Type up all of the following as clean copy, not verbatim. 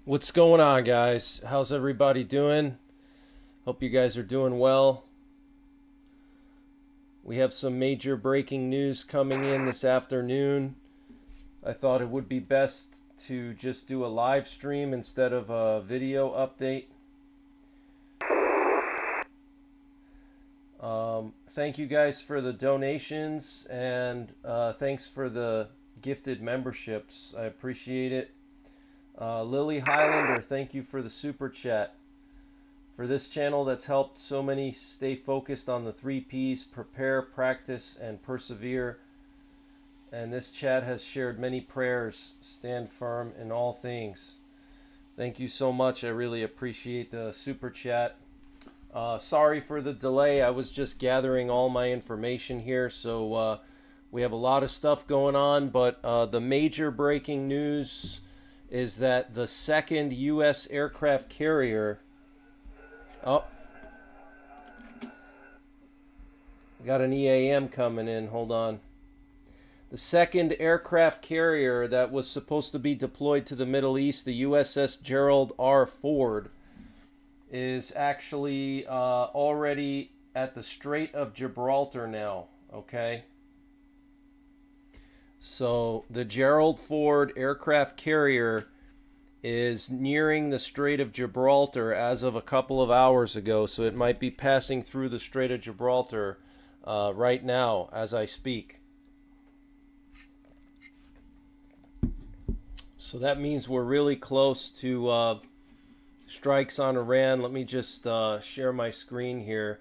What's going on, guys? How's everybody doing? Hope you guys are doing well. We have some major breaking news coming in this afternoon. I thought it would be best to just do a live stream instead of a video update. Thank you guys for the donations and thanks for the gifted memberships. I appreciate it. Lily Highlander, thank you for the super chat. For this channel that's helped so many stay focused on the 3 P's, prepare, practice, and persevere. And this chat has shared many prayers, stand firm in all things. Thank you so much. I really appreciate the super chat. Sorry for the delay. I was just gathering all my information here, so we have a lot of stuff going on, but the major breaking news is that the second U.S. aircraft carrier... Oh, got an EAM coming in. Hold on. The second aircraft carrier that was supposed to be deployed to the Middle East, the USS Gerald R. Ford, is actually already at the Strait of Gibraltar now. Okay. So the Gerald Ford aircraft carrier is nearing the Strait of Gibraltar as of a couple of hours ago, so it might be passing through the Strait of Gibraltar right now as I speak. So that means we're really close to strikes on Iran. Let me just share my screen here.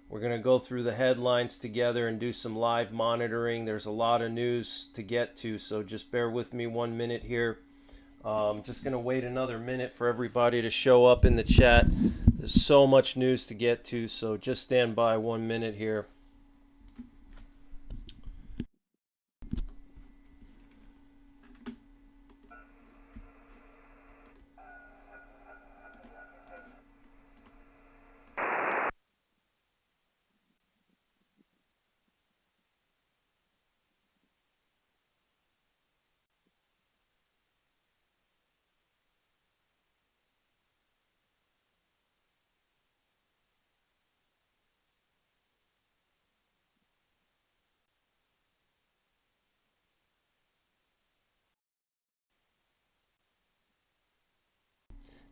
We're going to go through the headlines together and do some live monitoring. There's a lot of news to get to, so just bear with me 1 minute here. I'm just going to wait another minute for everybody to show up in the chat. There's so much news to get to, so just stand by 1 minute here.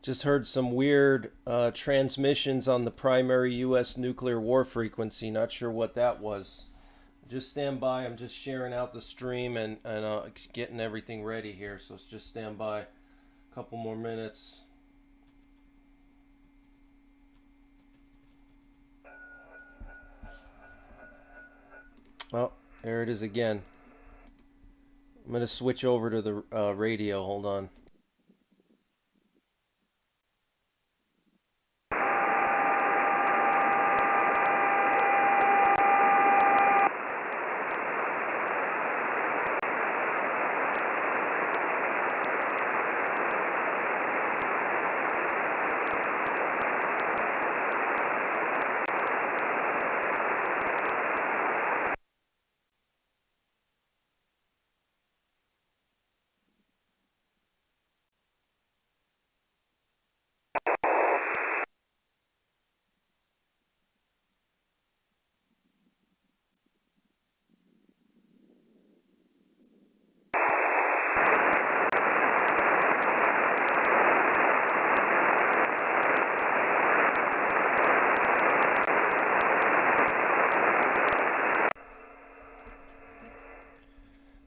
Just heard some weird transmissions on the primary U.S. nuclear war frequency. Not sure what that was. Just stand by. I'm just sharing out the stream and getting everything ready here. So just stand by a couple more minutes. Oh, there it is again. I'm going to switch over to the radio. Hold on.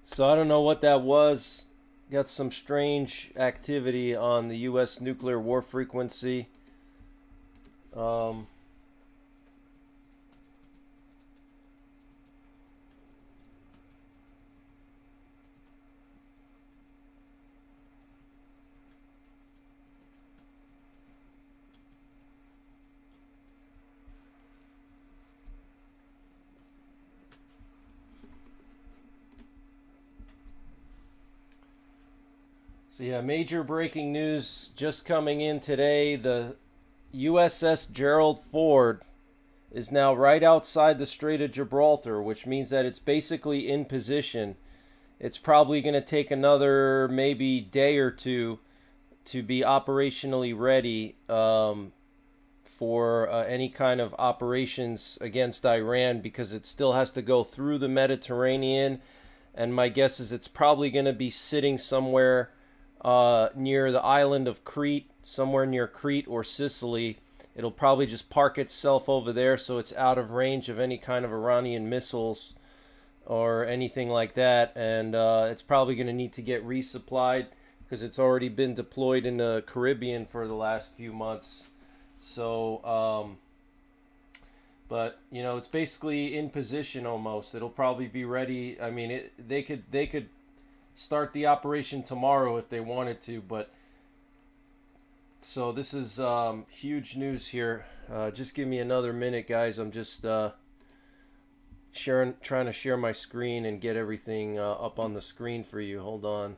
So I don't know what that was. Got some strange activity on the U.S. nuclear war frequency. So yeah, major breaking news just coming in today. The USS Gerald Ford is now right outside the Strait of Gibraltar, which means that it's basically in position. It's probably going to take another maybe day or two to be operationally ready for any kind of operations against Iran, because it still has to go through the Mediterranean, and my guess is it's probably going to be sitting somewhere near the island of Crete, somewhere near Crete or Sicily. It'll probably just park itself over there so it's out of range of any kind of Iranian missiles or anything like that, and it's probably going to need to get resupplied because it's already been deployed in the Caribbean for the last few months. So, but you know, it's basically in position almost. It'll probably be ready. I mean, they could start the operation tomorrow if they wanted to, but so this is huge news here. Just give me another minute, guys. I'm just trying to share my screen and get everything up on the screen for you. Hold on.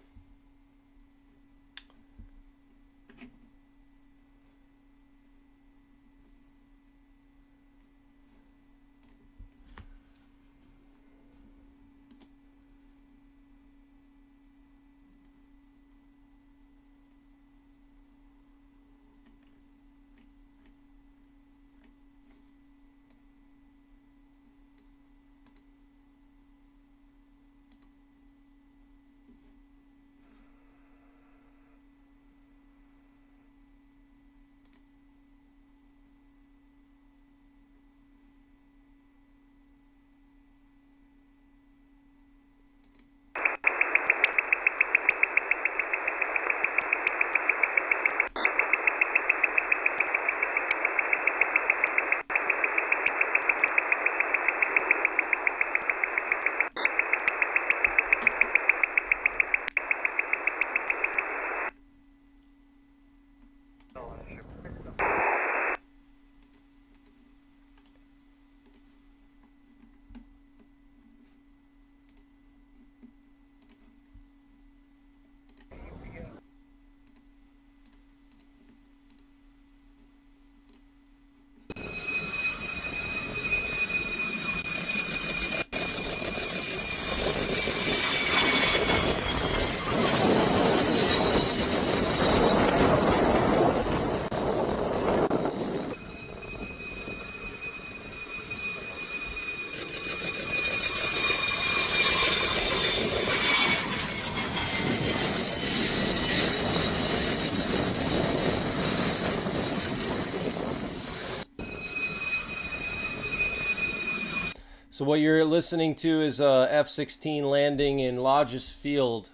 So what you're listening to is a F-16 landing in Lodges Field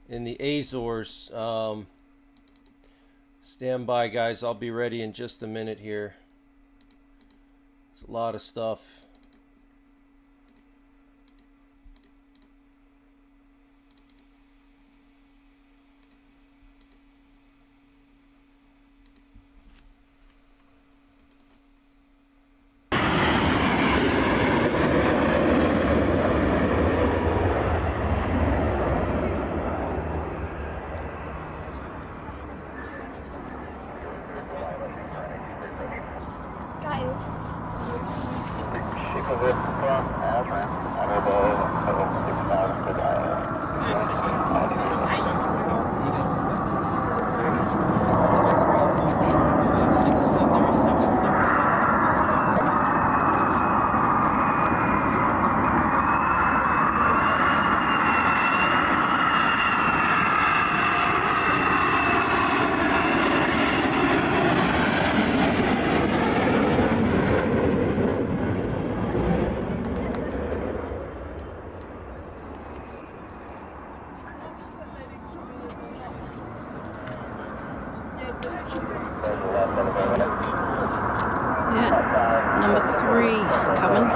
in the Azores. Stand by, guys. I'll be ready in just a minute here. It's a lot of stuff. Yeah, number 3 coming.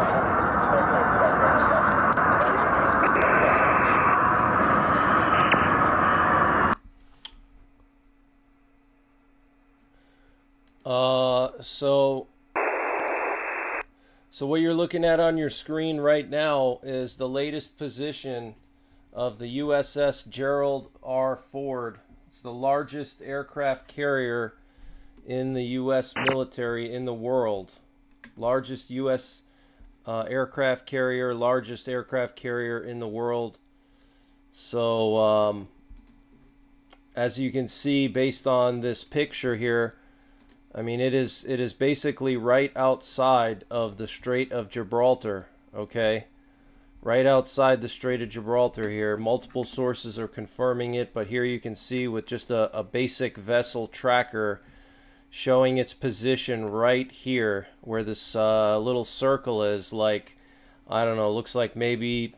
So what you're looking at on your screen right now is the latest position of the USS Gerald R. Ford. It's the largest aircraft carrier in the U.S. military in the world. Largest U.S. aircraft carrier, largest aircraft carrier in the world. So as you can see based on this picture here, I mean, it is basically right outside of the Strait of Gibraltar, okay? Right outside the Strait of Gibraltar here. Multiple sources are confirming it, but here you can see with just a basic vessel tracker showing its position right here where this little circle is, like, I don't know, looks like maybe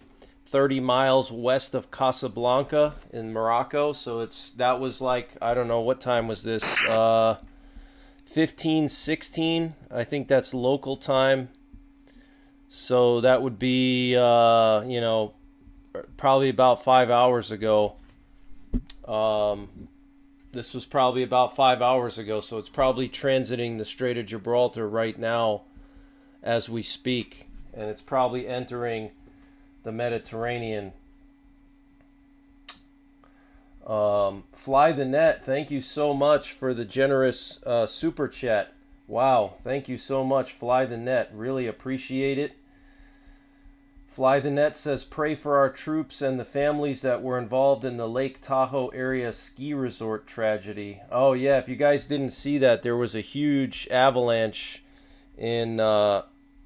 30 miles west of Casablanca in Morocco. So that was like, I don't know, what time was this? 15, 16, I think that's local time. So that would be, you know, probably about 5 hours ago. This was probably about 5 hours ago, so it's probably transiting the Strait of Gibraltar right now as we speak, and it's probably entering the Mediterranean. Fly the Net, thank you so much for the generous super chat. Wow, thank you so much, Fly the Net. Really appreciate it. Fly the Net says, pray for our troops and the families that were involved in the Lake Tahoe area ski resort tragedy. Oh yeah, if you guys didn't see that, there was a huge avalanche in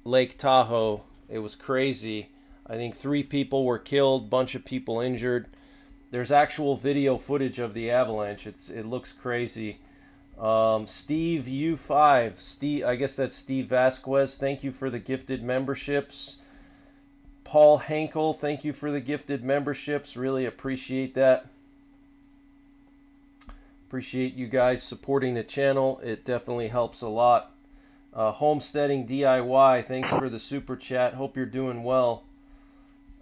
Lake Tahoe. It was crazy. I think 3 people were killed, bunch of people injured. There's actual video footage of the avalanche. It looks crazy. Steve U5, Steve, I guess that's Steve Vasquez. Thank you for the gifted memberships. Paul Henkel, thank you for the gifted memberships. Really appreciate that. Appreciate you guys supporting the channel. It definitely helps a lot. Homesteading DIY, thanks for the super chat. Hope you're doing well.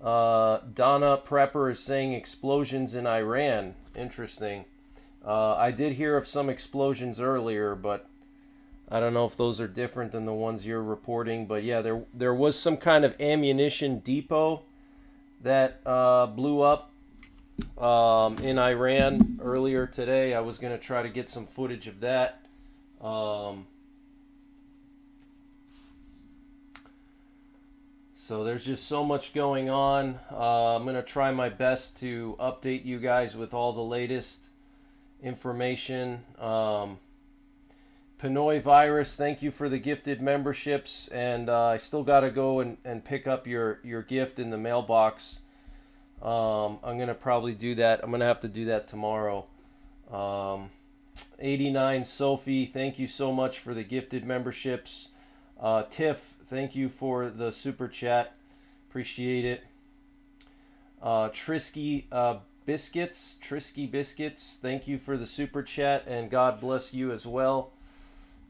Donna Prepper is saying explosions in Iran. Interesting. I did hear of some explosions earlier, but I don't know if those are different than the ones you're reporting. But yeah, there was some kind of ammunition depot that blew up in Iran earlier today. I was going to try to get some footage of that. So there's just so much going on. I'm going to try my best to update you guys with all the latest information. Pinoy Virus, thank you for the gifted memberships. And I still got to go and pick up your gift in the mailbox. I'm going to probably do that. I'm going to have to do that tomorrow. 89 Sophie, thank you so much for the gifted memberships. Tiff, thank you for the super chat. Appreciate it. Trisky Biscuits, thank you for the super chat, and God bless you as well.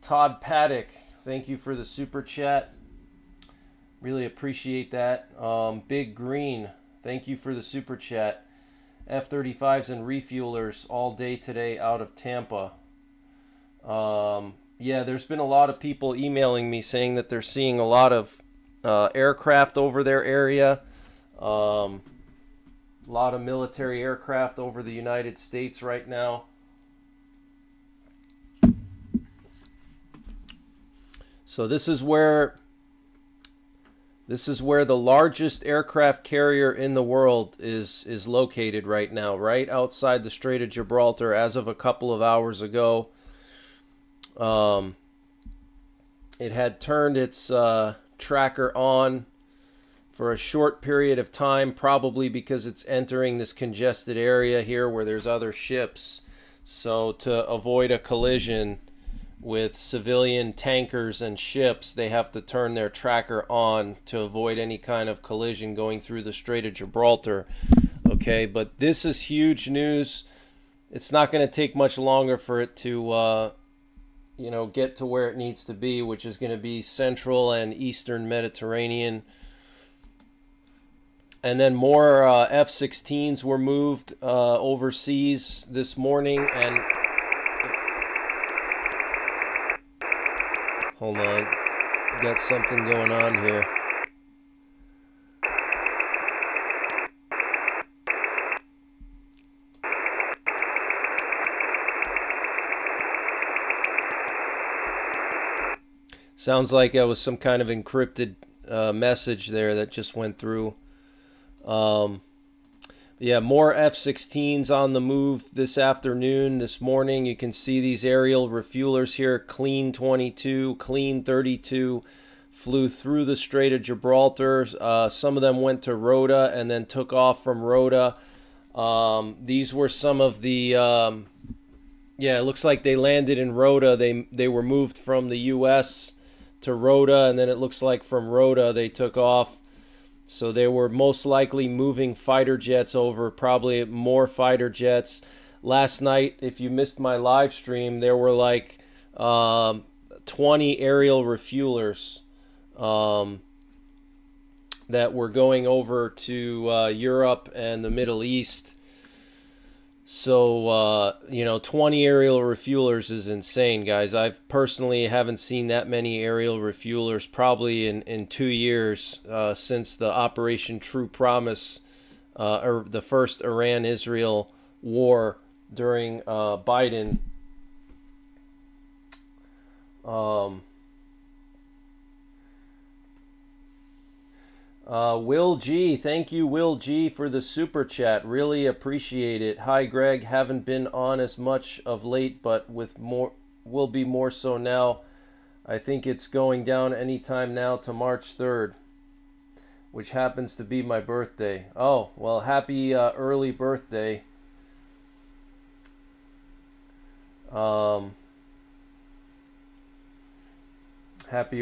Todd Paddock, thank you for the super chat. Really appreciate that. Big Green, thank you for the super chat. F-35s and refuelers all day today out of Tampa. Yeah, there's been a lot of people emailing me saying that they're seeing a lot of aircraft over their area. A lot of military aircraft over the United States right now. So this is where the largest aircraft carrier in the world is located right now, right outside the Strait of Gibraltar as of a couple of hours ago. It had turned its tracker on for a short period of time, probably because it's entering this congested area here where there's other ships. So to avoid a collision with civilian tankers and ships, they have to turn their tracker on to avoid any kind of collision going through the Strait of Gibraltar. Okay, but this is huge news. It's not going to take much longer for it to get to where it needs to be, which is going to be central and eastern Mediterranean. And then more F-16s were moved overseas this morning. And hold on, got something going on here. Sounds like it was some kind of encrypted message there that just went through. Yeah, more F-16s on the move this afternoon, this morning. You can see these aerial refuelers here. Clean 22, Clean 32 flew through the Strait of Gibraltar. Some of them went to Rota and then took off from Rota. These were some of the... yeah, it looks like they landed in Rota. They were moved from the U.S. to Rota, and then it looks like from Rota they took off. So they were most likely moving fighter jets over, probably more fighter jets. Last night, if you missed my live stream, there were like 20 aerial refuelers that were going over to Europe and the Middle East. So, 20 aerial refuelers is insane, guys. I've personally haven't seen that many aerial refuelers probably in 2 years since the Operation True Promise, or the first Iran-Israel war during Biden. Will G, thank you, Will G, for the super chat. Really appreciate it. Hi, Greg. Haven't been on as much of late, but with more, will be more so now. I think it's going down anytime now to March 3rd, which happens to be my birthday. Oh, well, happy early birthday. Happy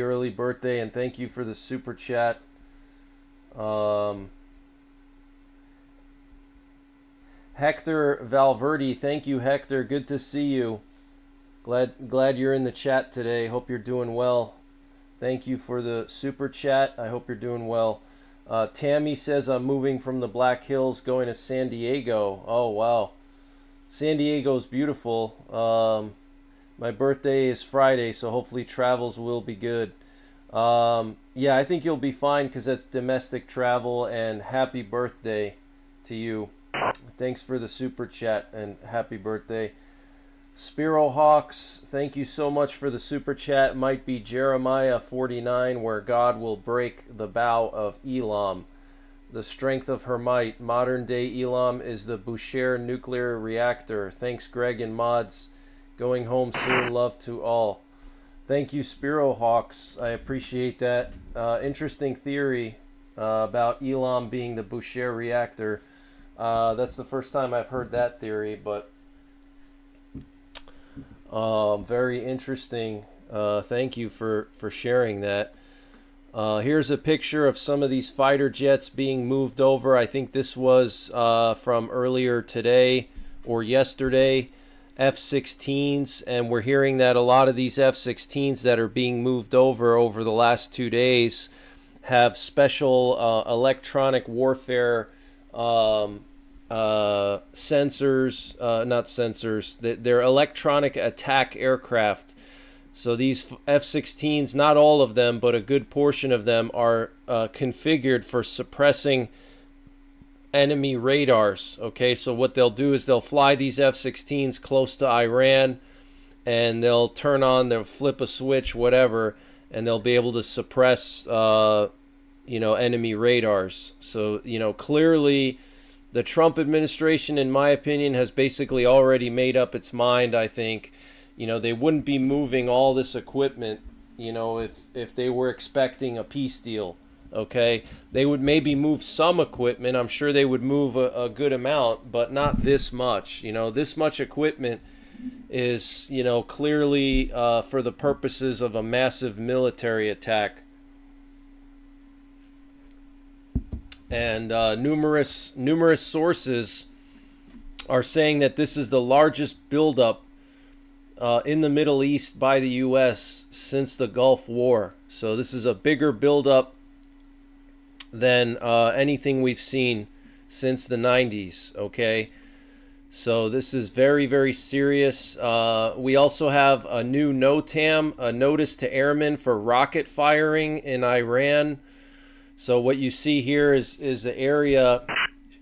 early birthday, and thank you for the super chat. Hector Valverde, thank you, Hector. Good to see you. Glad you're in the chat today. Hope you're doing well. Thank you for the super chat. I hope you're doing well. Tammy says I'm moving from the Black Hills going to San Diego. Oh, wow. San Diego's beautiful. My birthday is Friday, so hopefully travels will be good. Yeah, I think you'll be fine because that's domestic travel, and happy birthday to you. Thanks for the super chat and happy birthday. Spiro Hawks, thank you so much for the super chat. Might be Jeremiah 49, where God will break the bow of Elam. The strength of her might. Modern day Elam is the Bushehr nuclear reactor. Thanks, Greg and Mods. Going home soon. Love to all. Thank you, Spiro Hawks. I appreciate that. Interesting theory about Elam being the Bushehr reactor. That's the first time I've heard that theory, but very interesting. Thank you for sharing that. Here's a picture of some of these fighter jets being moved over. I think this was from earlier today or yesterday. F-16s, and we're hearing that a lot of these F-16s that are being moved over the last 2 days have special electronic warfare sensors, not sensors, they're electronic attack aircraft. So these F-16s, not all of them, but a good portion of them are configured for suppressing enemy radars. Okay, so what they'll do is they'll fly these F-16s close to Iran, and they'll flip a switch, whatever, and they'll be able to suppress enemy radars. So clearly the Trump administration, in my opinion, has basically already made up its mind. I think they wouldn't be moving all this equipment if they were expecting a peace deal. Okay, they would maybe move some equipment. I'm sure they would move a good amount, but not this much. This much equipment is, clearly for the purposes of a massive military attack. And numerous sources are saying that this is the largest buildup in the Middle East by the U.S. since the Gulf War. So this is a bigger buildup than anything we've seen since the 90s, okay? So this is very, very serious. We also have a new NOTAM, a notice to airmen for rocket firing in Iran. So what you see here is the area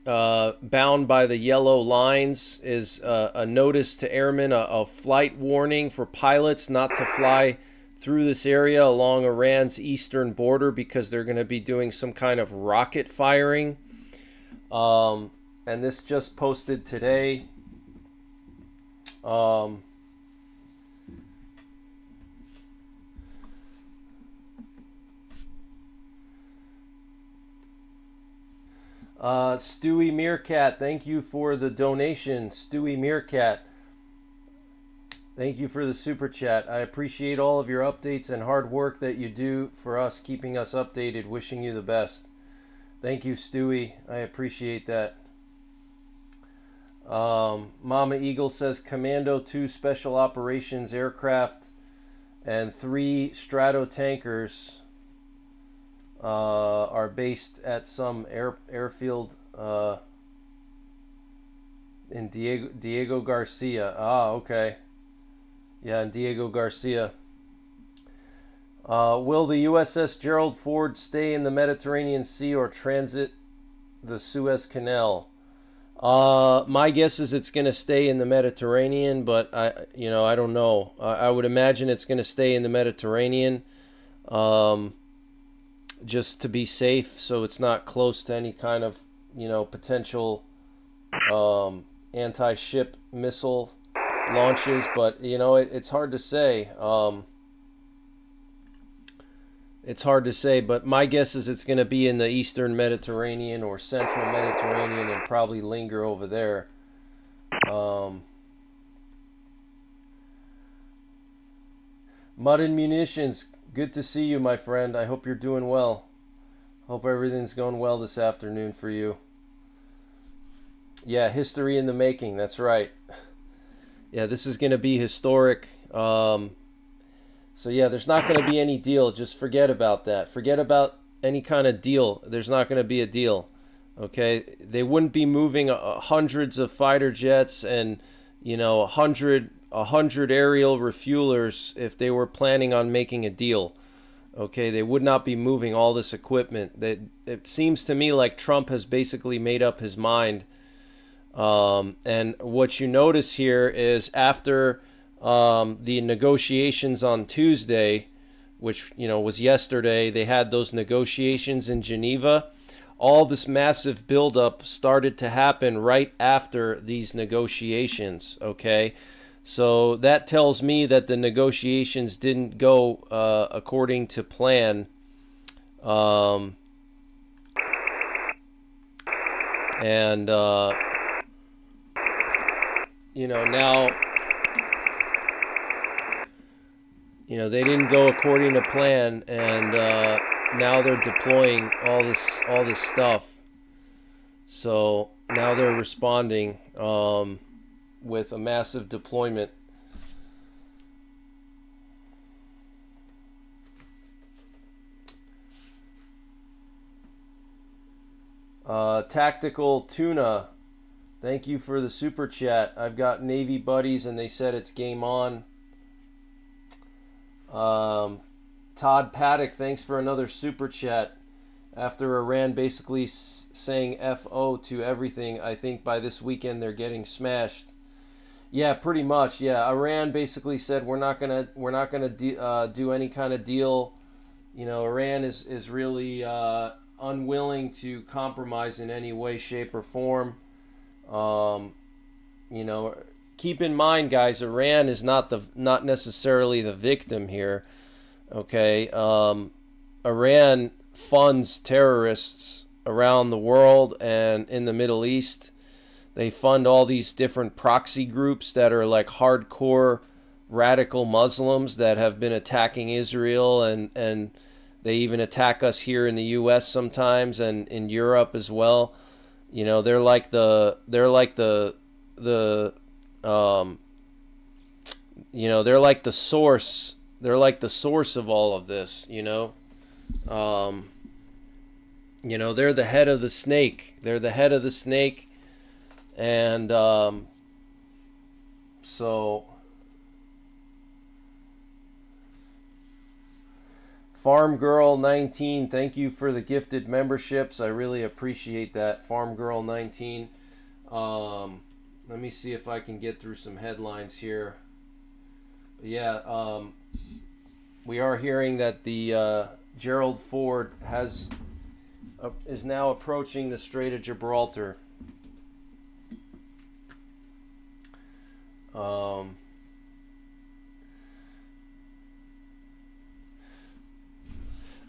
bound by the yellow lines is a notice to airmen, a flight warning for pilots not to fly through this area along Iran's eastern border because they're going to be doing some kind of rocket firing. and this just posted today. Um, Stewie Meerkat, thank you for the donation. Stewie Meerkat, thank you for the super chat. I appreciate all of your updates and hard work that you do for us, keeping us updated. Wishing you the best. Thank you, Stewie. I appreciate that. Mama Eagle says Commando 2 Special Operations aircraft and 3 Strato tankers are based at some airfield in Diego Garcia. Ah, okay. Yeah, in Diego Garcia. Will the USS Gerald Ford stay in the Mediterranean Sea or transit the Suez Canal? My guess is it's going to stay in the Mediterranean, but I don't know. I would imagine it's going to stay in the Mediterranean. Just to be safe, so it's not close to any kind of, potential anti-ship missile launches. But it's hard to say. It's hard to say, but my guess is it's going to be in the Eastern Mediterranean or Central Mediterranean and probably linger over there. Mud and Munitions, good to see you, my friend. I hope you're doing well. Hope everything's going well this afternoon for you. Yeah, history in the making. That's right. Yeah, this is going to be historic. So yeah, there's not going to be any deal. Just forget about that. Forget about any kind of deal. There's not going to be a deal. Okay? They wouldn't be moving hundreds of fighter jets and, 100 aerial refuelers if they were planning on making a deal. Okay, they would not be moving all this equipment. It seems to me like Trump has basically made up his mind. And what you notice here is after the negotiations on Tuesday, which was yesterday, they had those negotiations in Geneva. All this massive buildup started to happen right after these negotiations. Okay. So that tells me that the negotiations didn't go according to plan. Now, they didn't go according to plan, and now they're deploying all this stuff. So now they're responding with a massive deployment. Tactical Tuna, thank you for the super chat. I've got Navy buddies and they said it's game on. Todd Paddock, thanks for another super chat. After Iran basically saying FO to everything, I think by this weekend they're getting smashed. Yeah, pretty much. Yeah, Iran basically said we're not gonna do any kind of deal. Iran is really unwilling to compromise in any way, shape, or form. Keep in mind, guys, Iran is not necessarily the victim here. Okay, Iran funds terrorists around the world and in the Middle East. They fund all these different proxy groups that are like hardcore radical Muslims that have been attacking Israel, and they even attack us here in the U.S. sometimes and in Europe as well. They're like the source. They're like the source of all of this. They're the head of the snake. They're the head of the snake. And so Farm Girl 19, thank you for the gifted memberships. I really appreciate that, Farm Girl 19. Let me see if I can get through some headlines here. Yeah, we are hearing that the Gerald Ford is now approaching the Strait of Gibraltar.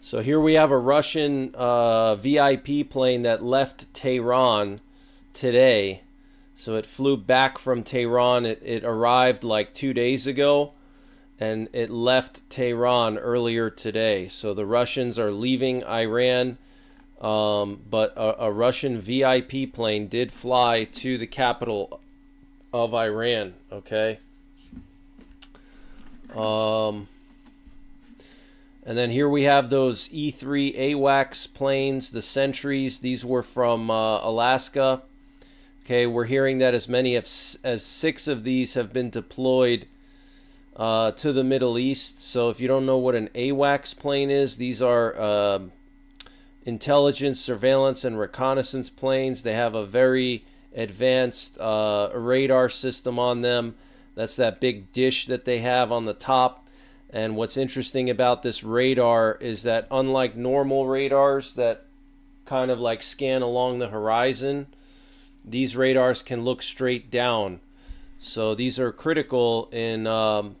So here we have a Russian VIP plane that left Tehran today. So it flew back from Tehran. It arrived like 2 days ago, and it left Tehran earlier today. So the Russians are leaving Iran, but a Russian VIP plane did fly to the capital of Iran. Okay. And then here we have those E3 AWACS planes, the Sentries. These were from Alaska. Okay, we're hearing that as many as 6 of these have been deployed to the Middle East. So if you don't know what an AWACS plane is, these are intelligence, surveillance, and reconnaissance planes. They have a very advanced radar system on them. That's that big dish that they have on the top. And what's interesting about this radar is that unlike normal radars that kind of like scan along the horizon, these radars can look straight down. So these are critical in a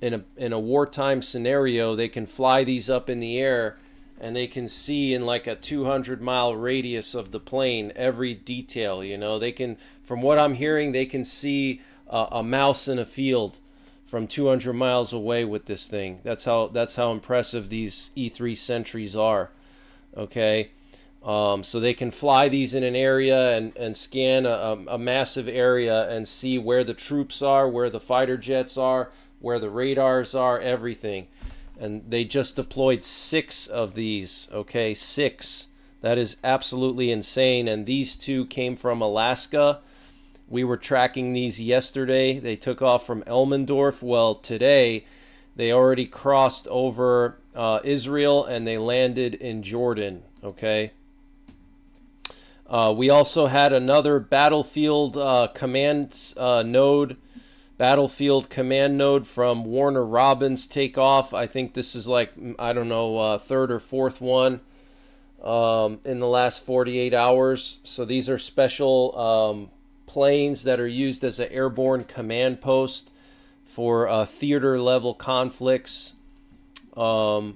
wartime scenario. They can fly these up in the air, and they can see in like a 200-mile radius of the plane every detail. You know, they can, from what I'm hearing, they can see a mouse in a field from 200 miles away with this thing. That's how impressive these E3 Sentries are. Okay, so they can fly these in an area and scan a massive area and see where the troops are, where the fighter jets are, where the radars are, everything. And they just deployed 6 of these. Okay, 6. That is absolutely insane. And these 2 came from Alaska. We were tracking these yesterday. They took off from Elmendorf. Well, today they already crossed over Israel, and they landed in Jordan. Okay. We also had another battlefield command node from Warner Robins take off. I think this is like, I don't know, third or fourth one in the last 48 hours. So these are special planes that are used as an airborne command post for theater level conflicts. So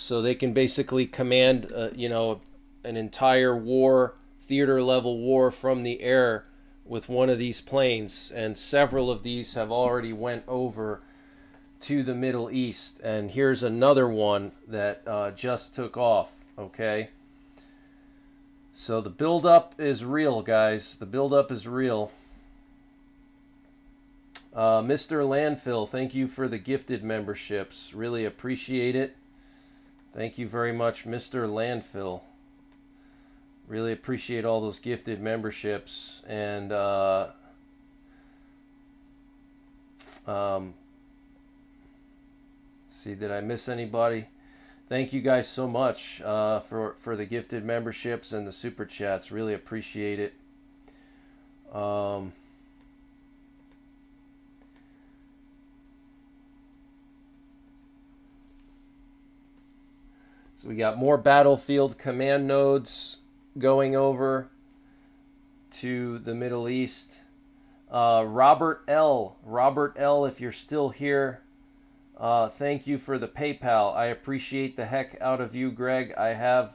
they can basically command, an entire war, theater level war from the air with one of these planes. And several of these have already went over to the Middle East. And here's another one that just took off. Okay. So the buildup is real, guys. The buildup is real. Mr. Landfill, thank you for the gifted memberships. Really appreciate it. Thank you very much, Mr. Landfill. Really appreciate all those gifted memberships. And see, did I miss anybody? Thank you guys so much for the gifted memberships and the super chats. Really appreciate it. So we got more battlefield command nodes going over to the Middle East. Robert L, if you're still here, thank you for the PayPal. I appreciate the heck out of you, Greg. I have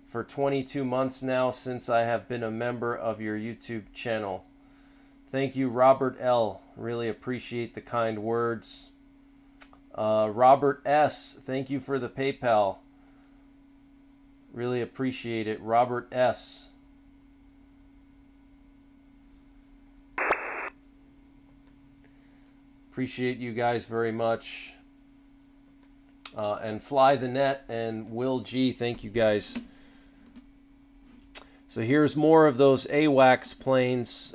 for 22 months now since I have been a member of your YouTube channel. Thank you, Robert L. Really appreciate the kind words. Robert S, thank you for the PayPal. Really appreciate it, Robert S. Appreciate you guys very much. And Fly the Net and Will G, thank you guys. So here's more of those AWACS planes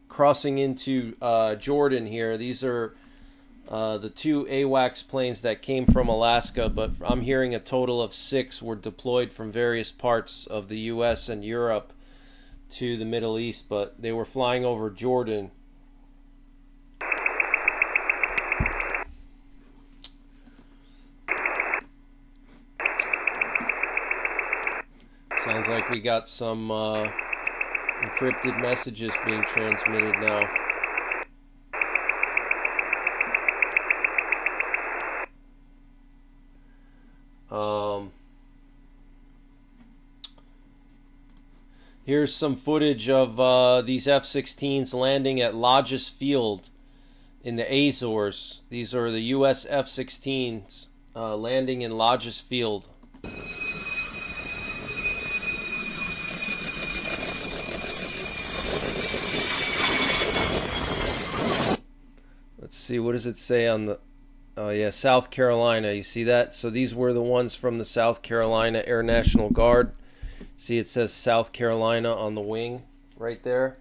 crossing into Jordan here. These are the 2 AWACS planes that came from Alaska, but I'm hearing a total of 6 were deployed from various parts of the US and Europe to the Middle East, but they were flying over Jordan. Sounds like we got some encrypted messages being transmitted now. Here's some footage of these F-16s landing at Lodges Field in the Azores. These are the U.S. F-16s landing in Lodges Field. Let's see, what does it say on the... Oh yeah, South Carolina. You see that? So these were the ones from the South Carolina Air National Guard. See, it says South Carolina on the wing right there.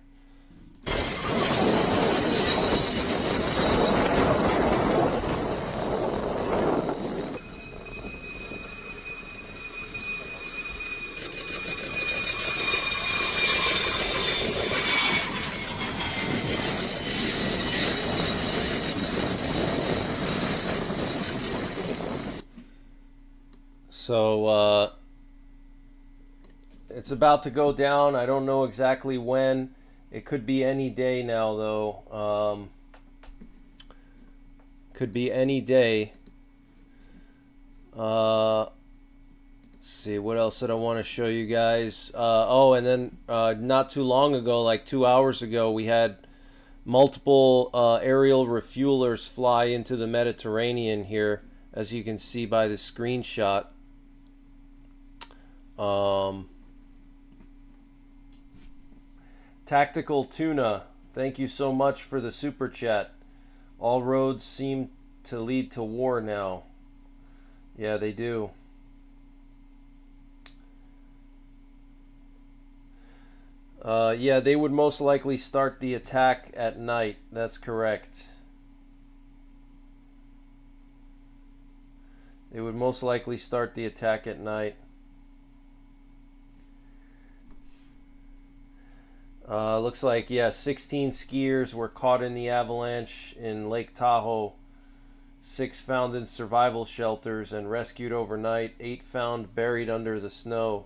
So it's about to go down. I don't know exactly when. It could be any day now, though. Could be any day. Let's see, what else did I want to show you guys? Oh, and then not too long ago, like 2 hours ago, we had multiple aerial refuelers fly into the Mediterranean here, as you can see by the screenshot. Tactical Tuna, thank you so much for the super chat. All roads seem to lead to war now. Yeah, they do. Yeah, they would most likely start the attack at night. That's correct. They would most likely start the attack at night. Looks like, yeah, 16 skiers were caught in the avalanche in Lake Tahoe. 6 found in survival shelters and rescued overnight. 8 found buried under the snow,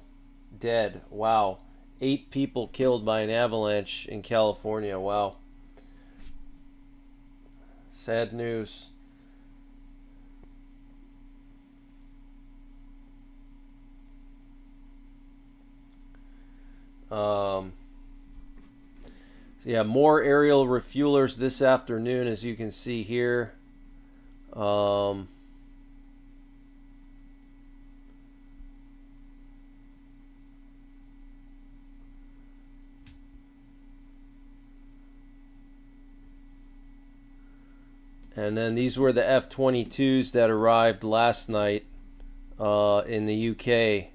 dead. Wow. 8 people killed by an avalanche in California. Wow. Sad news. So yeah, more aerial refuelers this afternoon, as you can see here. And then these were the F-22s that arrived last night in the UK.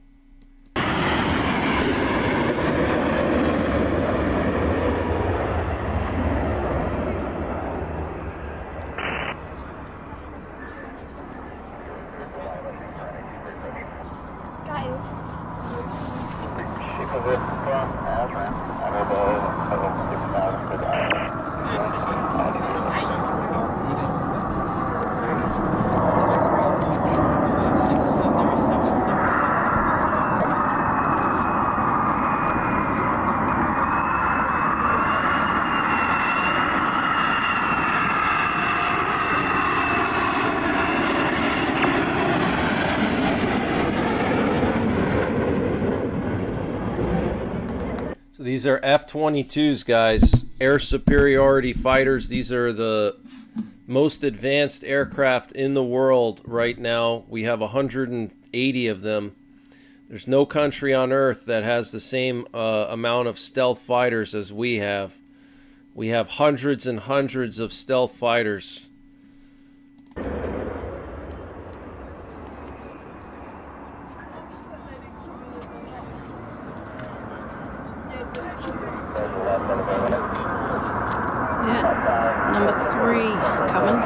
These are F-22s, guys. Air superiority fighters. These are the most advanced aircraft in the world right now. We have 180 of them. There's no country on Earth that has the same amount of stealth fighters as we have. We have hundreds and hundreds of stealth fighters. Yeah, number 3 coming.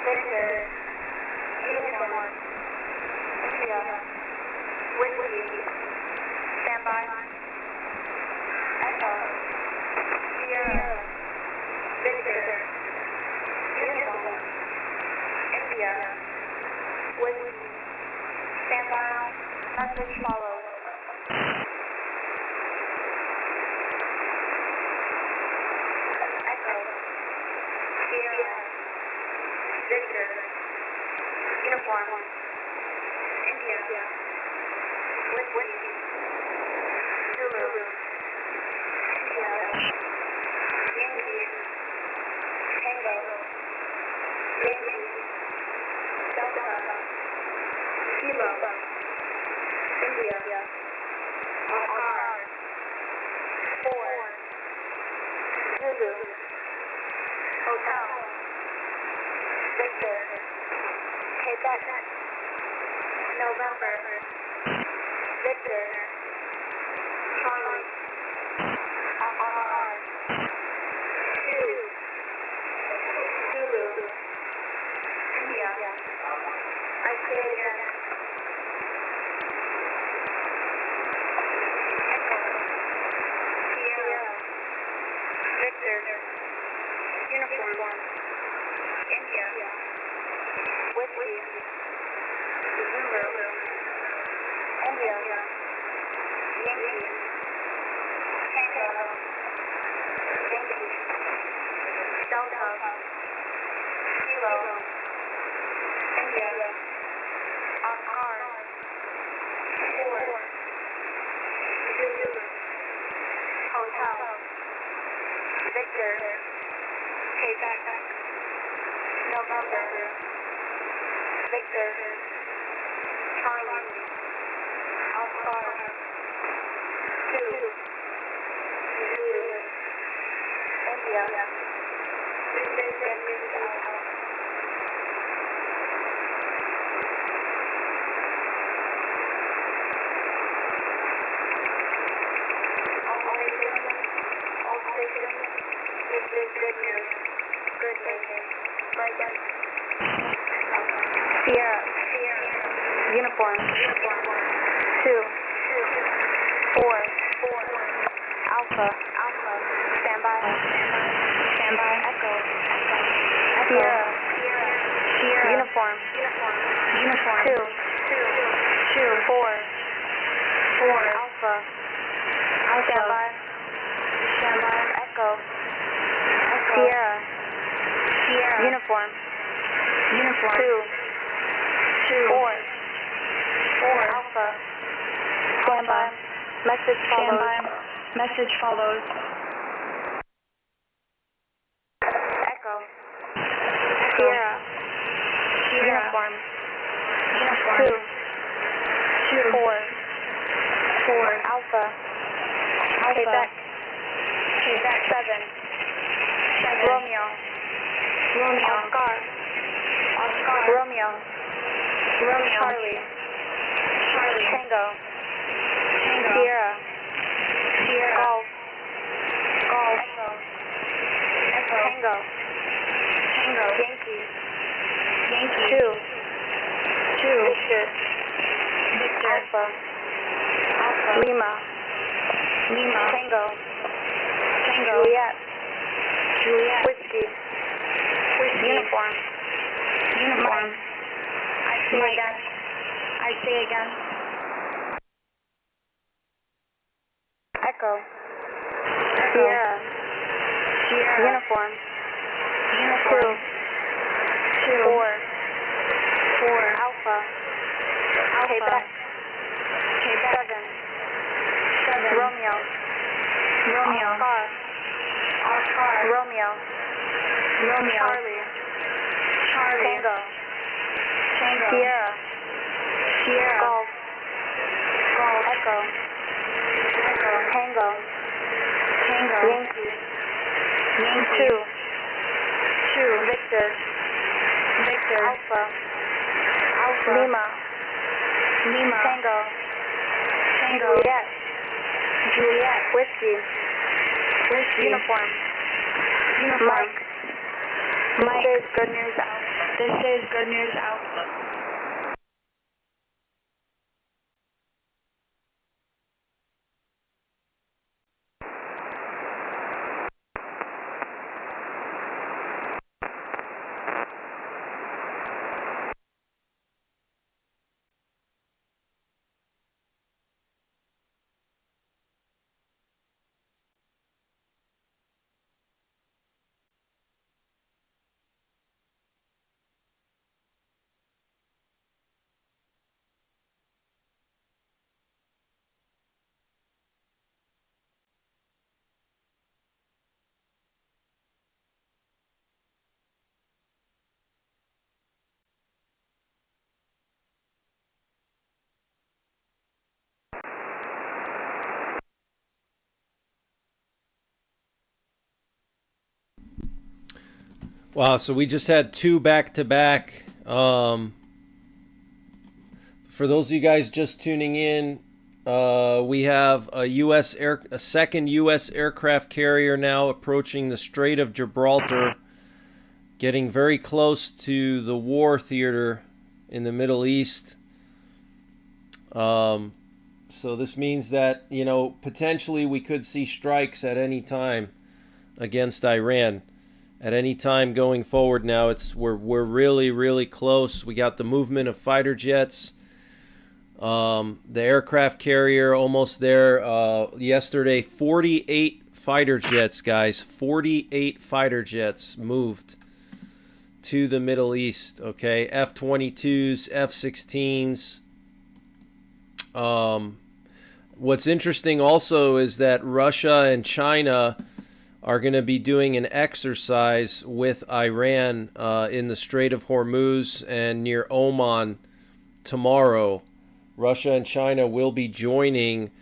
Victor, uniform, India, Whiskey, standby, Echo, Sierra, Victor, uniform, India, Whiskey, standby, message follows. Echo, Sierra, Victor, uniform, India, Whiskey, Zulu, India, Yankee, Tango, Yankee, Delta, Kilo, India, Oscar, 4, Zulu, Hotel, Victor, Quebec, November, Victor, Charlie, R, 2, Zulu, India, I say it again. Echo, Sierra, Victor, uniform, India, Whiskey, Zulu, India, Yankee, Tango, Yankee, Delta, Kilo, India, Oscar, 4, Zulu, Hotel, Victor, Quebec, November, Victor, Charlie, Oscar, 2, Zulu, India, this is good news out. All stations, this is good news. Good news. Break it. Sierra, uniform, 2, 4, Alpha, standby, Echo, Sierra, uniform, 2, 4, Alpha, standby, Echo, Sierra, uniform, 2, 4, Alpha, standby, message follows, Echo, Sierra, uniform, 2, 4, Alpha, Quebec, 7, Romeo, Oscar, Romeo, Charlie, Tango, Sierra, Golf, Echo, Tango, Yankee, 2, Victor, Alpha, Lima, Tango, Juliet, Whiskey, uniform, Mike, I say again, Echo, Sierra, uniform, 2, 4, Alpha, Quebec, 7, Romeo, Oscar, Romeo, Charlie, Tango, Sierra, Golf, Echo, Tango, Yankee, 2, Victor, Alpha, Lima, Tango, Juliet, Whiskey, uniform, Mike, this is good news out. This is Good News Outlook. Wow, so we just had two back-to-back. For those of you guys just tuning in, we have a second U.S. aircraft carrier now approaching the Strait of Gibraltar, getting very close to the war theater in the Middle East. So this means that, you know, potentially we could see strikes at any time against Iran. At any time going forward now, we're really close. We got the movement of fighter jets. The aircraft carrier almost there. Yesterday, 48 fighter jets, guys. 48 fighter jets moved to the Middle East. Okay, F-22s, F-16s. What's interesting also is that Russia and China are going to be doing an exercise with Iran in the Strait of Hormuz and near Oman tomorrow. Russia and China will be joining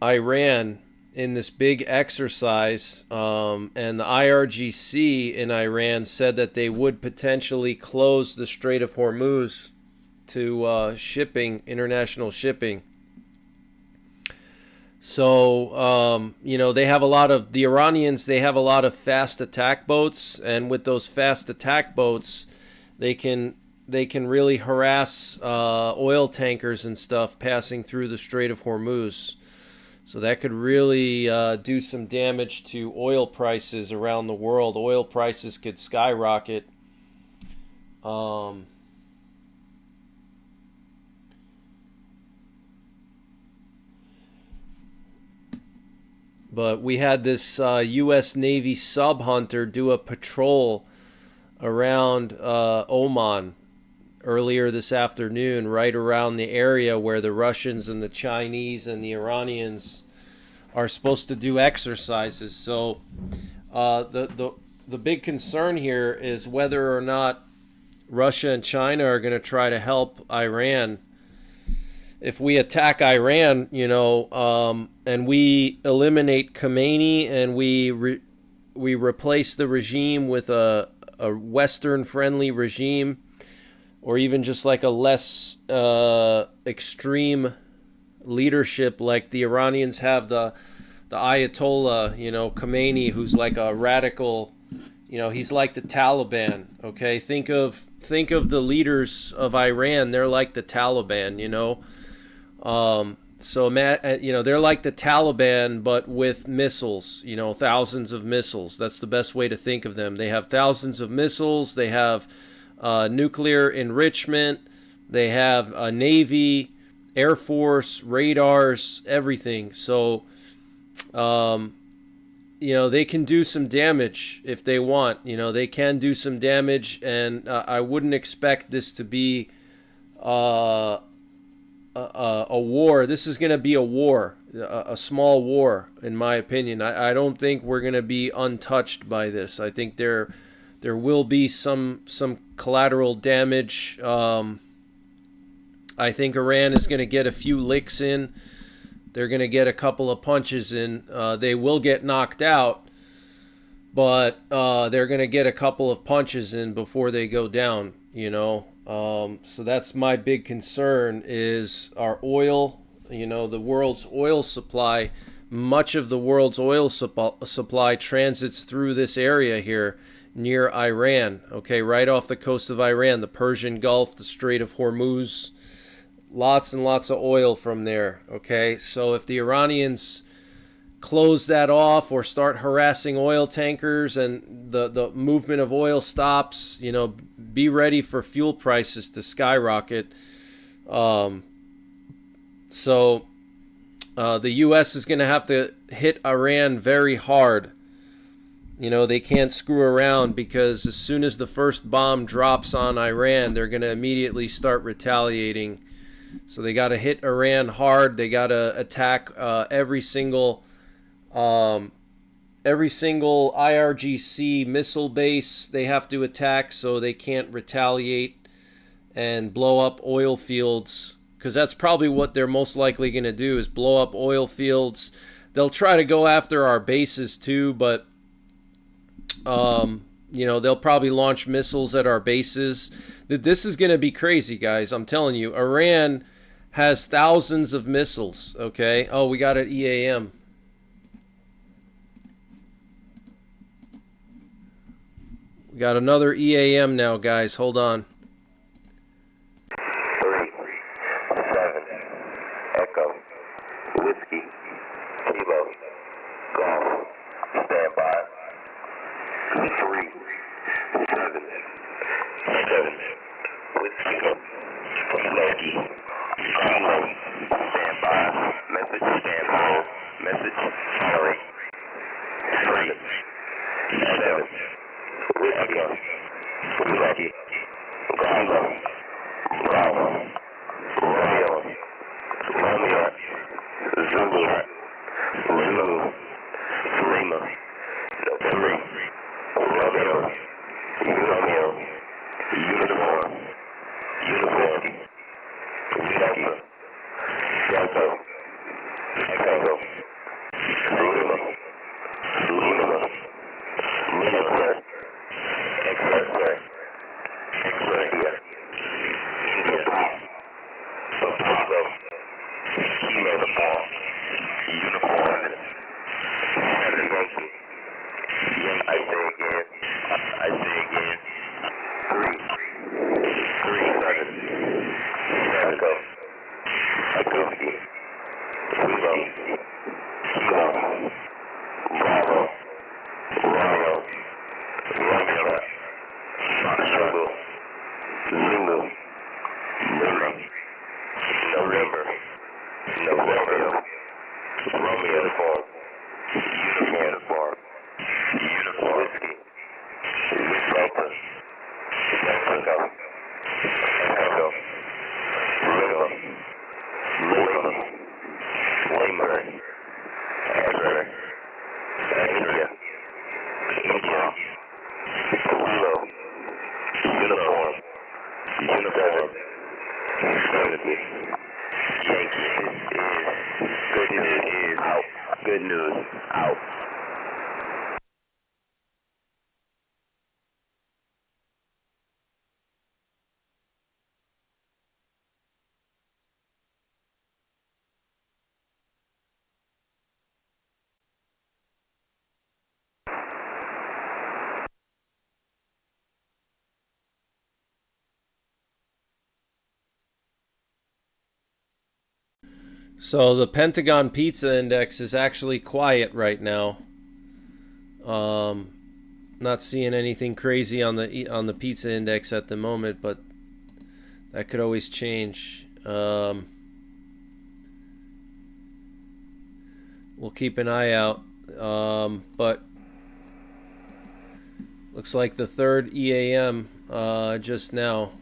Iran in this big exercise, and the IRGC in Iran said that they would potentially close the Strait of Hormuz to shipping, international shipping. So, you know, the Iranians, they have a lot of fast attack boats, and with those fast attack boats, they can really harass oil tankers and stuff passing through the Strait of Hormuz. So that could really do some damage to oil prices around the world. Oil prices could skyrocket. But we had this U.S. Navy sub hunter do a patrol around Oman earlier this afternoon, right around the area where the Russians and the Chinese and the Iranians are supposed to do exercises. So the big concern here is whether or not Russia and China are going to try to help Iran. If we attack Iran, you know, and we eliminate Khomeini and we replace the regime with a Western-friendly regime, or even just like a less extreme leadership, like the Iranians have the Ayatollah, you know, Khomeini, who's like a radical, you know, he's like the Taliban. Okay, think of the leaders of Iran. They're like the Taliban, you know. So, you know, they're like the Taliban, but with missiles, you know, thousands of missiles. That's the best way to think of them. They have thousands of missiles. They have nuclear enrichment. They have a Navy, Air Force, radars, everything. So, you know, they can do some damage if they want. You know, they can do some damage, and I wouldn't expect this to be a war. This is going to be a war, a small war, in my opinion. I don't think we're going to be untouched by this. I think there will be some collateral damage. I think Iran is going to get a few licks in. They're going to get a couple of punches in. They will get knocked out, but they're going to get a couple of punches in before they go down, you know. So that's my big concern is our oil, you know, the world's oil supply. Much of the world's oil supply transits through this area here near Iran, okay, right off the coast of Iran, the Persian Gulf, the Strait of Hormuz, lots and lots of oil from there, okay? So if the Iranians close that off or start harassing oil tankers and the movement of oil stops, you know, be ready for fuel prices to skyrocket. So the U.S. is going to have to hit Iran very hard. You know, they can't screw around, because as soon as the first bomb drops on Iran, they're going to immediately start retaliating. So they got to hit Iran hard. They got to attack every single IRGC missile base they have to attack, so they can't retaliate and blow up oil fields, because that's probably what they're most likely going to do, is blow up oil fields. They'll try to go after our bases too, but you know, they'll probably launch missiles at our bases. This is going to be crazy, guys. I'm telling you, Iran has thousands of missiles, okay? Oh, we got an EAM. We got another EAM now, guys. Hold on. 3-7 Echo Whiskey Kilo Golf standby. 3-7 Whiskey Loki Combo standby. Message standby. Message sorry. 3-7 Whiskey Loki Combo Bravo Romeo Zulu Lima 3 Romeo Uniform Delta Delta Echo Lima X-Ray India Apollo Kilo the ball Uniform I say again 3-7 Echo Aguski Kilo Bravo Romeo Zulu Lima November Romeo uniform Whiskey Delta Echo Lima X-Ray India Apollo Uniform 70 Yankee is out. Good news out. So the Pentagon Pizza Index is actually quiet right now. Not seeing anything crazy on the pizza index at the moment, but that could always change. We'll keep an eye out. But looks like the third EAM just now.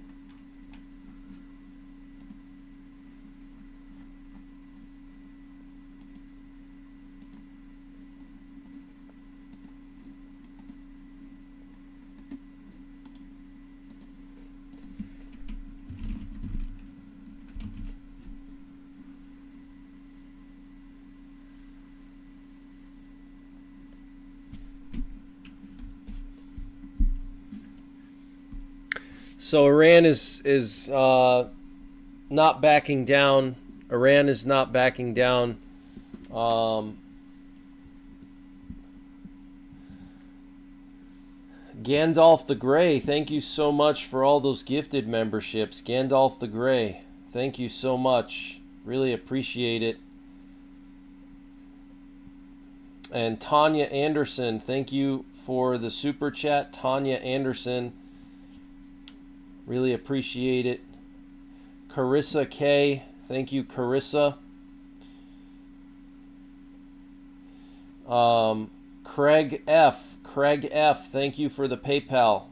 So Iran is not backing down. Iran is not backing down. Gandalf the Grey, thank you so much for all those gifted memberships. Gandalf the Grey, thank you so much. Really appreciate it. And Tanya Anderson, thank you for the super chat. Tanya Anderson, really appreciate it. Carissa K, thank you, Carissa. Craig F, thank you for the PayPal.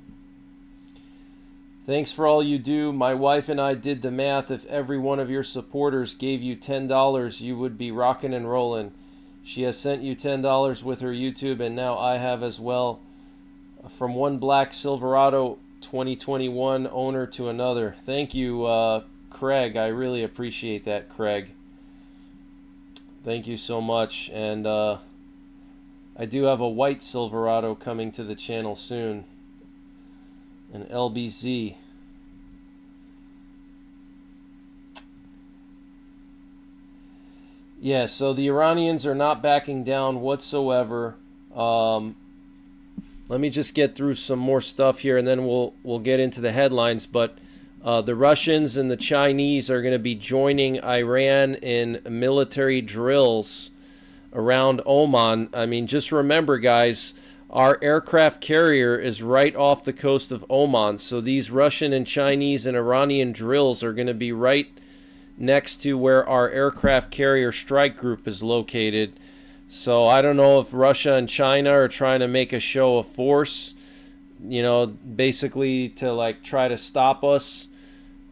Thanks for all you do. My wife and I did the math. If every one of your supporters gave you $10, you would be rocking and rolling. She has sent you $10 with her YouTube, and now I have as well. From one black Silverado 2021 owner to another. Thank you, Craig. I really appreciate that, Craig. Thank you so much. And I do have a white Silverado coming to the channel soon. An LBZ. Yeah, so the Iranians are not backing down whatsoever. Let me just get through some more stuff here, and then we'll get into the headlines. But the Russians and the Chinese are going to be joining Iran in military drills around Oman. I mean, just remember, guys, our aircraft carrier is right off the coast of Oman. So these Russian and Chinese and Iranian drills are going to be right next to where our aircraft carrier strike group is located. So I don't know if Russia and China are trying to make a show of force, you know, basically to like try to stop us.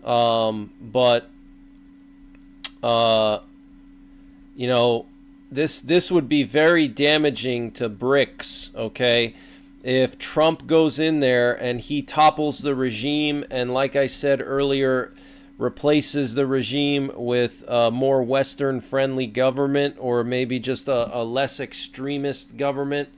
But you know, this would be very damaging to BRICS, okay? If Trump goes in there and he topples the regime and, like I said earlier, replaces the regime with a more Western-friendly government, or maybe just a less extremist government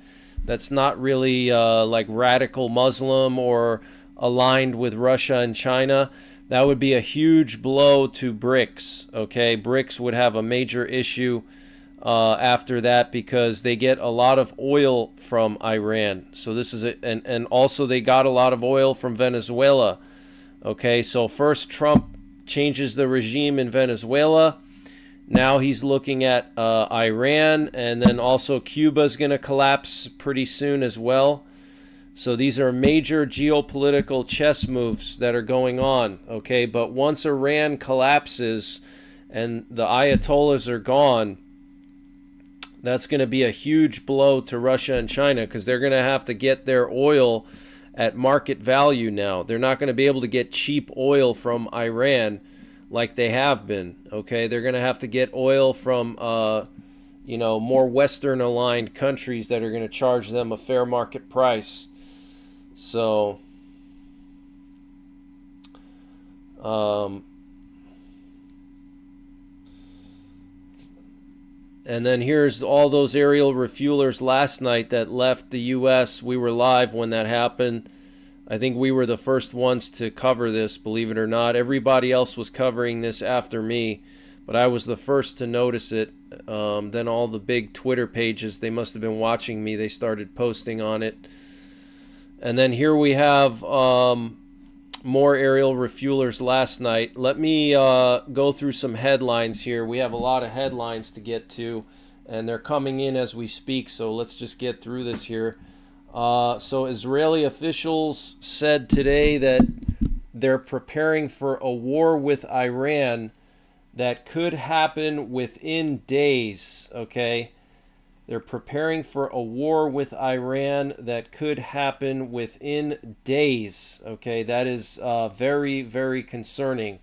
that's not really like radical Muslim or aligned with Russia and China, that would be a huge blow to BRICS, okay? BRICS would have a major issue after that, because they get a lot of oil from Iran. So this is it, and also they got a lot of oil from Venezuela. Okay, so first Trump changes the regime in Venezuela. Now he's looking at Iran, and then also Cuba is going to collapse pretty soon as well. So these are major geopolitical chess moves that are going on. Okay, but once Iran collapses and the Ayatollahs are gone, that's going to be a huge blow to Russia and China, because they're going to have to get their oil at market value now. They're not going to be able to get cheap oil from Iran like they have been. Okay, they're going to have to get oil from you know, more Western aligned countries that are going to charge them a fair market price. So and then here's all those aerial refuelers last night that left the U.S. We were live when that happened. I think we were the first ones to cover this, believe it or not. Everybody else was covering this after me, but I was the first to notice it. Then all the big Twitter pages, they must have been watching me. They started posting on it. And then here we have more aerial refuelers last night. Let me go through some headlines here. We have a lot of headlines to get to, and they're coming in as we speak, so let's just get through this here. So Israeli officials said today that they're preparing for a war with Iran that could happen within days, okay? They're preparing for a war with Iran that could happen within days. Okay, that is very, very concerning.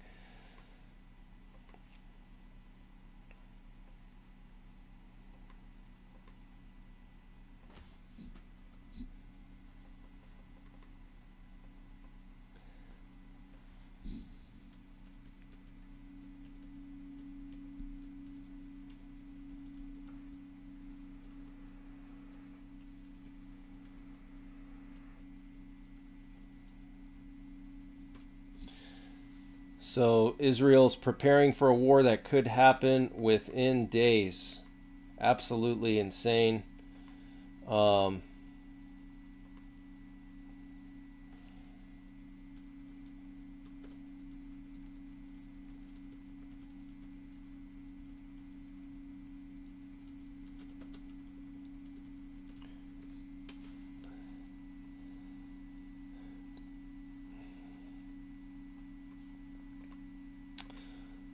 So Israel's preparing for a war that could happen within days. Absolutely insane.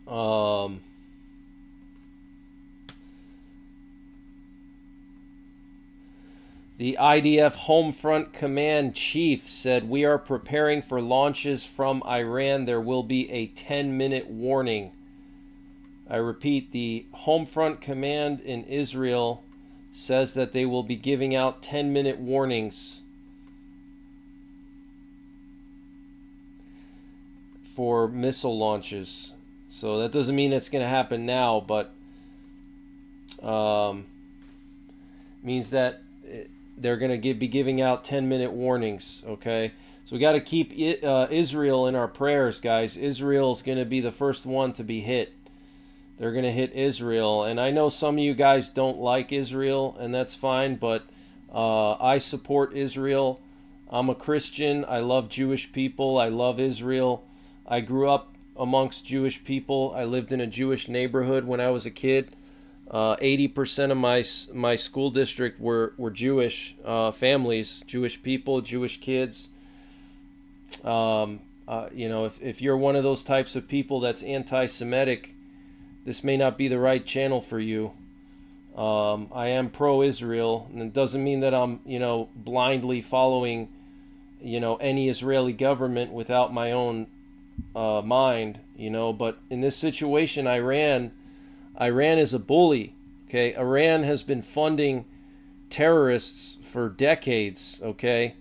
The IDF Home Front Command Chief said, "We are preparing for launches from Iran. There will be a 10-minute warning." I repeat, the Home Front Command in Israel says that they will be giving out 10-minute warnings for missile launches. So that doesn't mean it's going to happen now, but means that they're going to be giving out 10-minute warnings, okay? So we got to keep Israel in our prayers, guys. Israel's going to be the first one to be hit. They're going to hit Israel. And I know some of you guys don't like Israel, and that's fine, but I support Israel. I'm a Christian. I love Jewish people. I love Israel. I grew up amongst Jewish people. I lived in a Jewish neighborhood when I was a kid. 80% of my school district were Jewish families, Jewish people, Jewish kids. You know, if you're one of those types of people that's anti-Semitic, this may not be the right channel for you. I am pro-Israel, and it doesn't mean that I'm, you know, blindly following, you know, any Israeli government without my own mind, you know. But in this situation, Iran is a bully, okay? Iran has been funding terrorists for decades, okay?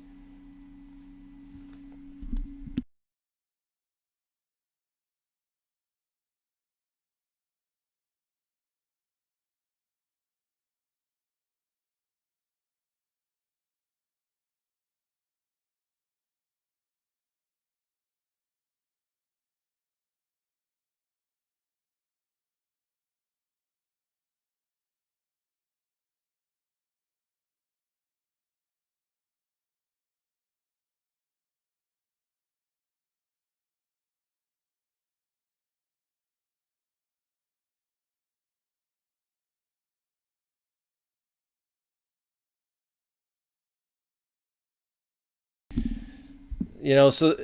You know, so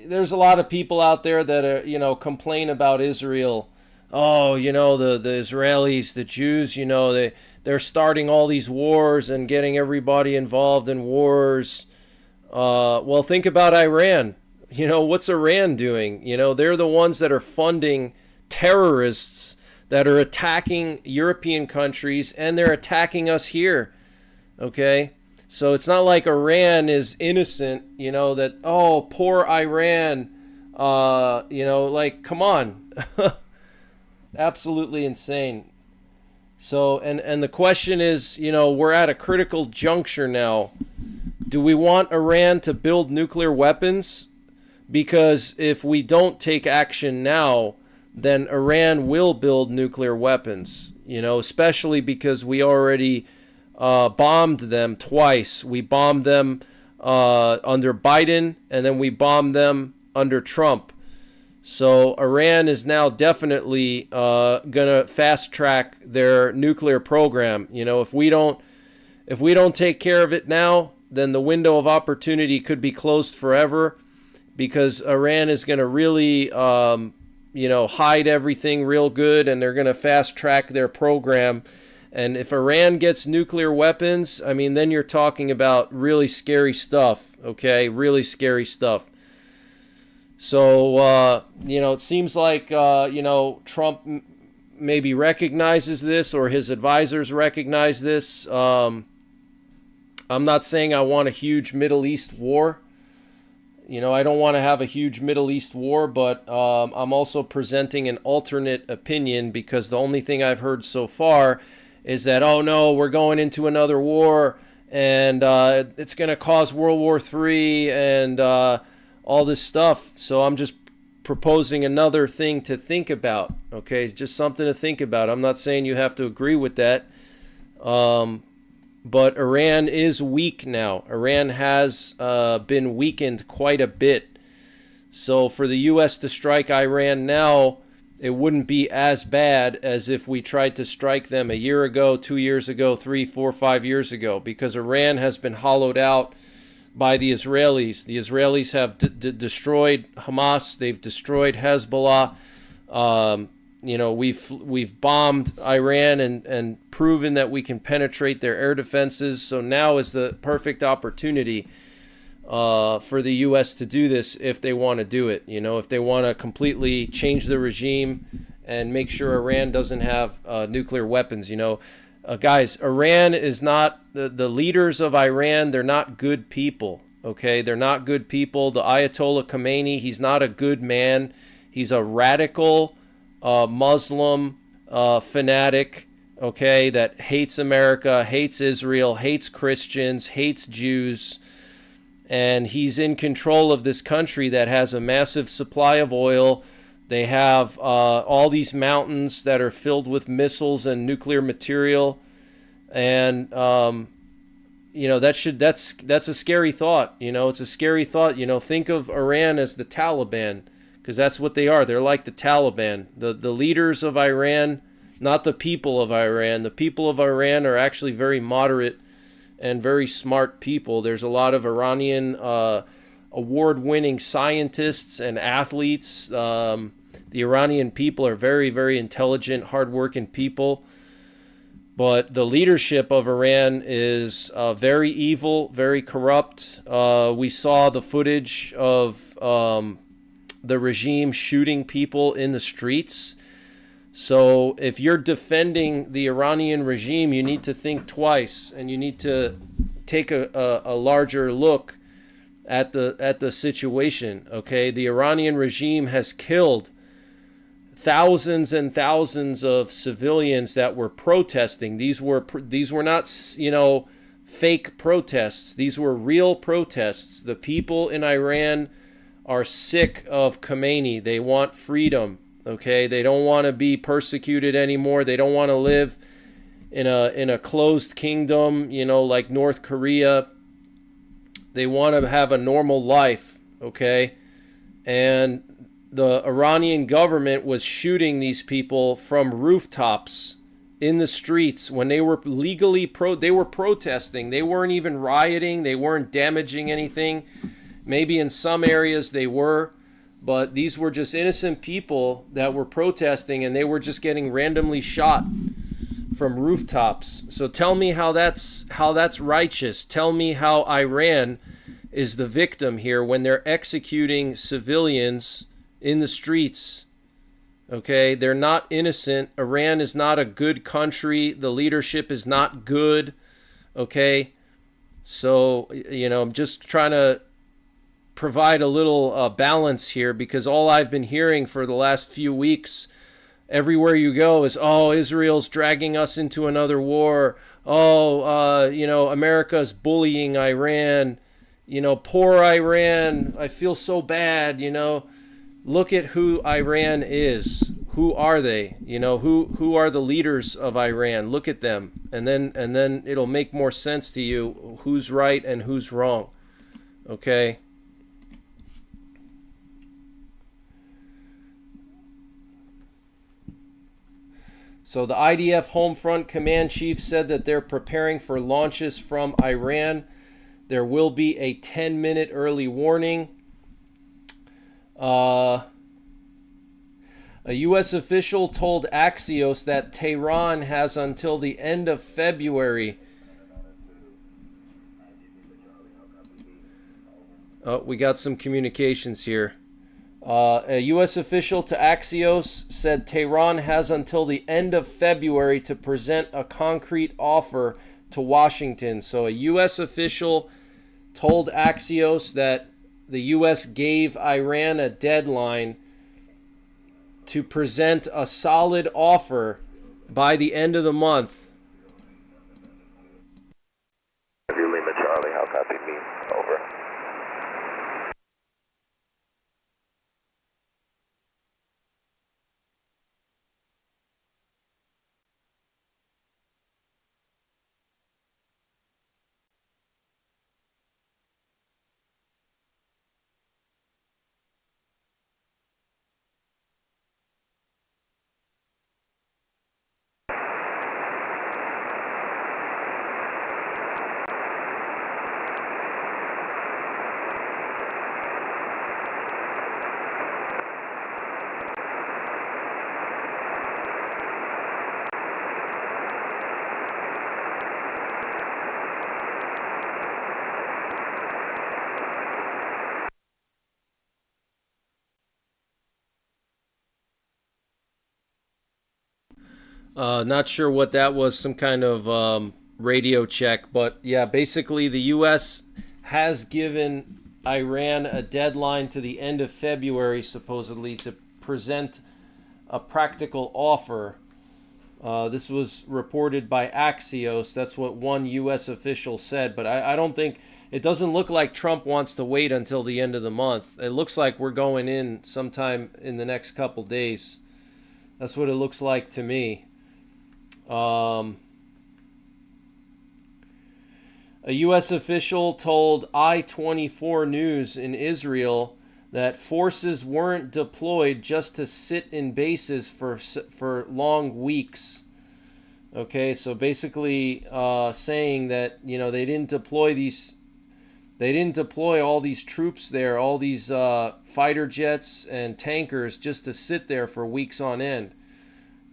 there's a lot of people out there that are, you know, complain about Israel. Oh, you know, the Israelis, the Jews, you know, they're starting all these wars and getting everybody involved in wars. Well, think about Iran. You know, what's Iran doing? You know, they're the ones that are funding terrorists that are attacking European countries, and they're attacking us here. Okay? So it's not like Iran is innocent, you know, that, oh, poor Iran, you know, like, come on. Absolutely insane. So, and the question is, you know, we're at a critical juncture now. Do we want Iran to build nuclear weapons? Because if we don't take action now, then Iran will build nuclear weapons, you know, especially because we already bombed them twice. We bombed them under Biden, and then we bombed them under Trump. So Iran is now definitely gonna fast track their nuclear program. You know, if we don't take care of it now, then the window of opportunity could be closed forever, because Iran is gonna really you know, hide everything real good, and they're gonna fast track their program. And if Iran gets nuclear weapons, I mean, then you're talking about really scary stuff, okay? Really scary stuff. So, you know, it seems like, you know, Trump maybe recognizes this, or his advisors recognize this. I'm not saying I want a huge Middle East war. You know, I don't want to have a huge Middle East war, but I'm also presenting an alternate opinion, because the only thing I've heard so far is that, oh no, we're going into another war, and it's going to cause World War III, and all this stuff. So I'm just proposing another thing to think about, okay? It's just something to think about. I'm not saying you have to agree with that. But Iran is weak now. Iran has been weakened quite a bit. So for the U.S. to strike Iran now, it wouldn't be as bad as if we tried to strike them a year ago, 2 years ago, 3, 4, 5 years ago, because Iran has been hollowed out by the Israelis. The Israelis have destroyed Hamas. They've destroyed Hezbollah. You know, we've bombed Iran and proven that we can penetrate their air defenses. So now is the perfect opportunity for the U.S. to do this if they want to do it. You know, if they want to completely change the regime and make sure Iran doesn't have nuclear weapons. You know, guys, Iran is not the leaders of Iran. They're not good people. Okay, they're not good people. The Ayatollah Khomeini, he's not a good man. He's a radical Muslim fanatic, okay, that hates America, hates Israel, hates Christians, hates Jews, and he's in control of this country that has a massive supply of oil. They have all these mountains that are filled with missiles and nuclear material, and you know, that's a scary thought. You know, it's a scary thought. You know, think of Iran as the Taliban, because that's what they are. They're like the Taliban. The leaders of Iran, not the people of Iran. The people of Iran are actually very moderate and very smart people. There's a lot of Iranian award-winning scientists and athletes. The Iranian people are very, very intelligent, hardworking people. But the leadership of Iran is very evil, very corrupt. We saw the footage of the regime shooting people in the streets. So if you're defending the Iranian regime, you need to think twice, and you need to take a larger look at the situation. Okay, the Iranian regime has killed thousands and thousands of civilians that were protesting. These were not, you know, fake protests. These were real protests. The people in Iran are sick of Khomeini. They want freedom. Okay, they don't want to be persecuted anymore. They don't want to live in a closed kingdom, you know, like North Korea. They want to have a normal life. Okay, and the Iranian government was shooting these people from rooftops in the streets when they were legally they were protesting. They weren't even rioting. They weren't damaging anything. Maybe in some areas they were, but these were just innocent people that were protesting, and they were just getting randomly shot from rooftops. So tell me how that's righteous. Tell me how Iran is the victim here when they're executing civilians in the streets. Okay, they're not innocent. Iran is not a good country. The leadership is not good. Okay, so, you know, I'm just trying to provide a little balance here, because all I've been hearing for the last few weeks, everywhere you go, is, oh, Israel's dragging us into another war. Oh, you know, America's bullying Iran. You know, poor Iran. I feel so bad, you know. Look at who Iran is. Who are they? You know, who are the leaders of Iran? Look at them, and then it'll make more sense to you who's right and who's wrong. Okay? So the IDF Home Front Command Chief said that they're preparing for launches from Iran. There will be a 10-minute early warning. A U.S. official told Axios that Tehran has until the end of February. Oh, we got some communications here. A U.S. official to Axios said Tehran has until the end of February to present a concrete offer to Washington. So a U.S. official told Axios that the U.S. gave Iran a deadline to present a solid offer by the end of the month. Lima Charlie, how copy me? Over. Not sure what that was, some kind of radio check. But yeah, basically the U.S. has given Iran a deadline to the end of February, supposedly, to present a practical offer. This was reported by Axios. That's what one U.S. official said. But I don't think, it doesn't look like Trump wants to wait until the end of the month. It looks like we're going in sometime in the next couple days. That's what it looks like to me. A U.S. official told I-24 News in Israel that forces weren't deployed just to sit in bases for long weeks. Okay, so basically saying that, you know, they didn't deploy all these troops there, all these fighter jets and tankers just to sit there for weeks on end.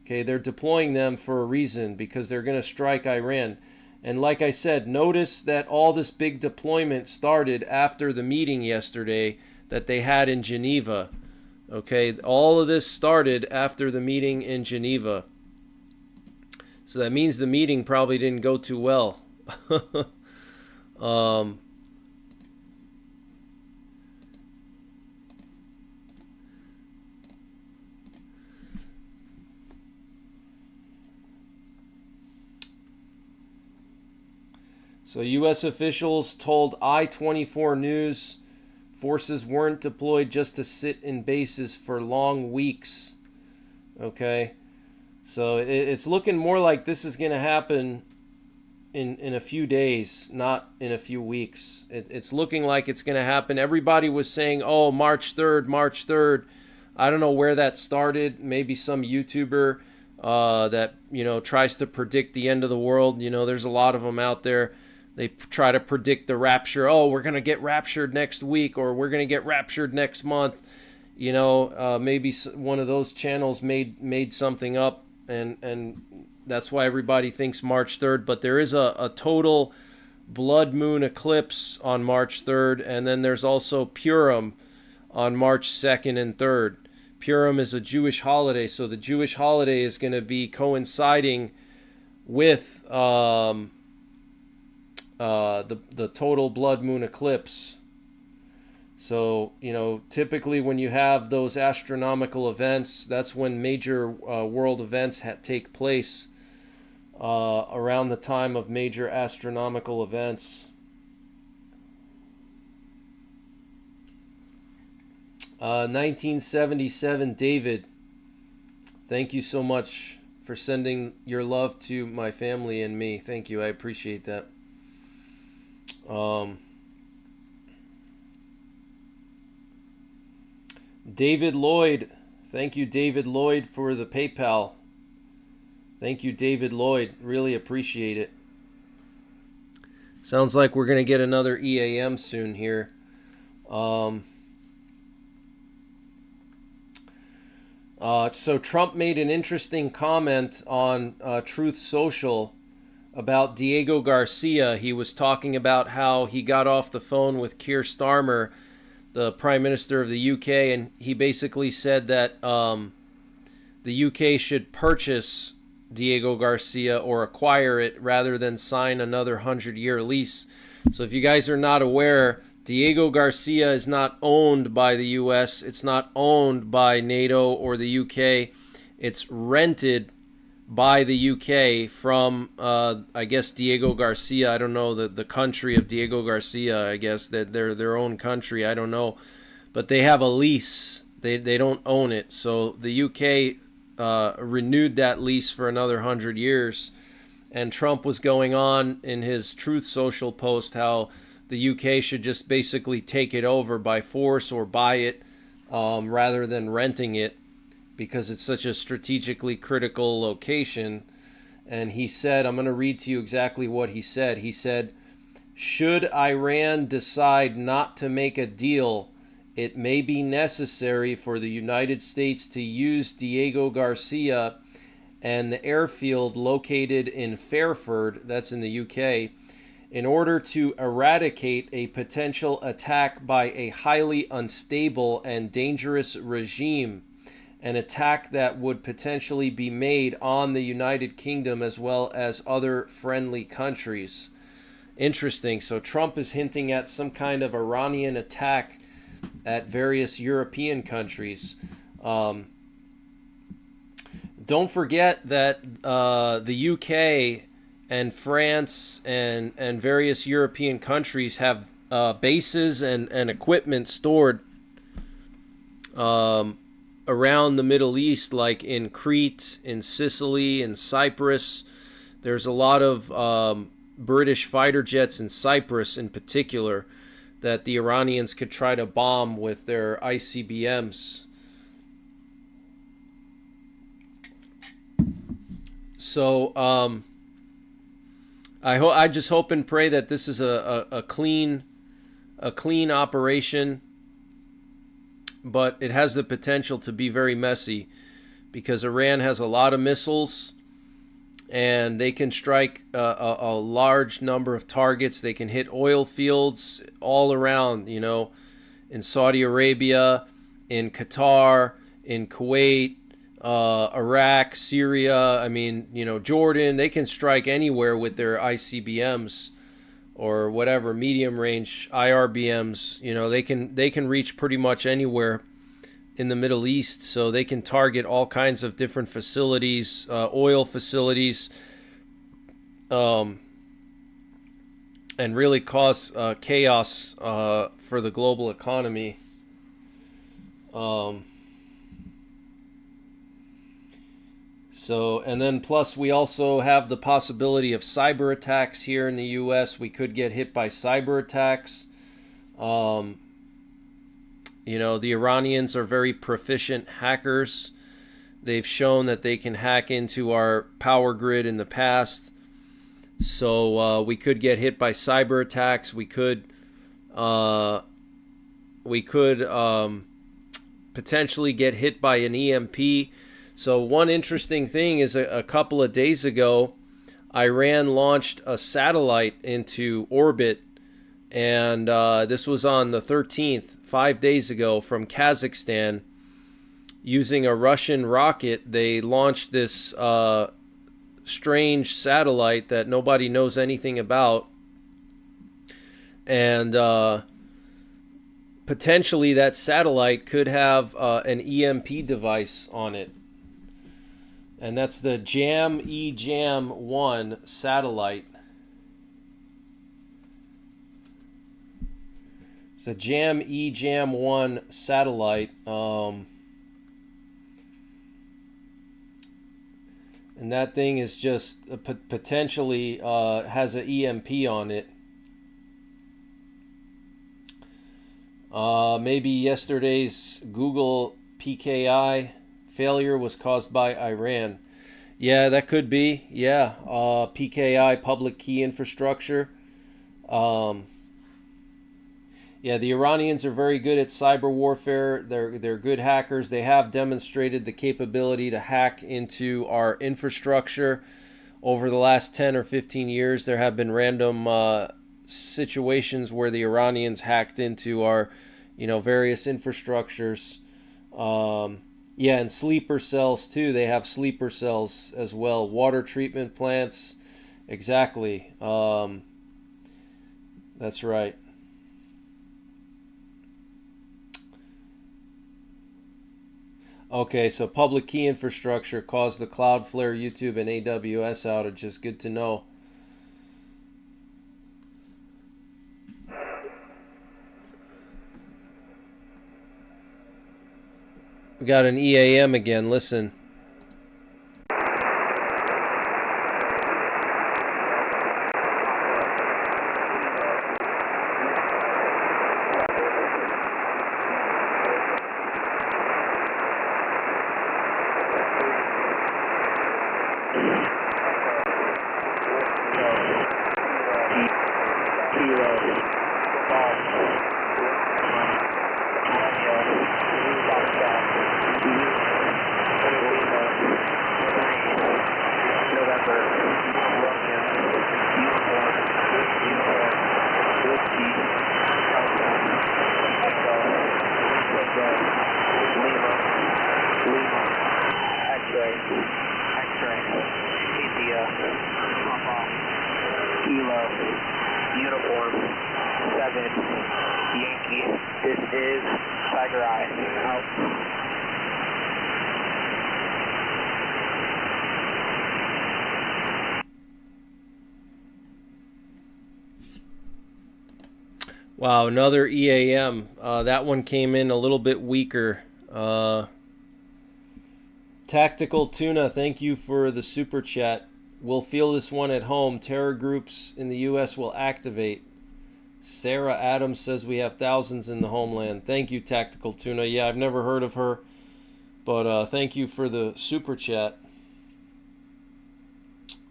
Okay, they're deploying them for a reason, because they're going to strike Iran. And like I said, notice that all this big deployment started after the meeting yesterday that they had in Geneva. Okay, all of this started after the meeting in Geneva. So that means the meeting probably didn't go too well. So U.S. officials told I-24 News forces weren't deployed just to sit in bases for long weeks. Okay, so it's looking more like this is going to happen in a few days, not in a few weeks. It's looking like it's going to happen. Everybody was saying, oh, March 3rd, March 3rd. I don't know where that started. Maybe some YouTuber that, you know, tries to predict the end of the world. You know, there's a lot of them out there. They try to predict the rapture. Oh, we're going to get raptured next week, or we're going to get raptured next month. You know, maybe one of those channels made something up, and that's why everybody thinks March 3rd. But there is a total blood moon eclipse on March 3rd, and then there's also Purim on March 2nd and 3rd. Purim is a Jewish holiday, so the Jewish holiday is going to be coinciding with the total blood moon eclipse. So, you know, typically when you have those astronomical events, that's when major world events take place around the time of major astronomical events. 1977, David, thank you so much for sending your love to my family and me. Thank you. I appreciate that. David Lloyd, thank you, David Lloyd, for the PayPal. Thank you, David Lloyd. Really appreciate it. Sounds like we're going to get another EAM soon here. So Trump made an interesting comment on Truth Social about Diego Garcia. He was talking about how he got off the phone with Keir Starmer, the Prime Minister of the UK, and he basically said that the UK should purchase Diego Garcia or acquire it rather than sign another 100-year lease. So if you guys are not aware, Diego Garcia is not owned by the US. It's not owned by NATO or the UK. It's rented by the UK from, I guess, Diego Garcia. I don't know the country of Diego Garcia. I guess that they're their own country. I don't know. But they have a lease. They don't own it. So the UK renewed that lease for another 100 years. And Trump was going on in his Truth Social post how the UK should just basically take it over by force or buy it rather than renting it, because it's such a strategically critical location. And he said, I'm going to read to you exactly what he said. He said, should Iran decide not to make a deal, it may be necessary for the United States to use Diego Garcia and the airfield located in Fairford, that's in the UK, in order to eradicate a potential attack by a highly unstable and dangerous regime an attack that would potentially be made on the United Kingdom as well as other friendly countries. Interesting. So Trump is hinting at some kind of Iranian attack at various European countries. Don't forget that the UK and France and various European countries have bases and equipment stored around the Middle East, like in Crete, in Sicily, in Cyprus. There's a lot of British fighter jets in Cyprus in particular that the Iranians could try to bomb with their ICBMs. So I just hope and pray that this is a clean operation, but it has the potential to be very messy because Iran has a lot of missiles and they can strike a large number of targets. They can hit oil fields all around, you know, in Saudi Arabia, in Qatar, in Kuwait, Iraq, Syria, I mean, you know, Jordan. They can strike anywhere with their ICBMs or whatever, medium range IRBMs. You know, they can reach pretty much anywhere in the Middle East, so they can target all kinds of different facilities, oil facilities, and really cause chaos for the global economy. So, and then plus we also have the possibility of cyber attacks here in the U.S. We could get hit by cyber attacks. You know, the Iranians are very proficient hackers. They've shown that they can hack into our power grid in the past. So we could get hit by cyber attacks. We could potentially get hit by an EMP. So one interesting thing is a couple of days ago, Iran launched a satellite into orbit, and this was on the 13th, 5 days ago, from Kazakhstan. Using a Russian rocket, they launched this strange satellite that nobody knows anything about, and potentially that satellite could have an EMP device on it. And that's the JAM-1 satellite. It's a JAM-1 satellite. And that thing is just potentially has an EMP on it. Maybe yesterday's Google PKI failure was caused by Iran. Yeah, that could be. Yeah, PKI, public key infrastructure. Yeah, the Iranians are very good at cyber warfare. They're good hackers. They have demonstrated the capability to hack into our infrastructure. Over the last 10 or 15 years, there have been random situations where the Iranians hacked into our, you know, various infrastructures. Yeah, and sleeper cells too. They have sleeper cells as well. Water treatment plants. Exactly. That's right. Okay, so public key infrastructure caused the Cloudflare, YouTube, and AWS outages. Good to know. We got an EAM again. Listen. Lima. Kilo, Uniform, 7, Yankee. This is Tiger Eye. Out. Wow, another EAM. That one came in a little bit weaker. Tactical Tuna, thank you for the super chat. We'll feel this one at home. Terror groups in the U.S. will activate. Sarah Adams says we have thousands in the homeland. Thank you, Tactical Tuna. Yeah, I've never heard of her, but thank you for the super chat.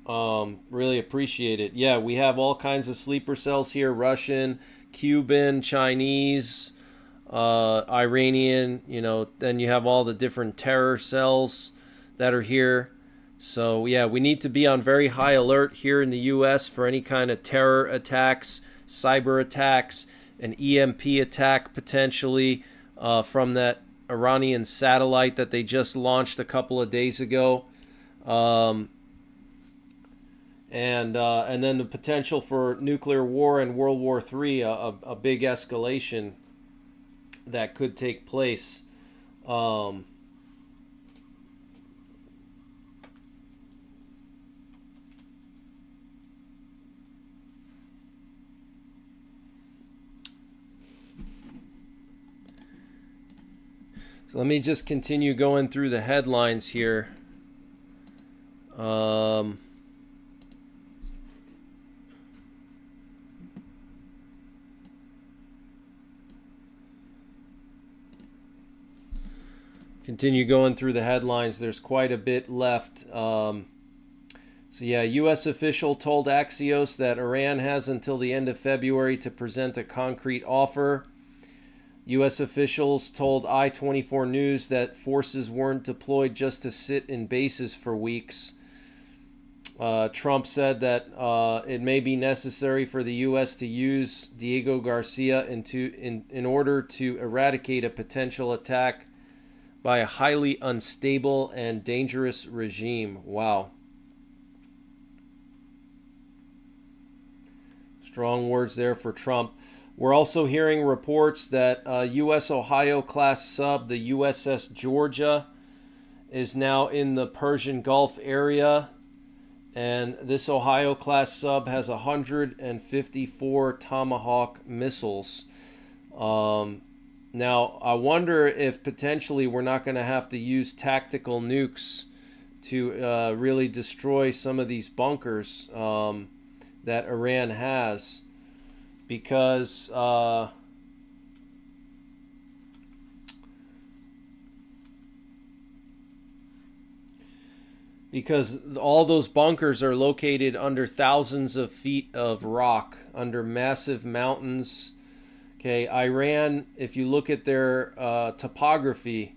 Really appreciate it. Yeah, we have all kinds of sleeper cells here. Russian, Cuban, Chinese, Iranian, you know, then you have all the different terror cells that are here. So yeah, we need to be on very high alert here in the US for any kind of terror attacks, cyber attacks, an EMP attack potentially from that Iranian satellite that they just launched a couple of days ago. And then the potential for nuclear war and World War III, a big escalation that could take place. So let me just continue going through the headlines here. Continue going through the headlines. There's quite a bit left. So yeah, U.S. official told Axios that Iran has until the end of February to present a concrete offer. U.S. officials told I-24 News that forces weren't deployed just to sit in bases for weeks. Trump said that it may be necessary for the U.S. to use Diego Garcia in order to eradicate a potential attack by a highly unstable and dangerous regime. Wow. Strong words there for Trump. We're also hearing reports that U.S. Ohio-class sub, the USS Georgia, is now in the Persian Gulf area. And this Ohio-class sub has 154 Tomahawk missiles. Now, I wonder if potentially we're not going to have to use tactical nukes to really destroy some of these bunkers that Iran has. Because all those bunkers are located under thousands of feet of rock, under massive mountains. Okay, Iran, if you look at their topography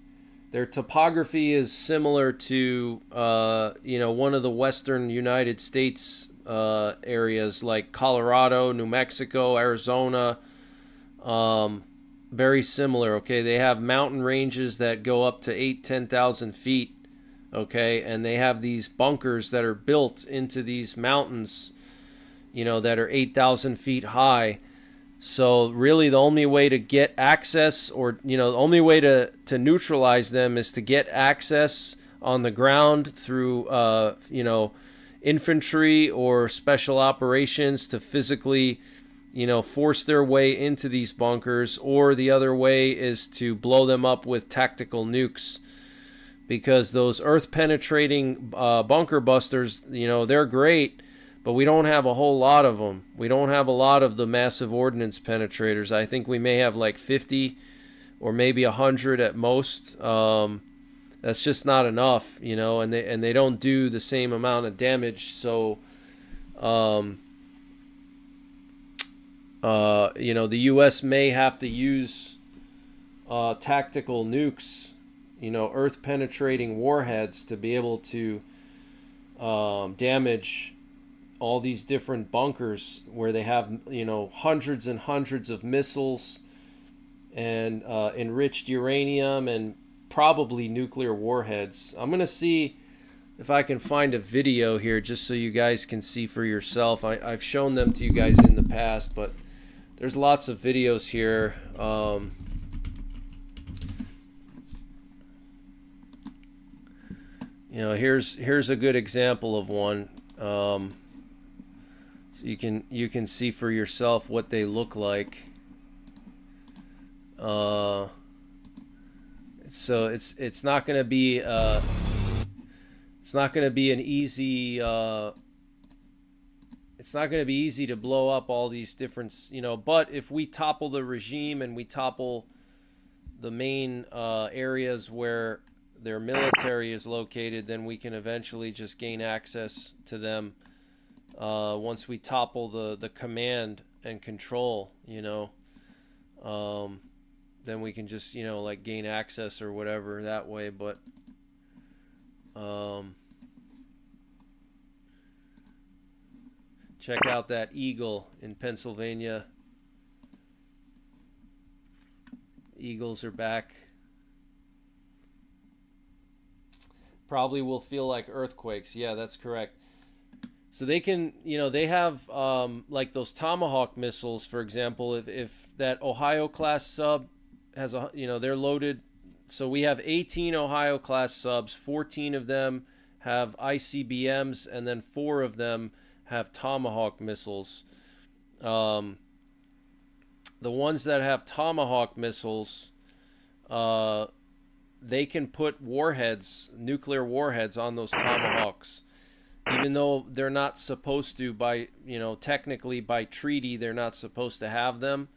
is similar to one of the western United States areas like Colorado, New Mexico, Arizona. Very similar. Okay, they have mountain ranges that go up to 10,000 feet. Okay, and they have these bunkers that are built into these mountains, that are 8,000 feet high. So really the only way to get access, or the only way to neutralize them, is to get access on the ground through infantry or special operations to physically force their way into these bunkers, or the other way is to blow them up with tactical nukes, because those earth penetrating bunker busters, they're great, but we don't have a whole lot of them. We don't have a lot of the massive ordnance penetrators. I think we may have like 50 or maybe 100 at most. That's just not enough, and they don't do the same amount of damage. So, the U.S. may have to use tactical nukes, earth penetrating warheads, to be able to damage all these different bunkers where they have, hundreds and hundreds of missiles and enriched uranium and probably nuclear warheads. I'm going to see if I can find a video here just so you guys can see for yourself. I've shown them to you guys in the past, but there's lots of videos here. You know, here's a good example of one. So you can see for yourself what they look like. So it's not going to be it's not going to be an easy it's not going to be easy to blow up all these different, you know, but if we topple the regime and we topple the main areas where their military is located, then we can eventually just gain access to them once we topple the command and control, you know. Then we can just, you know, like gain access or whatever that way. But check out that Eagle in Pennsylvania. Eagles are back. Probably will feel like earthquakes. Yeah, that's correct. So they can, you know, they have like those Tomahawk missiles, for example. If that Ohio class sub has a, you know, they're loaded. So we have 18 Ohio class subs. 14 of them have ICBMs, and then 4 of them have Tomahawk missiles. The ones that have Tomahawk missiles, they can put warheads, nuclear warheads, on those Tomahawks, even though they're not supposed to, by, you know, technically by treaty they're not supposed to have them,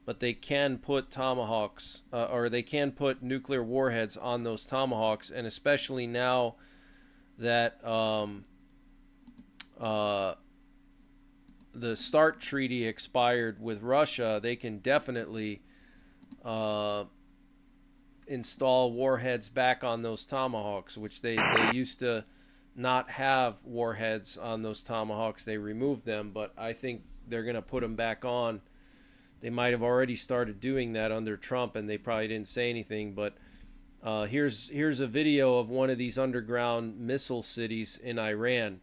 but they can put Tomahawks or they can put nuclear warheads on those Tomahawks. And especially now that the START treaty expired with Russia, they can definitely install warheads back on those Tomahawks, which they used to not have warheads on those Tomahawks. They removed them, but I think they're going to put them back on. They might have already started doing that under Trump, and they probably didn't say anything. But here's a video of one of these underground missile cities in Iran.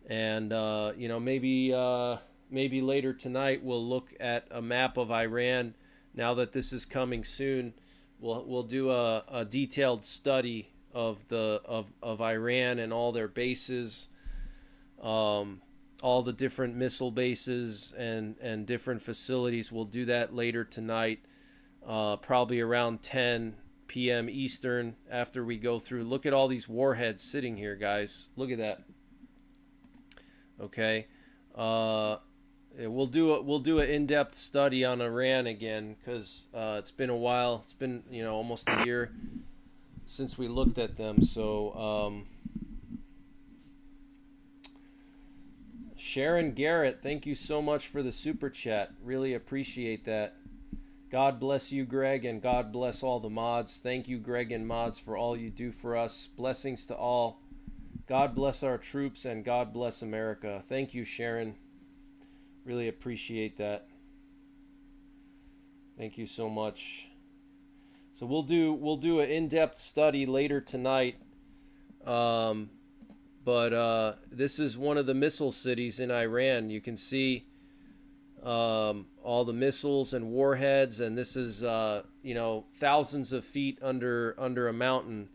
And you know, maybe later tonight we'll look at a map of Iran. Now that this is coming soon, we'll do a detailed study of Iran and all their bases, all the different missile bases and different facilities. We'll do that later tonight, probably around 10 p.m. Eastern, after we go through. Look at all these warheads sitting here, guys. Look at that. Okay. We'll do an in-depth study on Iran again, because it's been a while. It's been, you know, almost a year since we looked at them. So Sharon Garrett, thank you so much for the super chat. Really appreciate that. God bless you, Greg, and God bless all the mods. Thank you, Greg and mods, for all you do for us. Blessings to all. God bless our troops, and God bless America. Thank you, Sharon. Really appreciate that. Thank you so much. So we'll do an in-depth study later tonight. But this is one of the missile cities in Iran. You can see all the missiles and warheads, and this is you know, thousands of feet under a mountain.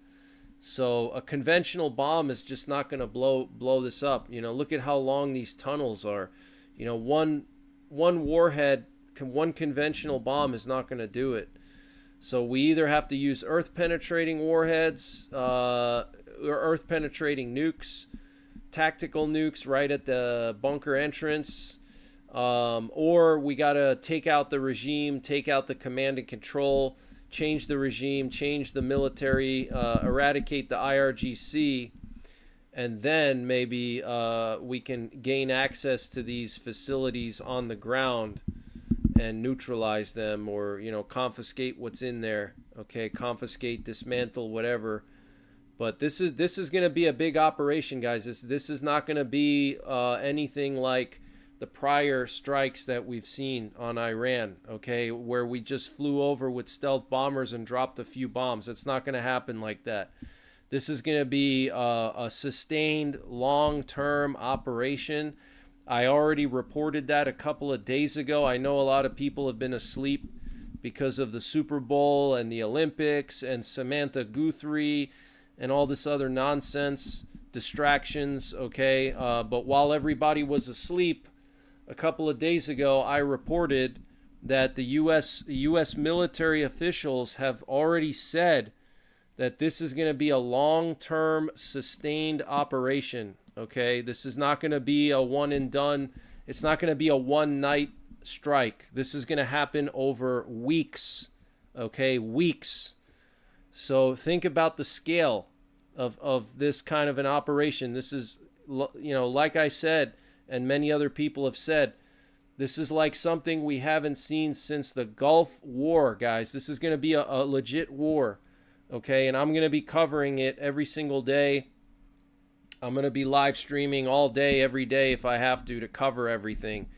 So a conventional bomb is just not going to blow this up. You know, look at how long these tunnels are. You know, one warhead, one conventional bomb is not going to do it. So we either have to use earth-penetrating warheads, or earth-penetrating nukes, tactical nukes right at the bunker entrance, or we got to take out the regime, take out the command and control, change the regime, change the military, eradicate the IRGC, and then maybe we can gain access to these facilities on the ground and neutralize them, or, you know, confiscate what's in there. Okay, confiscate, dismantle, whatever. But this is going to be a big operation, guys. This is not going to be anything like the prior strikes that we've seen on Iran, okay, where we just flew over with stealth bombers and dropped a few bombs. It's not going to happen like that. This is going to be a sustained long-term operation. I already reported that a couple of days ago. I know a lot of people have been asleep because of the Super Bowl and the Olympics and Samantha Guthrie and all this other nonsense, distractions, okay? But while everybody was asleep, a couple of days ago, I reported that the U.S. military officials have already said that this is going to be a long-term sustained operation, okay? This is not going to be a one and done. It's not going to be a one-night strike. This is going to happen over weeks, okay? Weeks. So think about the scale of this kind of an operation. This is, you know, like I said, and many other people have said, this is like something we haven't seen since the Gulf War, guys. This is going to be a legit war, okay? And I'm going to be covering it every single day. I'm going to be live streaming all day, every day if I have to cover everything,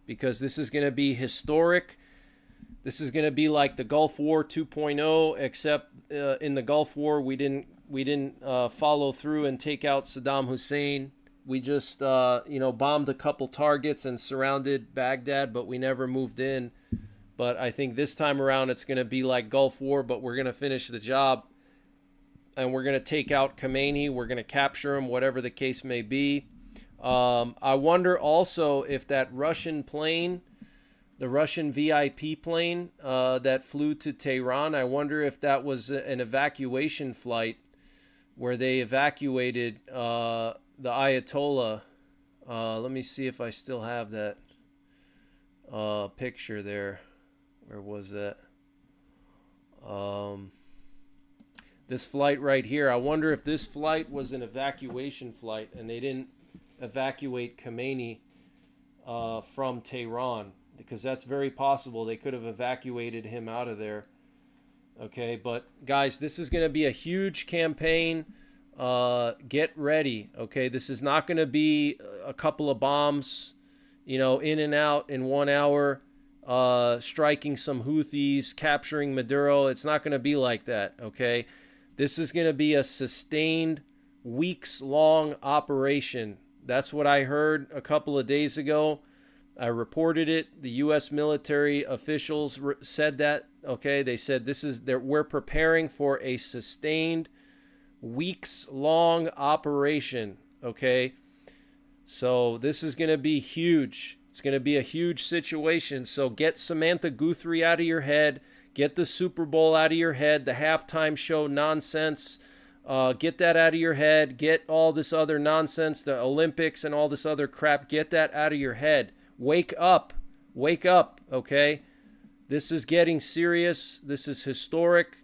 because this is going to be historic. This is going to be like the Gulf War 2.0, except in the Gulf War we didn't follow through and take out Saddam Hussein. We just bombed a couple targets and surrounded Baghdad, but we never moved in. But I think this time around it's going to be like Gulf War, but we're going to finish the job and we're going to take out Khomeini. We're going to capture him, whatever the case may be. I wonder also if that Russian plane, the Russian VIP plane that flew to Tehran, I wonder if that was an evacuation flight where they evacuated the Ayatollah. Let me see if I still have that picture there. Where was that? This flight right here. I wonder if this flight was an evacuation flight and they didn't evacuate Khomeini from Tehran, because that's very possible. They could have evacuated him out of there. Okay, but guys, this is going to be a huge campaign. Get ready. Okay, this is not going to be a couple of bombs, you know, in and out in 1 hour, striking some Houthis, capturing Maduro. It's not going to be like that. Okay, this is going to be a sustained, weeks-long operation. That's what I heard a couple of days ago. I reported it. The U.S. military officials said that. Okay, they said we're preparing for a sustained, weeks-long operation. Okay, so this is going to be huge. It's going to be a huge situation. So get Samantha Guthrie out of your head. Get the Super Bowl out of your head. The halftime show nonsense. Get that out of your head. Get all this other nonsense, the Olympics and all this other crap. Get that out of your head. Wake up. Wake up, okay? This is getting serious. This is historic.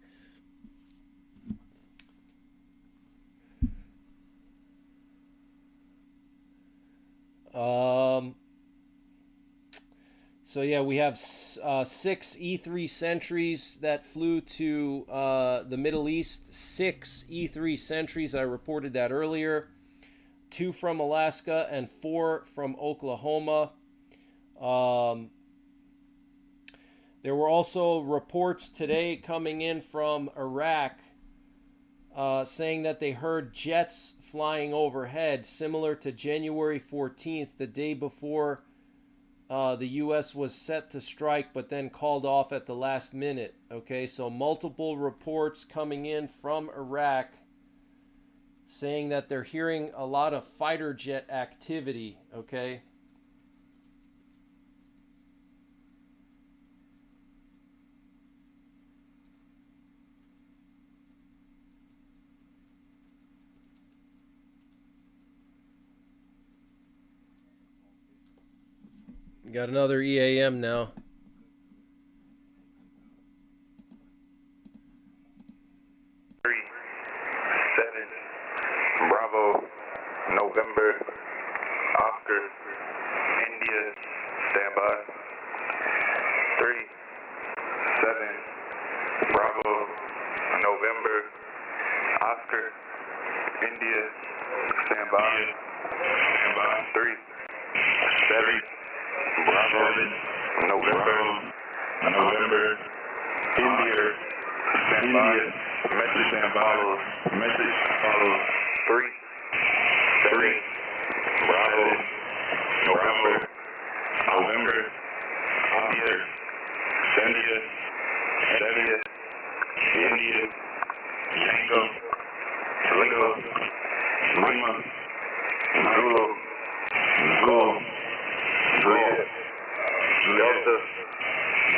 So yeah, we have 6 E3 sentries that flew to the Middle East. 6 E3 sentries. I reported that earlier. 2 from Alaska and 4 from Oklahoma. There were also reports today coming in from Iraq saying that they heard jets flying overhead, similar to January 14th, the day before the U.S. was set to strike, but then called off at the last minute. Okay, so multiple reports coming in from Iraq saying that they're hearing a lot of fighter jet activity. Okay. Got another EAM now. Bravo, November, Oscar, India, standby. 3-7, Bravo, November, Oscar, India, standby. 3-7, Bravo, November, India, standby. Message stand by. Message follows. 3, 3, Bravo, November, India, 7, India, Tango, Lima, Zulu, Juliet,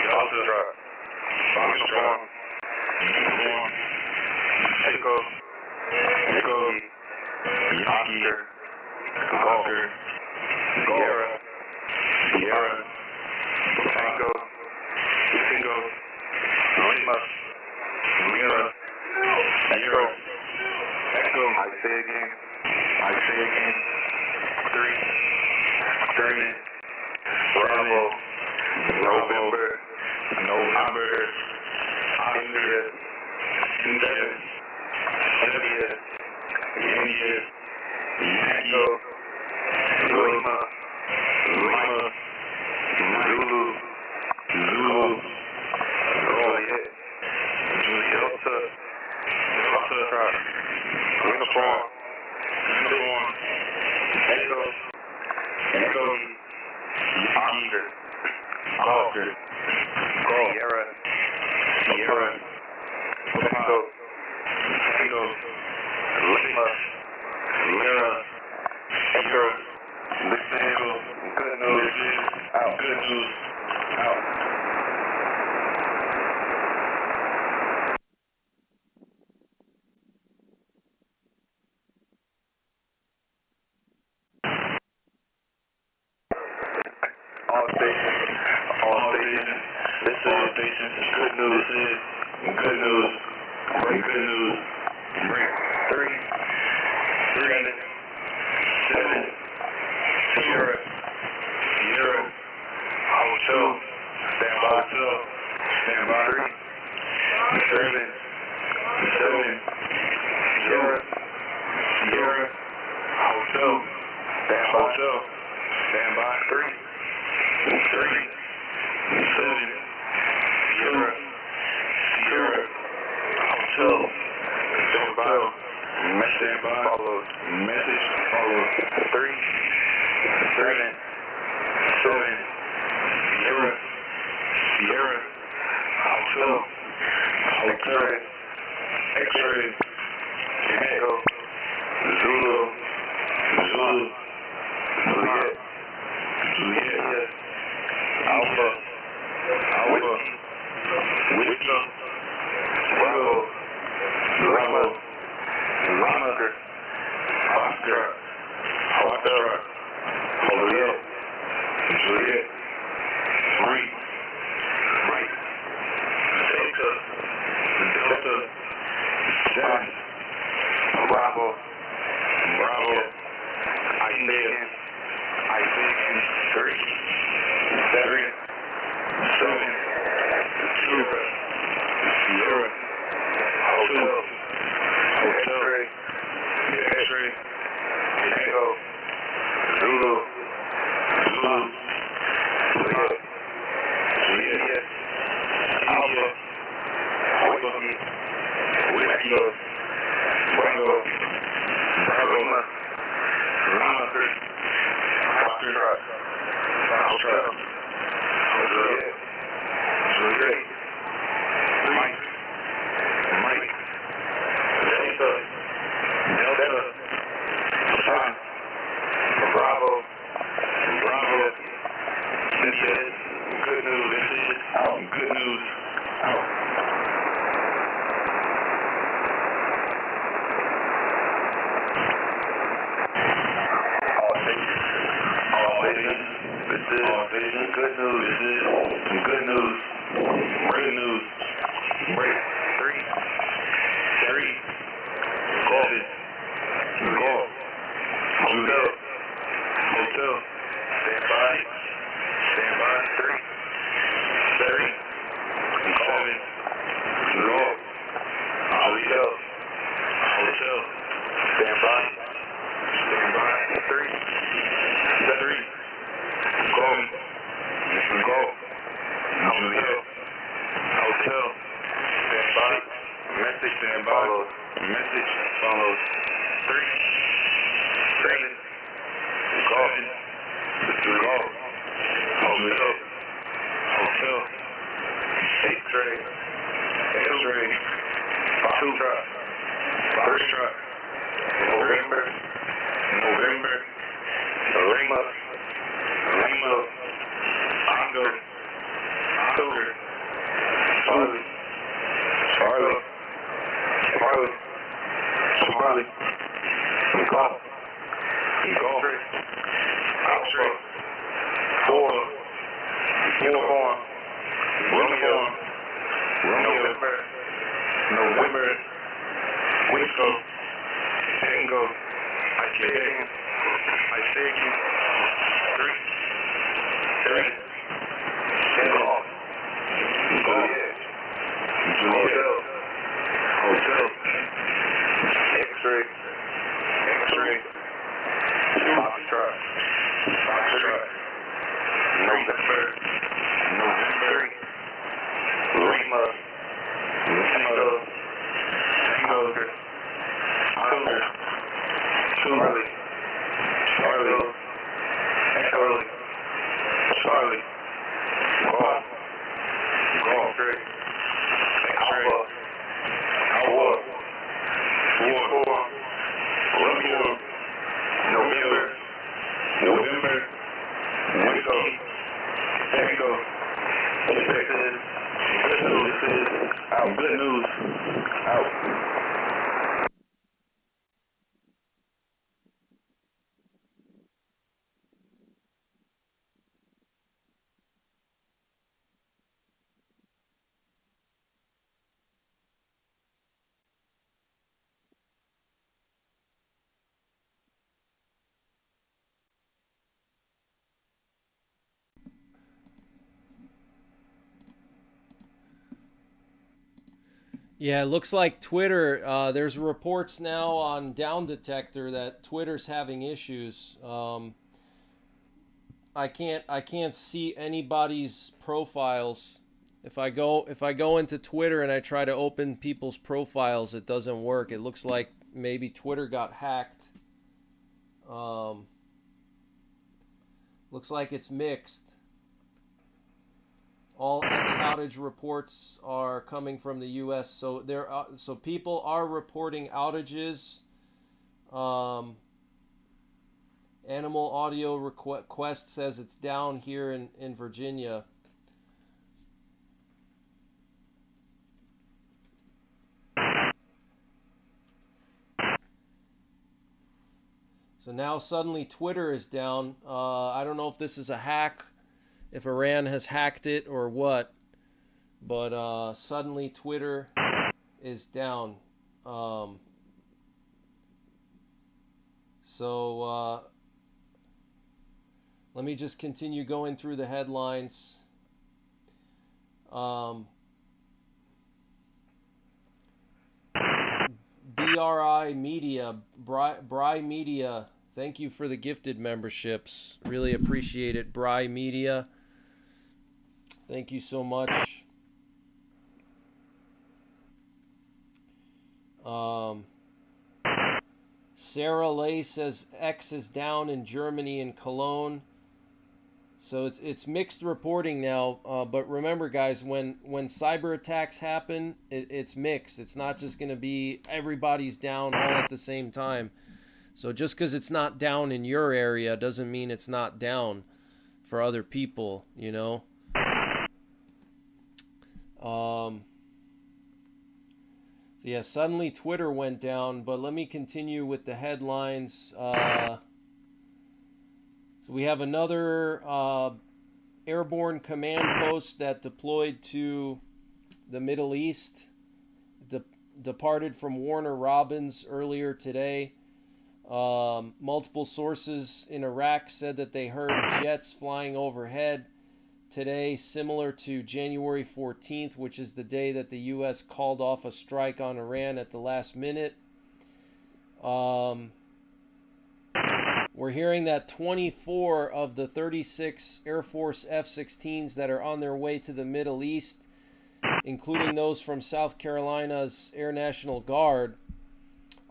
Delta, Uniform, Echo, Oscar, Sierra, Tango, Lima, Echo, I say again, 3, Bravo, November, India, Tango, Lima, Zulu, Juliet, Delta, Uniform, Echo, Oscar, Sierra, Tango, Lima, Echo, good news, out. All stations, this is good news, break good news, break 3, 7, Sierra, Hotel, stand by 3, 7, Sierra, Hotel, stand by 3, 7, Sierra, Hotel, stand by. Message follows. 3, 7, Sierra, Hotel, X-ray, Echo, Zulu, Juliet, Alpha, Whiskey, Bravo, Oscar, Juliet, Mike, Delta, 7, Bravo, I say again, 3, 7, Sierra, Hotel, X-ray, Tango, Zulu, Juliet, Alpha, Whiskey, Bravo, Lima, Foxtrot, Juliet, Mike, Delta, 7, Bravo, this is good news, out. This is good news, breaking news, break 3, 7, go, hotel, stand by, 3, 7, go, hotel, stand by, 3, 7, go, hotel, stand by, message stand Hotel. Hotel. X-ray. X-ray. 2 truck. 3 truck. November. November. Lima. Lima. Tango. Tango. Charlie. Charlie. Charlie. Charlie. Golf. Golf. X-ray. 4. Uniform. Romeo. November. November. Winco. Tango. I can. I see you. 3. 3. Golf. Golf. Hotel. Hotel. X-ray. X-ray. Foxtrot. Foxtrot. November. November. Lima. Tango. Tango. Tango. Charlie. Charlie. Charlie. Charlie. Golf. Golf. Alpha. Alpha. 4. Romeo. November. November. Winco. Tango. This is out. Good news. Out. Yeah, it looks like Twitter. There's reports now on Down Detector that Twitter's having issues. I can't see anybody's profiles. If I go into Twitter and I try to open people's profiles, it doesn't work. It looks like maybe Twitter got hacked. Looks like it's mixed. All X outage reports are coming from the U.S. So so people are reporting outages. Animal Audio Request says it's down here in Virginia. So now suddenly Twitter is down. I don't know if this is a hack, if Iran has hacked it or what, but suddenly Twitter is down. So let me just continue going through the headlines. BRI Media, Bry Media, thank you for the gifted memberships. Really appreciate it, Bry Media. Thank you so much. Sarah Lay says X is down in Germany and Cologne. So it's mixed reporting now. But remember, guys, when cyber attacks happen, it's mixed. It's not just going to be everybody's down all at the same time. So just because it's not down in your area doesn't mean it's not down for other people, you know. So yeah, suddenly Twitter went down, but let me continue with the headlines. So we have another airborne command post that deployed to the Middle East, departed from Warner Robins earlier today. Multiple sources in Iraq said that they heard jets flying overhead today, similar to January 14th, which is the day that the U.S. called off a strike on Iran at the last minute. We're hearing that 24 of the 36 Air Force F-16s that are on their way to the Middle East, including those from South Carolina's Air National Guard,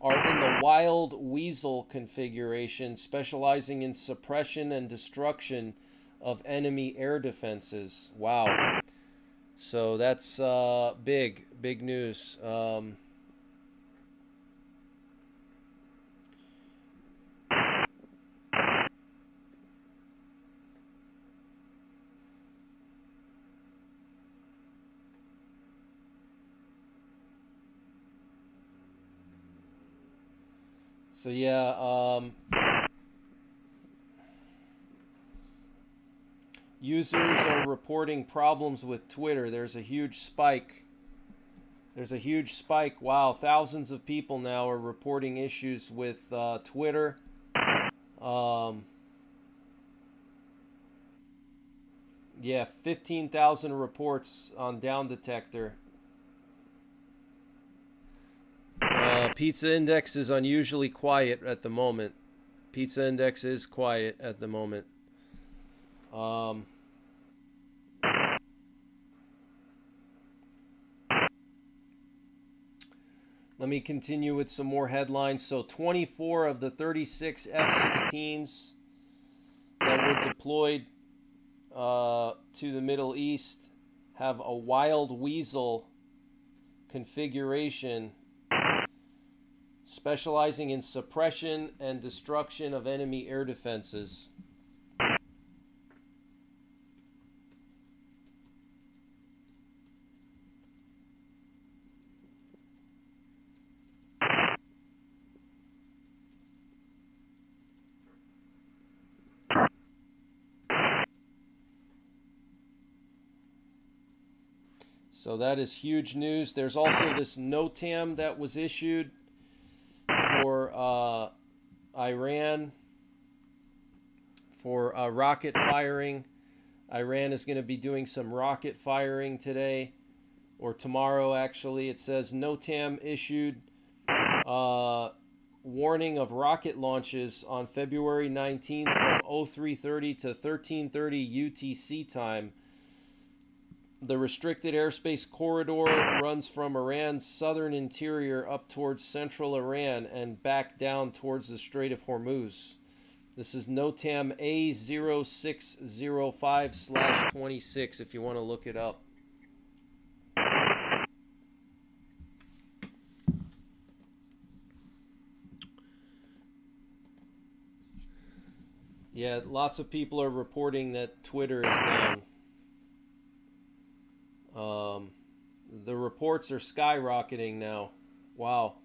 are in the wild weasel configuration, specializing in suppression and destruction of enemy air defenses. Wow. So that's big news. So yeah, users are reporting problems with Twitter. There's a huge spike. Wow, thousands of people now are reporting issues with Twitter. Yeah, 15,000 reports on Down Detector. Pizza Index is unusually quiet at the moment. Pizza Index is quiet at the moment. Let me continue with some more headlines. So 24 of the 36 F-16s that were deployed to the Middle East have a wild weasel configuration, specializing in suppression and destruction of enemy air defenses. So that is huge news. There's also this NOTAM that was issued for Iran for rocket firing. Iran is going to be doing some rocket firing today or tomorrow, actually. It says NOTAM issued warning of rocket launches on February 19th from 0330 to 1330 UTC time. The restricted airspace corridor runs from Iran's southern interior up towards central Iran and back down towards the Strait of Hormuz. This is NOTAM A0605/26 if you want to look it up. Yeah, lots of people are reporting that Twitter is down. The reports are skyrocketing now. Wow.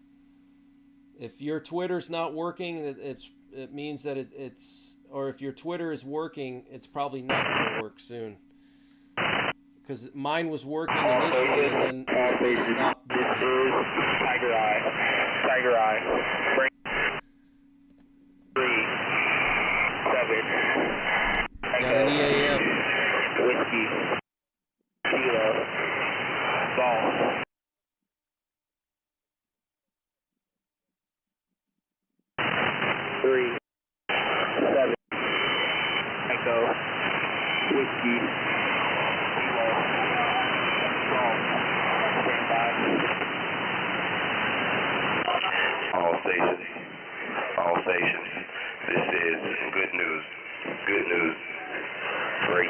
If your Twitter's not working, it means that it's or if your Twitter is working, it's probably not going to work soon. Because mine was working initially and then it's just stopped working. Tiger Eye. Tiger Eye. Bring 3, 7. Got an EAM. Whiskey. Kilo. Ball. 3, 7. Echo. Whiskey. Kilo. Ball. Stand by. All stations. This is good news. Good news. 3,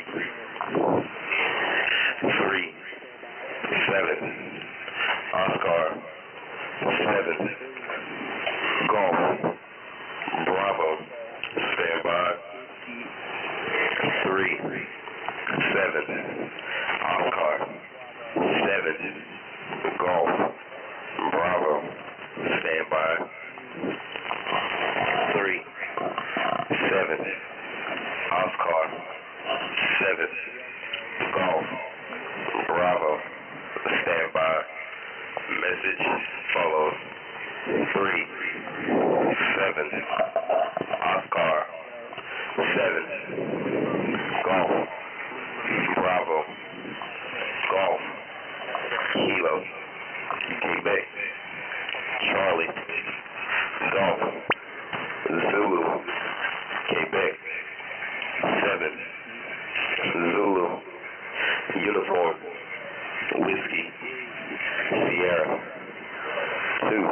7. Oscar. 7. Golf. Bravo. Stand by. 3, 7. Oscar. 7. Golf. Bravo. Stand by. 3, 7. Oscar. 7. Golf. Bravo. Stand by. Message follows. 3, 7. Oscar. 7. Golf. Bravo. Golf. Kilo. Quebec. Charlie. Golf. Zulu. Quebec. 7. Zulu. Uniform. Whiskey. Sierra. 2.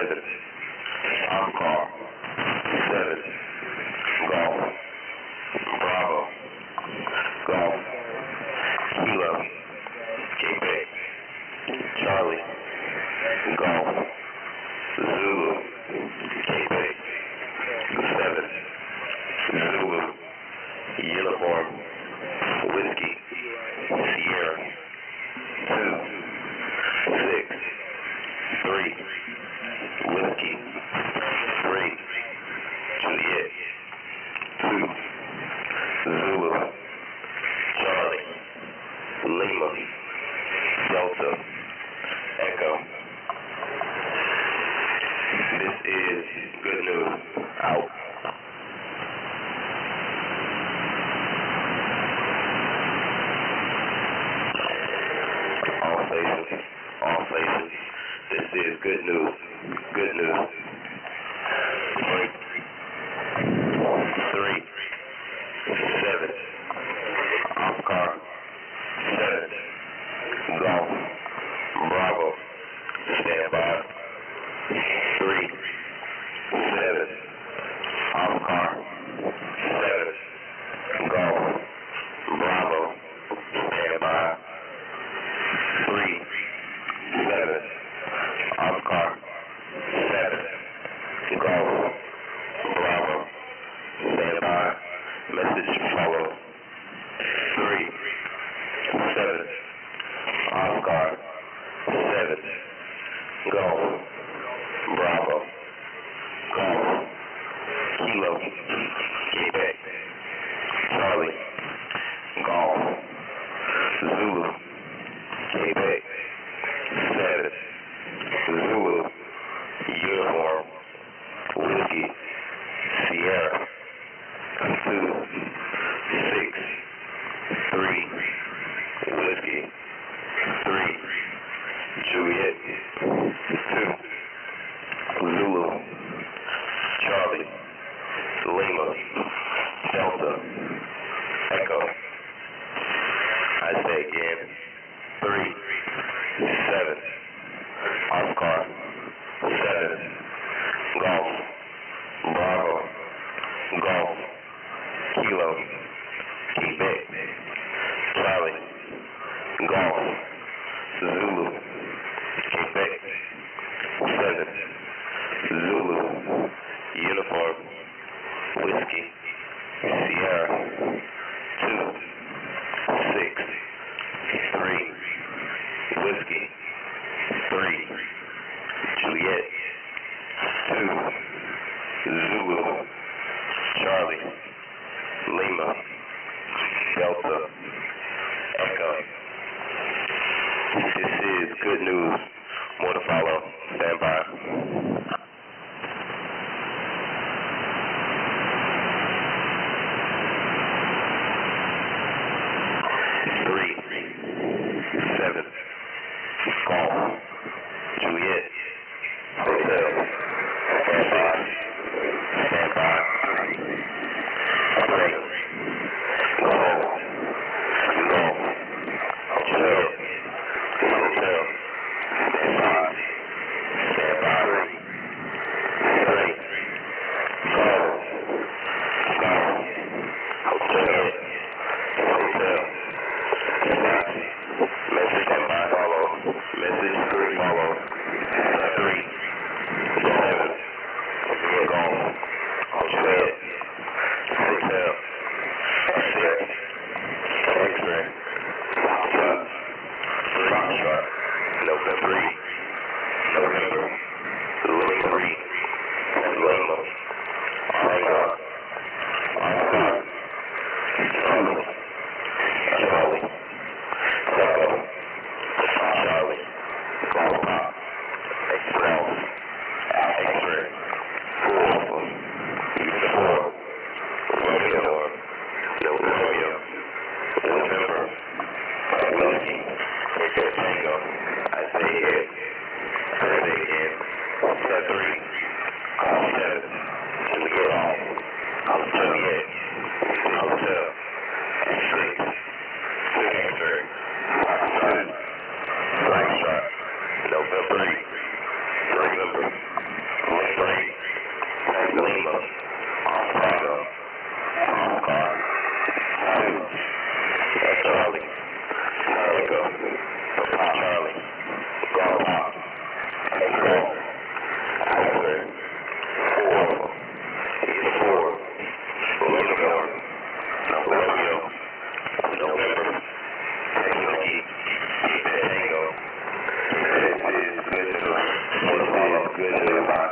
7, Oscar, 7, Golf, Bravo, Golf, Kilo, Quebec, Charlie, Golf, Zulu, Quebec, 7, Zulu, Uniform, Whiskey, Sierra, 2, 6, 3, Whiskey, 3, Juliet, 2, Zulu, Charlie, Lima, Delta, Echo. This is good news. Out. All stations. This is good news. Good news. Break. 3, 7, Oscar, 7, Golf, Bravo, stand by. 3, 7, Oscar, 7, Golf, Bravo, stand by. 3, 7, Oscar, 7, Golf, Bravo, stand by. Message follow. 3, 7, Oscar, 7, Golf, Bravo, Golf, Kilo, Quebec, Charlie, Golf, Zulu, Quebec, 7, Zulu, Uniform, Whiskey, Sierra, 2, 6, 3, Whiskey, 3, Juliet, 2, Zulu, Charlie, Lima, Delta, Echo. I say again, 3, 7, Oscar, 7, Golf, Bravo, Golf, Kilo, Quebec, Charlie, Golf, Zulu, Quebec, 7, Zulu, Uniform, Whiskey, Sierra, 2, 6, 3, Whiskey, 3, Juliet, 2, Zulu, Charlie, Lima, Delta, Echo. This is good news. More to follow. Stand by. 3, 7, Golf, Juliet, Hotel, stand by, 3, Golf, Juliet, Hotel, stand by, 3, Golf, Hotel, message on my follow. Message 3 follow. 3, 7, Golf, Hotel, 6, X-ray, Foxtrot, November 3, Lima, Oscar, Charlie, Echo, Charlie, Golf, X-ray, 4, Romeo, November, Whiskey, Tango, I say again, 3, 7, Juliet, Hotel, 6, X-ray, Foxtrot, November 3, Lima, Oscar, Charlie, Tango, Charlie, Golf, Echo, Alpha, 4, Romeo, November, Tango. This is good news. Good news. Stand by.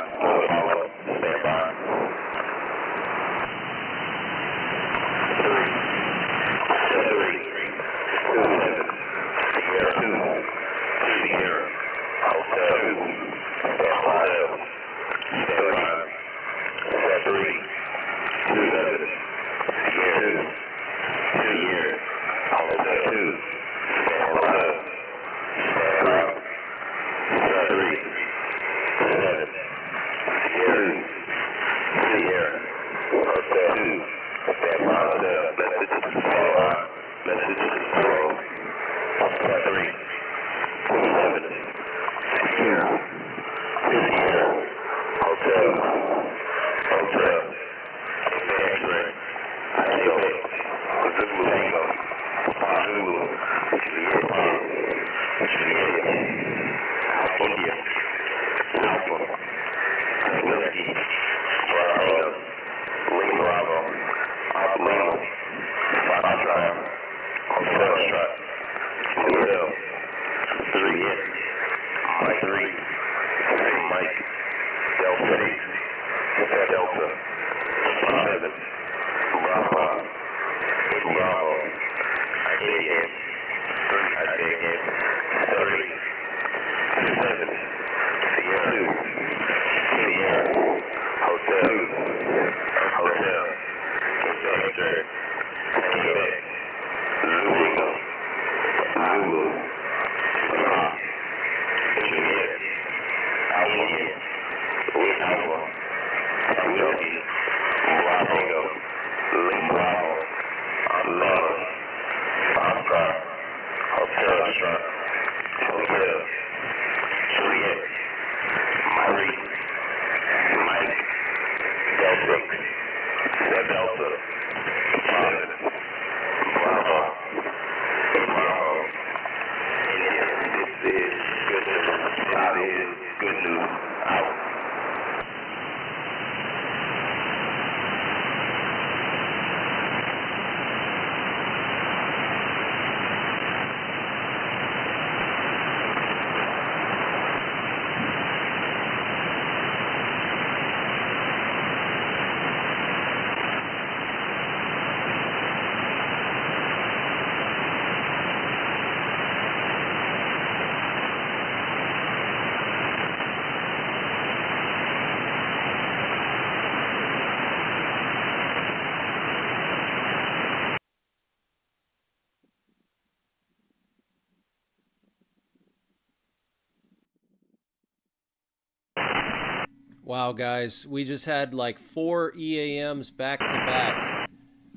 'Wow, guys, we just had like 4 EAMs back to back.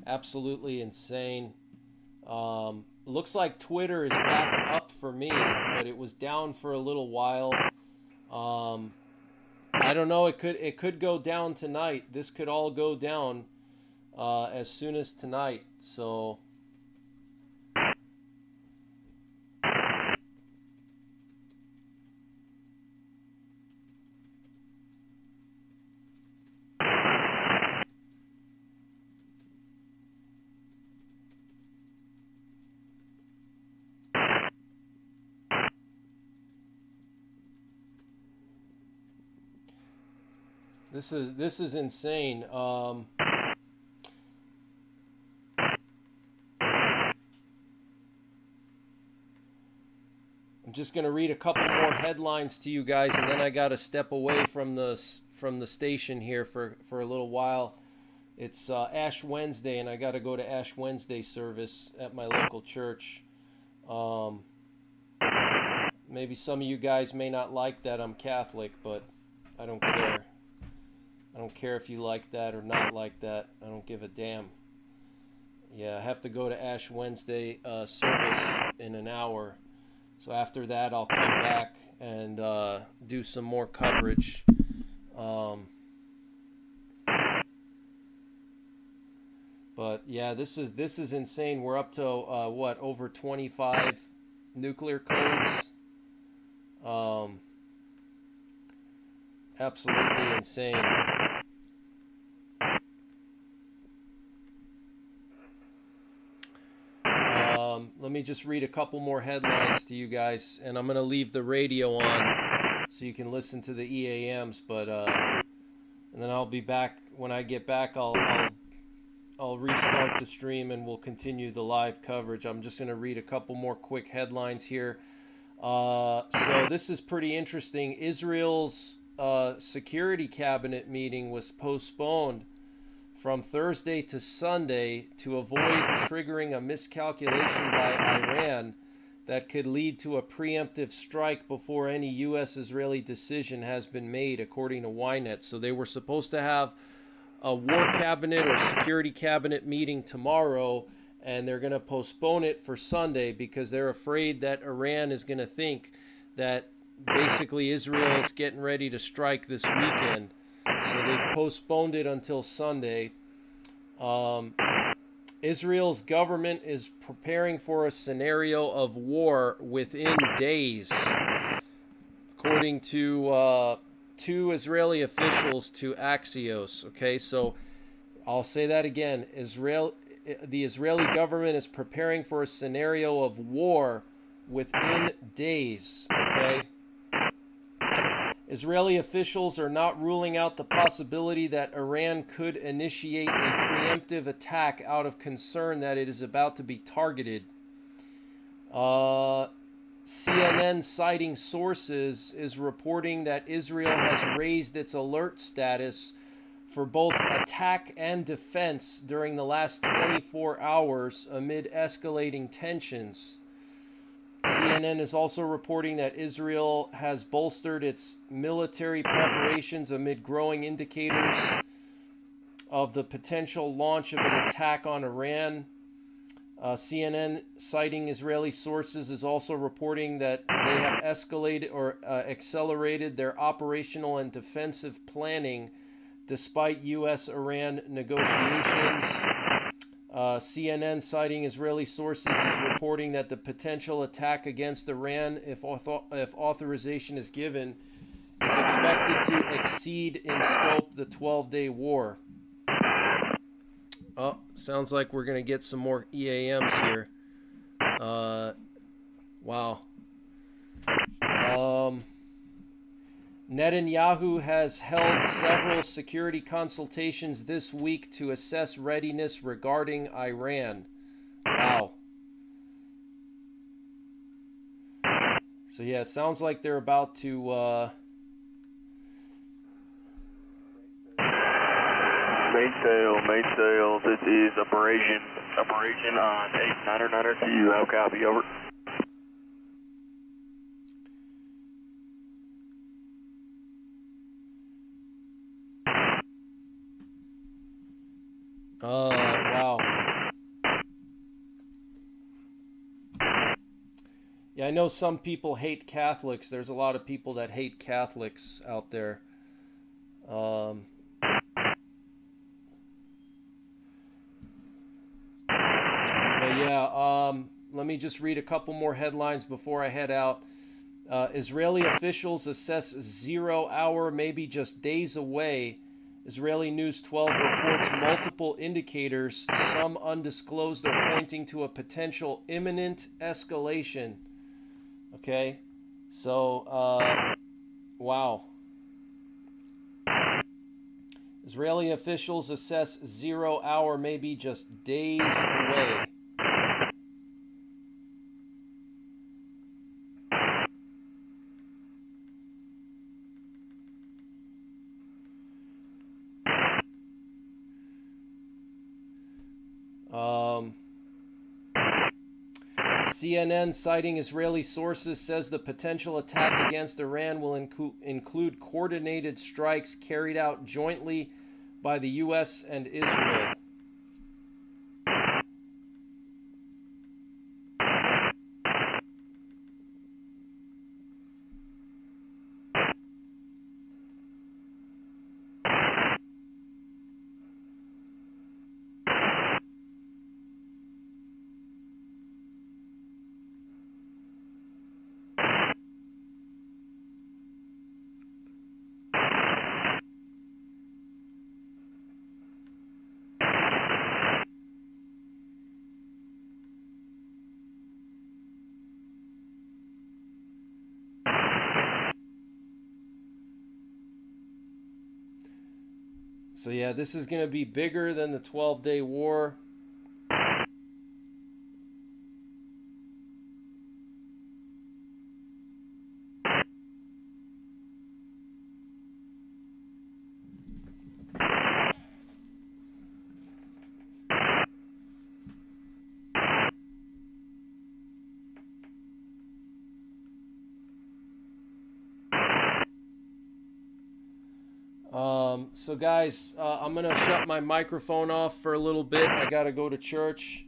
Absolutely insane. Looks like Twitter is back up for me, but it was down for a little while. I don't know. It could go down tonight. This could all go down as soon as tonight. So. This is insane. I'm just gonna read a couple more headlines to you guys, and then I gotta step away from the station here for a little while. It's Ash Wednesday, and I gotta go to Ash Wednesday service at my local church. Maybe some of you guys may not like that I'm Catholic, but I don't care. I don't care if you like that or not like that. I don't give a damn. Yeah, I have to go to Ash Wednesday service in an hour. So after that, I'll come back and do some more coverage. But yeah, this is insane. We're up to what, over 25 nuclear codes. Absolutely insane. Let me just read a couple more headlines to you guys, and I'm gonna leave the radio on so you can listen to the EAMs. But and then I'll be back. When I get back, I'll restart the stream and we'll continue the live coverage. I'm just gonna read a couple more quick headlines here. So this is pretty interesting. Israel's security cabinet meeting was postponed from Thursday to Sunday to avoid triggering a miscalculation by Iran that could lead to a preemptive strike before any U.S.-Israeli decision has been made, according to Ynet. So they were supposed to have a war cabinet or security cabinet meeting tomorrow, and they're going to postpone it for Sunday because they're afraid that Iran is going to think that basically Israel is getting ready to strike this weekend. So they've postponed it until Sunday. Israel's government is preparing for a scenario of war within days, according to two Israeli officials to Axios. Okay, so I'll say that again. The Israeli government is preparing for a scenario of war within days. Okay. Israeli officials are not ruling out the possibility that Iran could initiate a preemptive attack out of concern that it is about to be targeted. CNN, citing sources, is reporting that Israel has raised its alert status for both attack and defense during the last 24 hours amid escalating tensions. CNN is also reporting that Israel has bolstered its military preparations amid growing indicators of the potential launch of an attack on Iran. CNN, citing Israeli sources, is also reporting that they have escalated or accelerated their operational and defensive planning despite U.S.-Iran negotiations. CNN, citing Israeli sources, is reporting that the potential attack against Iran, if authorization is given, is expected to exceed in scope the 12-day war. Oh, sounds like we're going to get some more EAMs here. Wow. Netanyahu has held several security consultations this week to assess readiness regarding Iran. Wow. So yeah, it sounds like they're about to Mainsail, this is operation on 8909 to you. How copy, over. wow. Yeah, I know some people hate Catholics. There's a lot of people that hate Catholics out there. But yeah, let me just read a couple more headlines before I head out. Israeli officials assess 0 hour, maybe just days away. Israeli News 12 reports multiple indicators, some undisclosed, are pointing to a potential imminent escalation. Okay, so, wow. Israeli officials assess 0 hour, maybe just days away. CNN, citing Israeli sources, says the potential attack against Iran will include coordinated strikes carried out jointly by the U.S. and Israel. So yeah, this is going to be bigger than the 12-day war. So guys, I'm gonna shut my microphone off for a little bit. I gotta go to church,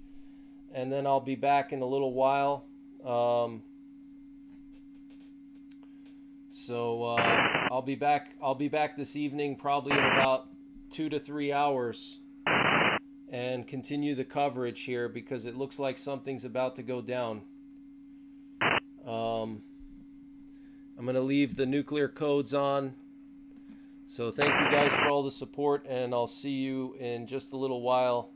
and then I'll be back in a little while. I'll be back. I'll be back this evening, probably in about 2 to 3 hours, and continue the coverage here because it looks like something's about to go down. I'm gonna leave the nuclear codes on. So thank you guys for all the support, and I'll see you in just a little while.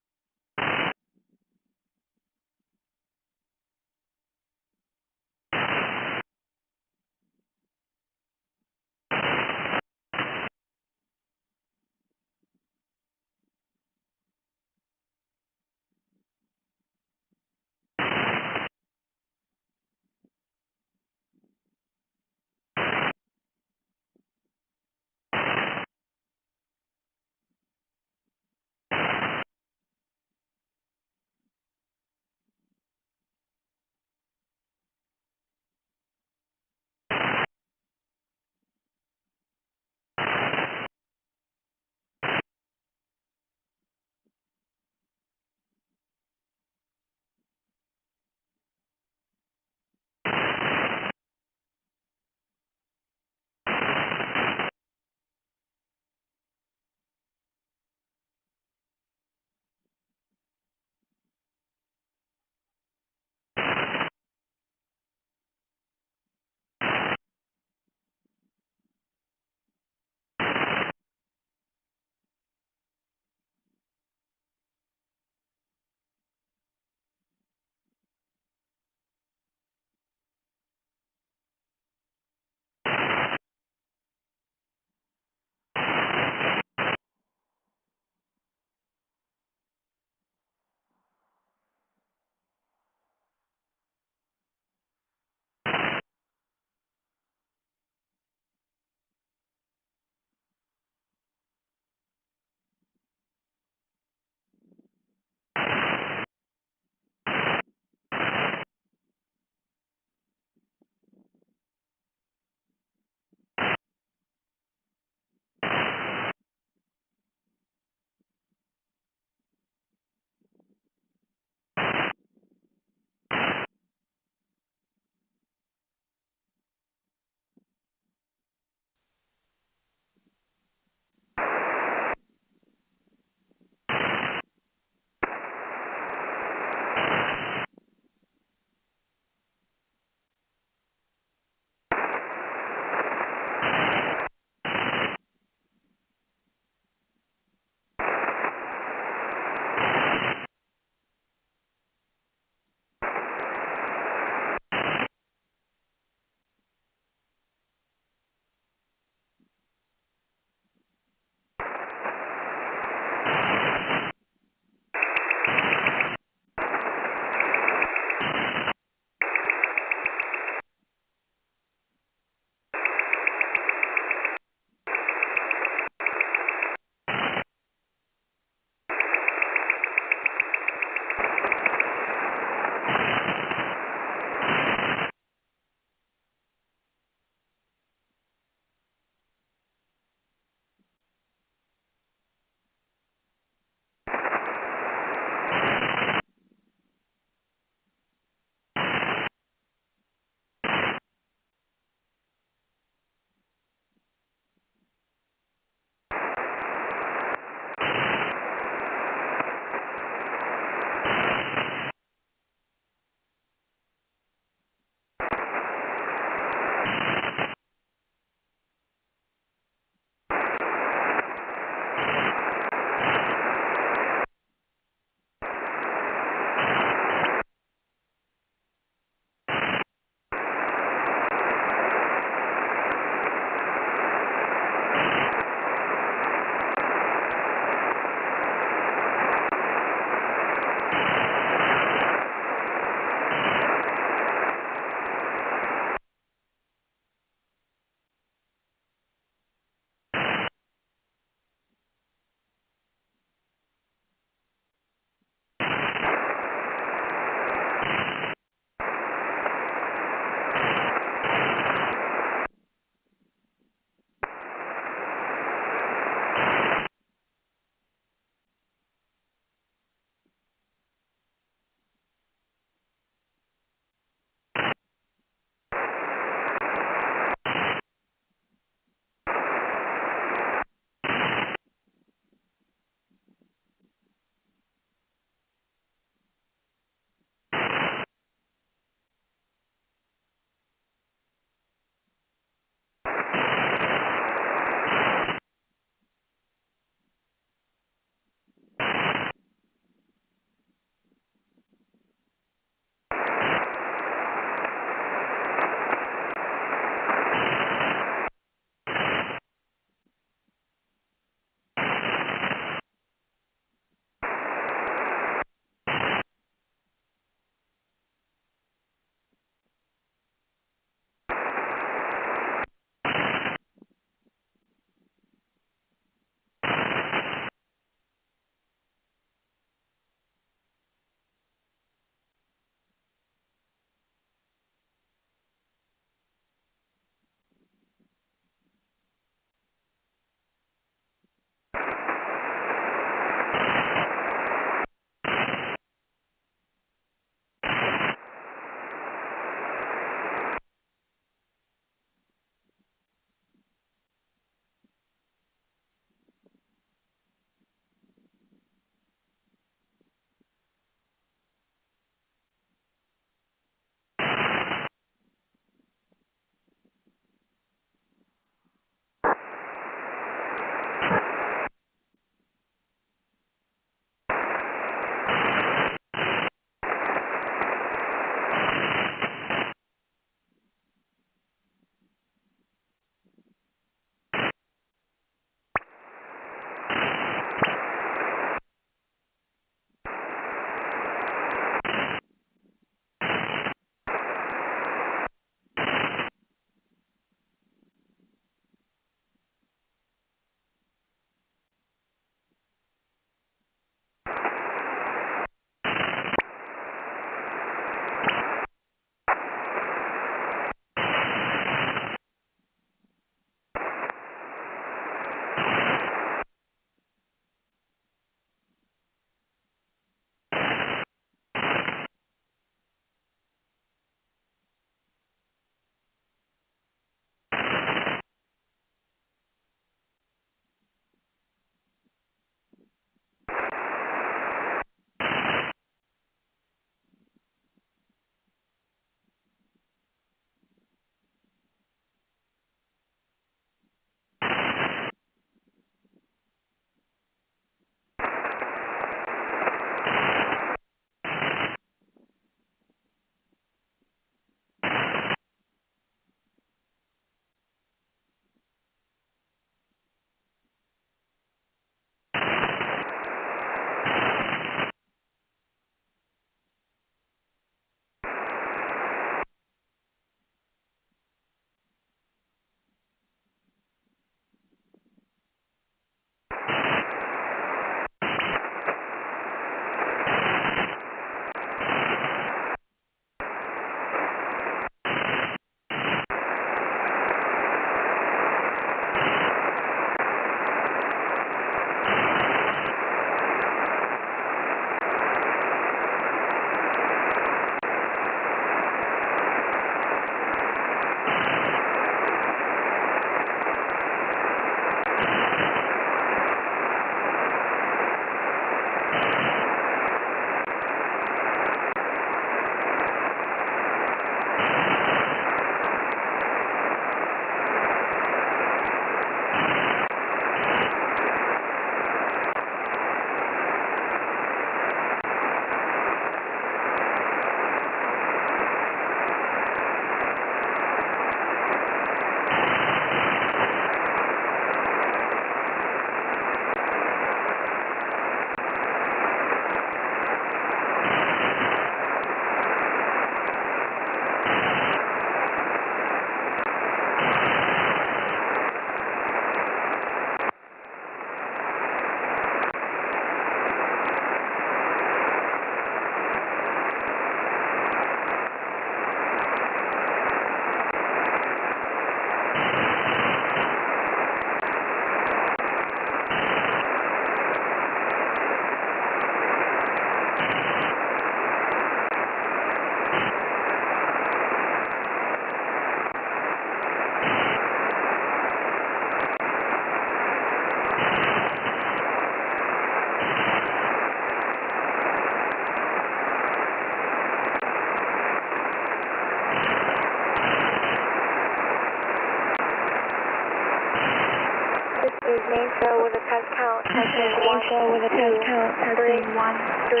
show with a test count. Testing 1, 2,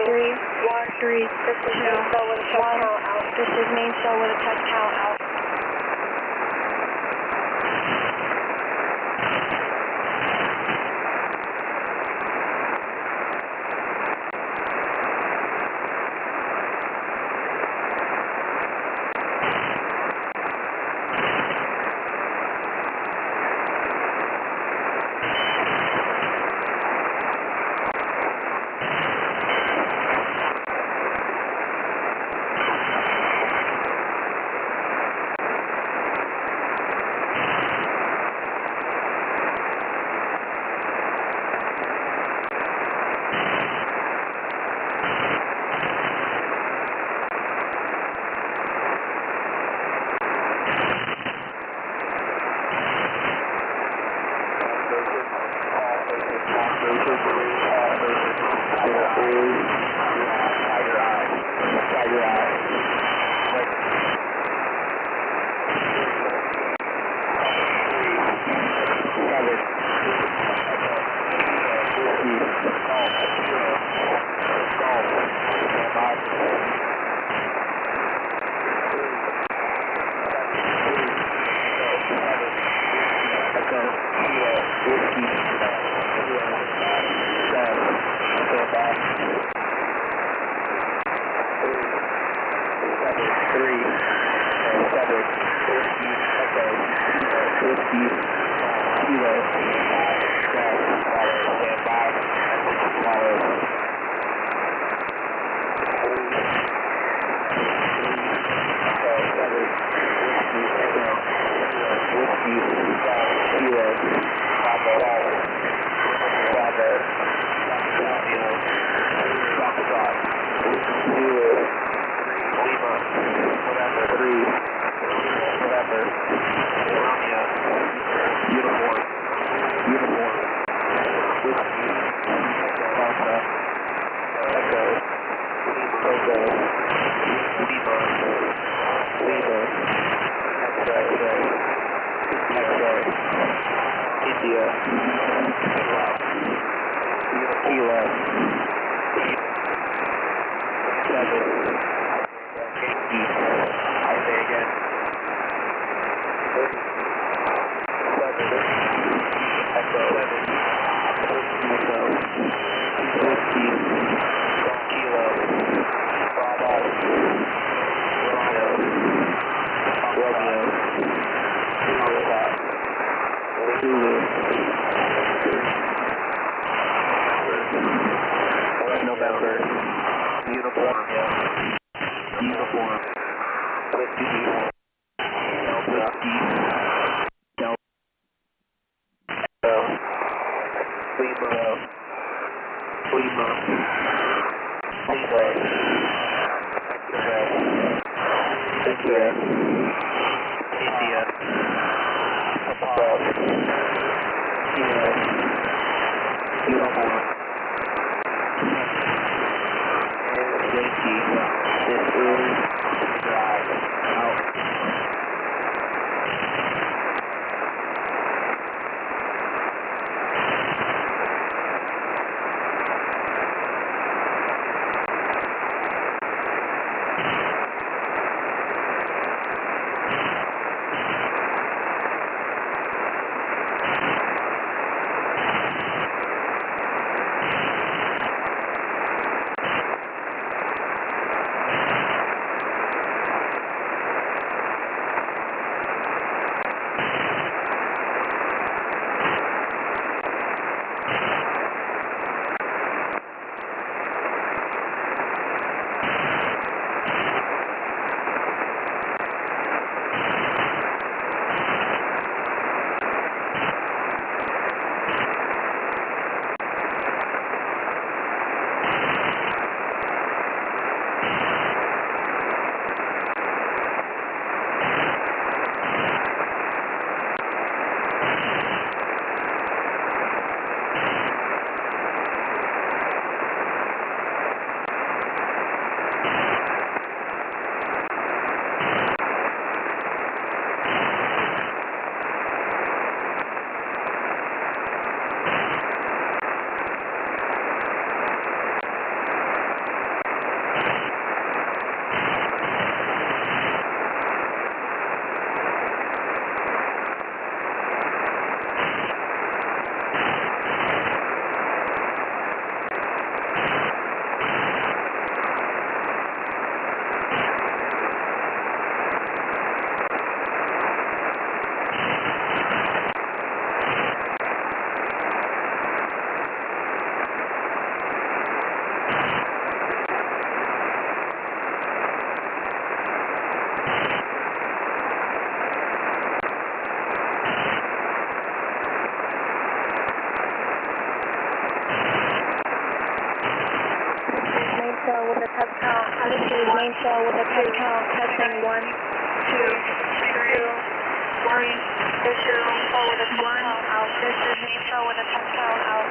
3, 1, 3, 2, 1. This is main cell with a test count out. with a test count. This is main cell with a test count. Testing 1, 2, 3, 4. This is main cell with a test count out. This is main cell with a test count out.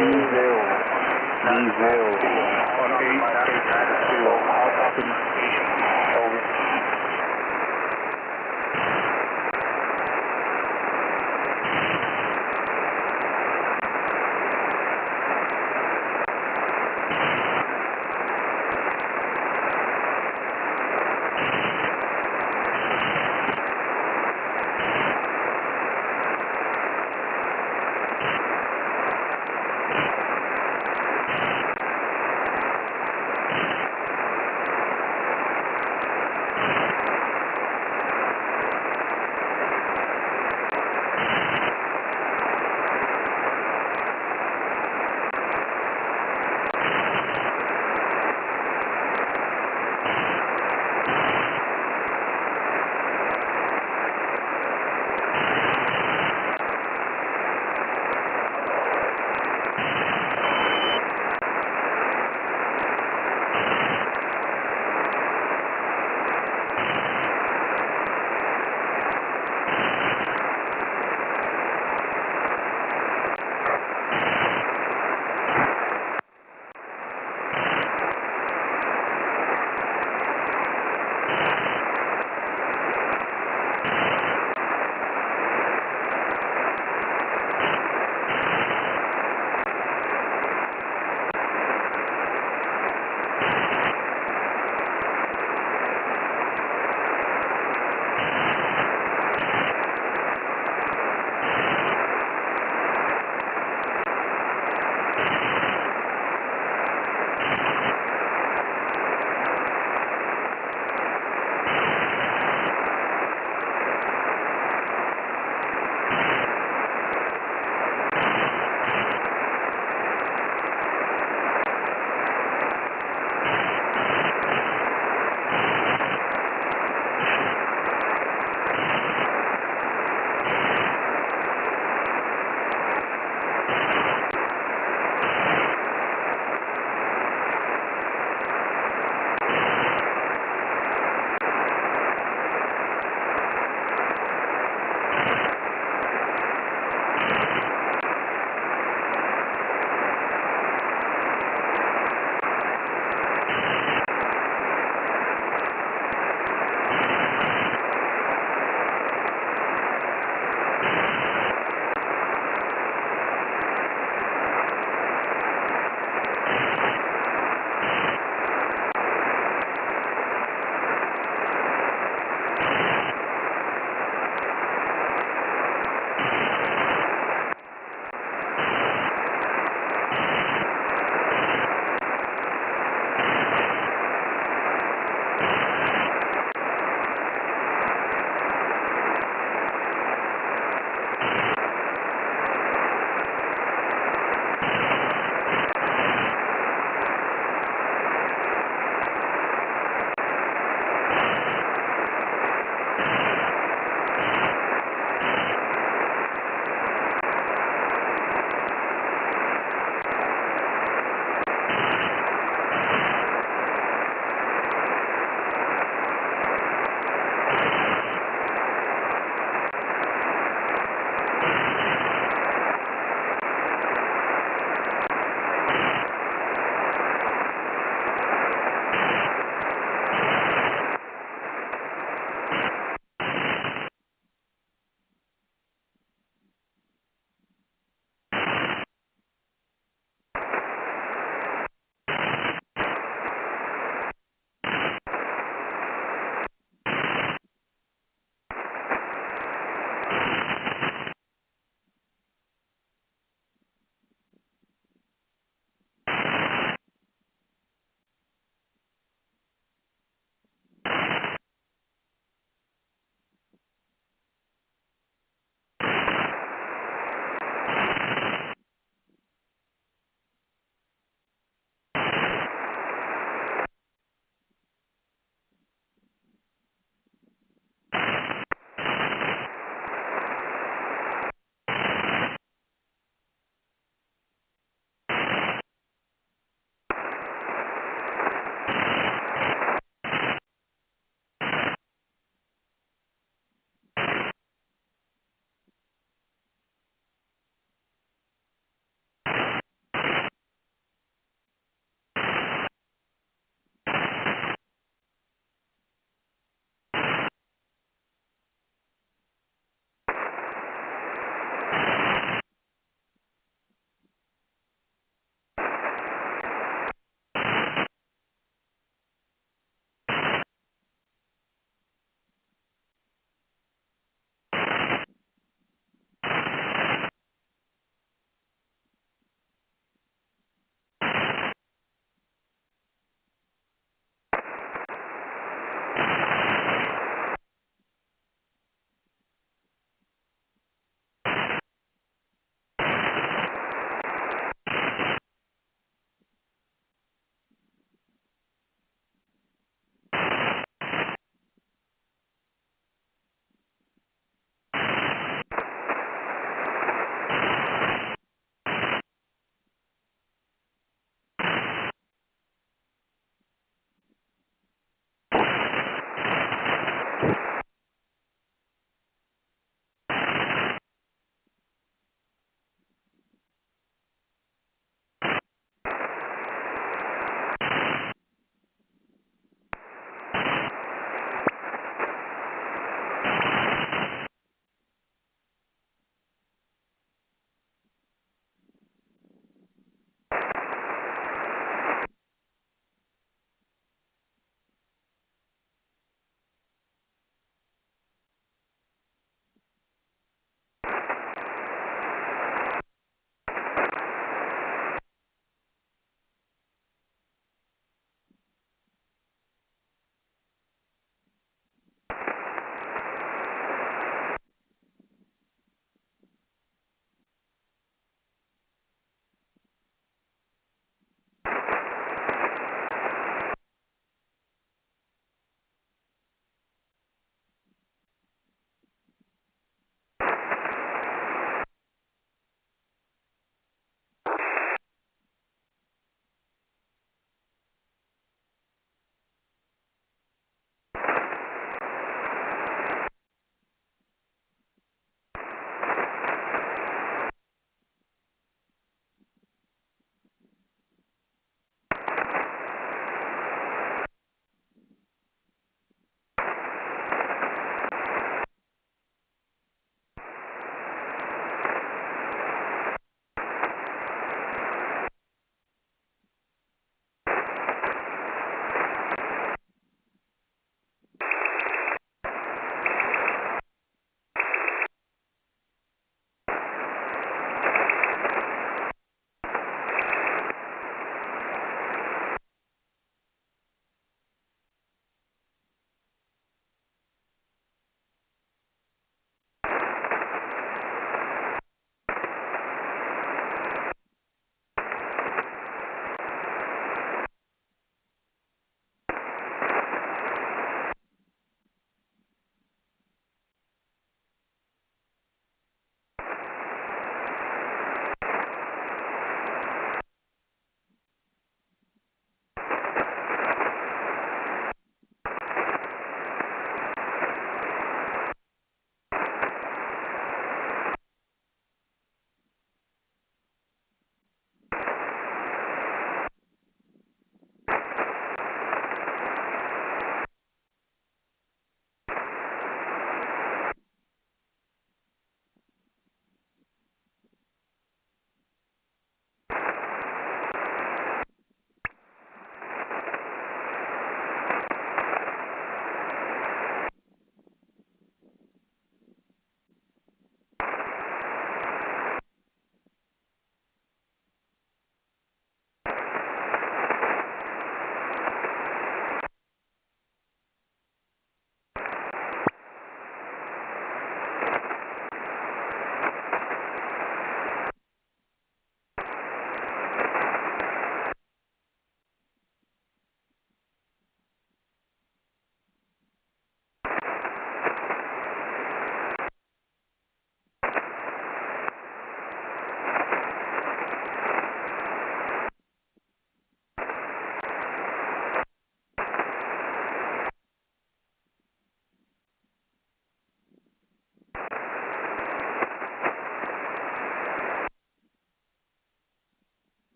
On 8, how copy? Over.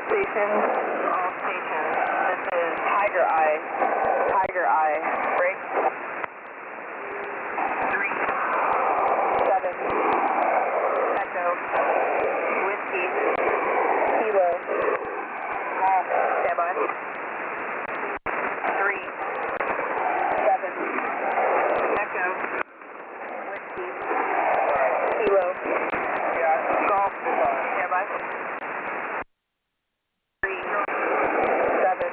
All stations. This is Tiger Eye. Tiger Eye. Break. 3, 7. Echo. Whiskey. Kilo. Golf. Standby. 3, 7. Echo. Whiskey. Kilo. Golf. Standby. 3, 7.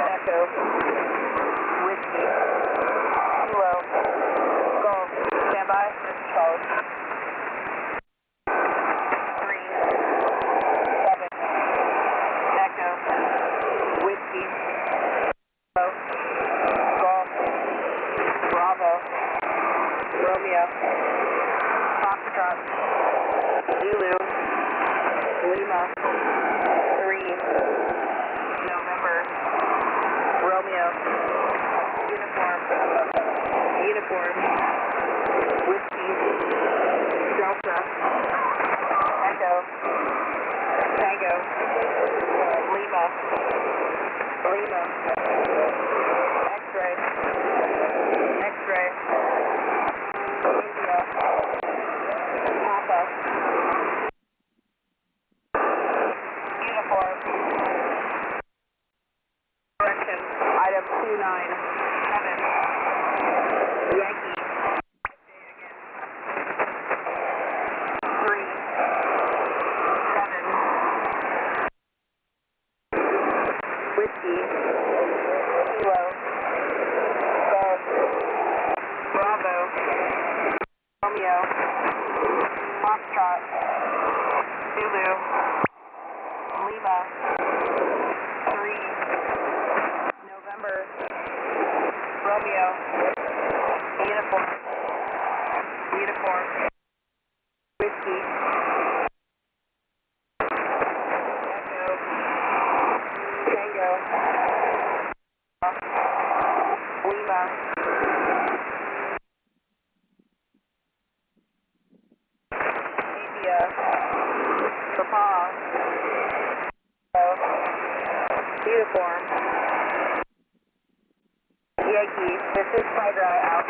Echo. Whiskey. Kilo. Golf. Standby. Charles. 3, 7. Echo. Whiskey. Kilo. Golf. Bravo. Romeo. Foxtrot. Zulu. Lima. 3. November. Romeo. Uniform. Uniform. Whiskey. Delta. Echo. Tango. Lima. Lima. X-ray. X-ray. India. Papa. Uniform. Correction. Item 297. Yankee. 3, 7. Whiskey. Kilo. Golf. Bravo. Romeo. Foxtrot. Zulu. Lima. 3. November. Romeo. Uniform. Uniform. Whiskey. Echo. Tango. Lima. India. Papa. Uniform. Yankee. This is Tiger Eye out.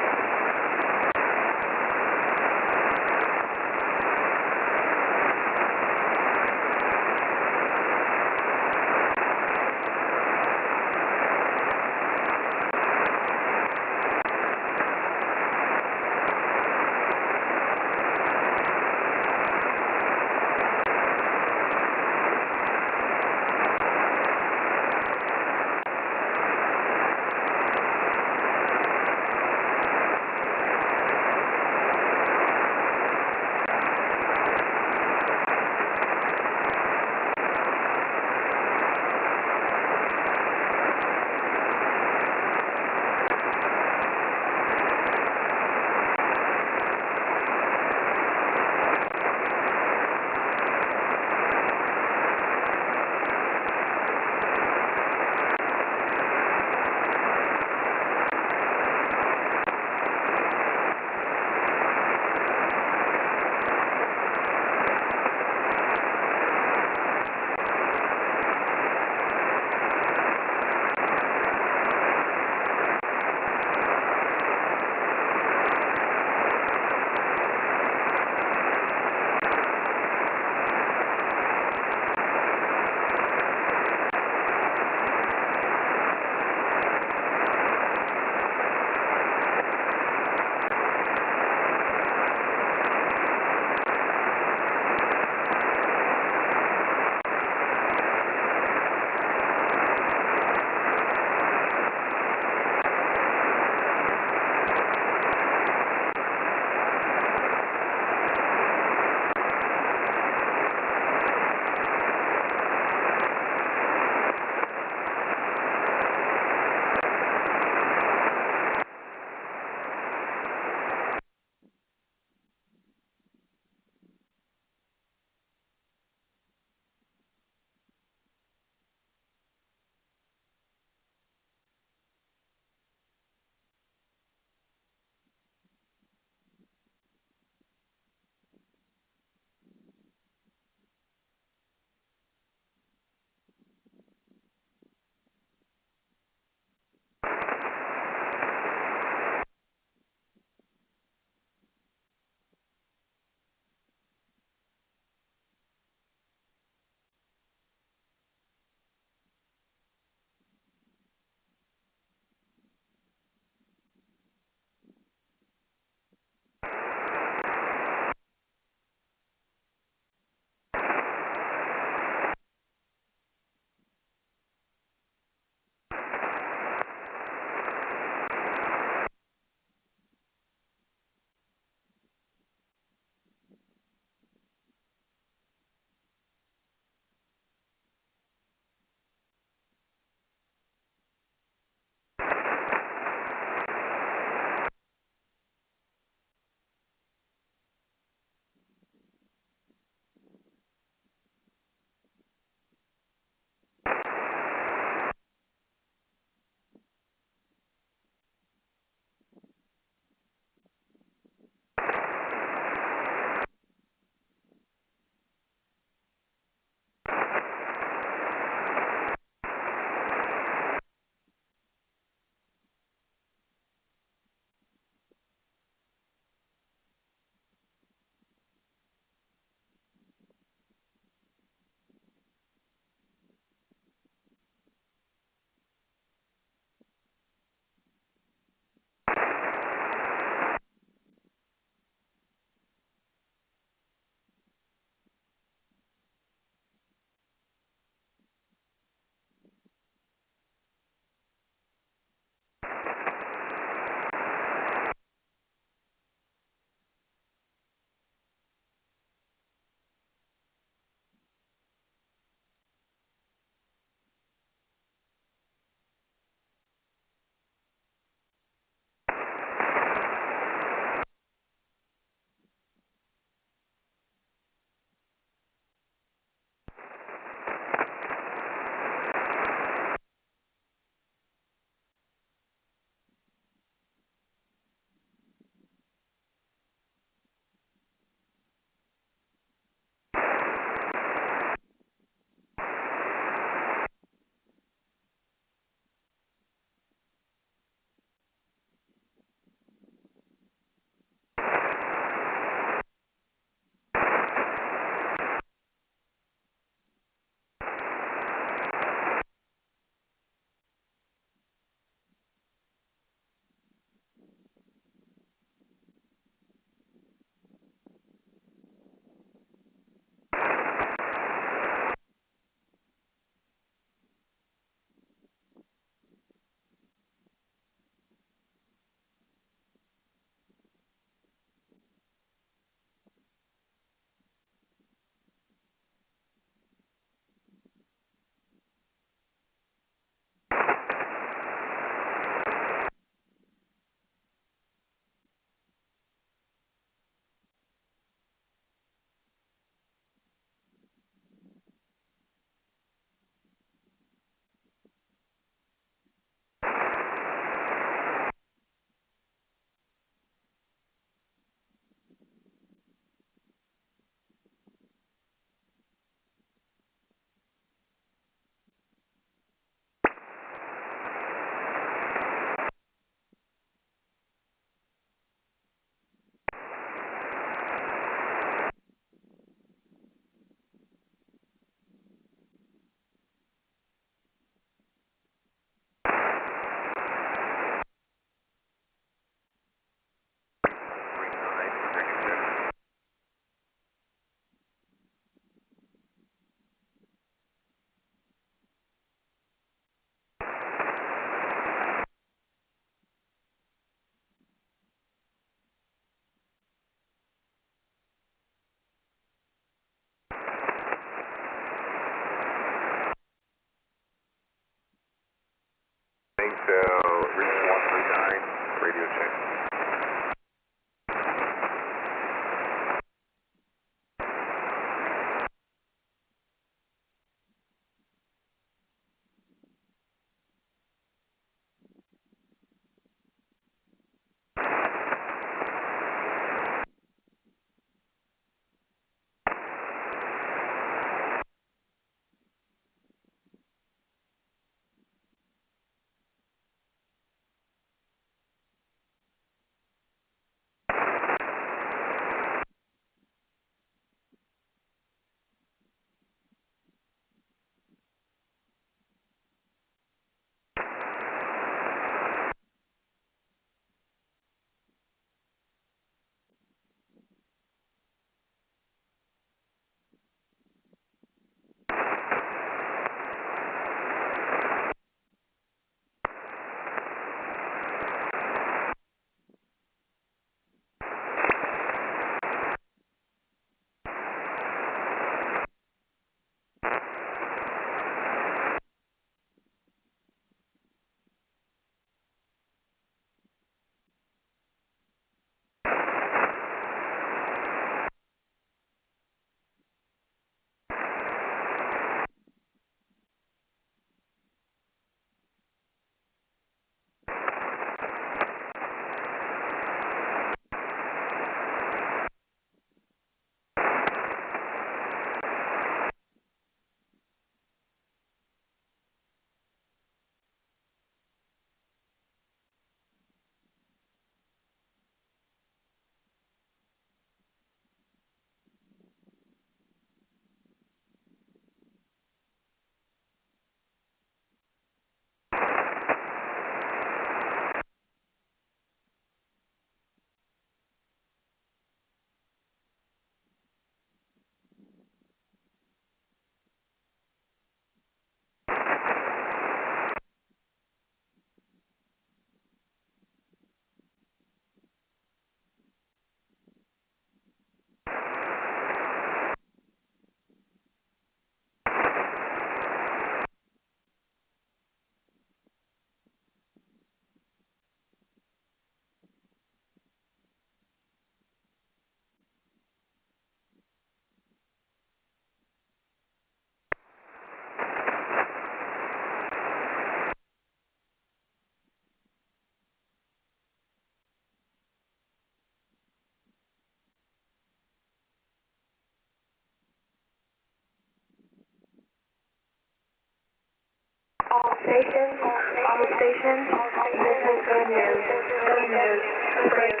stations, all stations, this is good news. Good news. Break.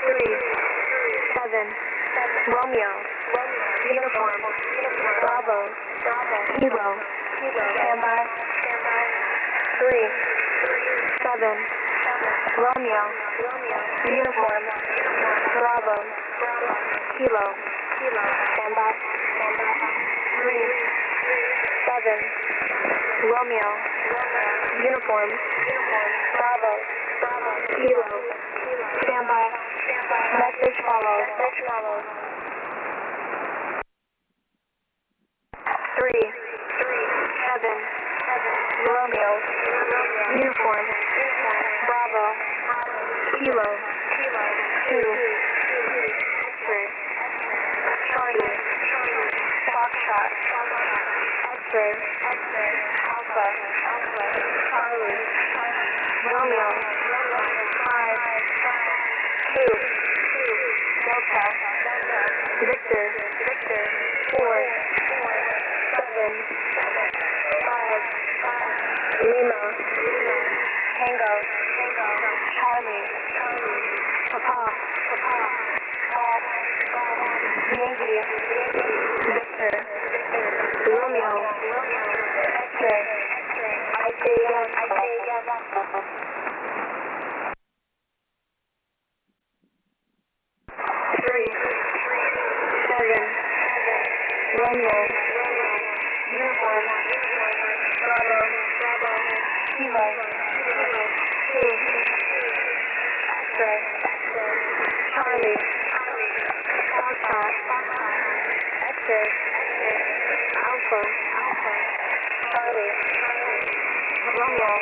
3, 7, Romeo, uniform, Bravo, Kilo, stand by. 3, 7, Romeo, uniform, Bravo, Kilo, stand by. 3, 7, Romeo, uniform, Bravo, Kilo, stand by. Message follows. 3, 7, Romeo, uniform, Bravo, Kilo, 2, X-ray, Charlie, Foxtrot, X-ray, Alpha, Charlie, Romeo, 5, 2, Delta, Victor, 4, 7, 5, Lima, Tango, Charlie, Papa, Yankee, Victor, Romeo, X-ray, Three, 7, Romeo, uniform, Bravo, Kilo, 2, X-ray, Charlie, Foxtrot, X-ray, Alpha, Charlie, Romeo,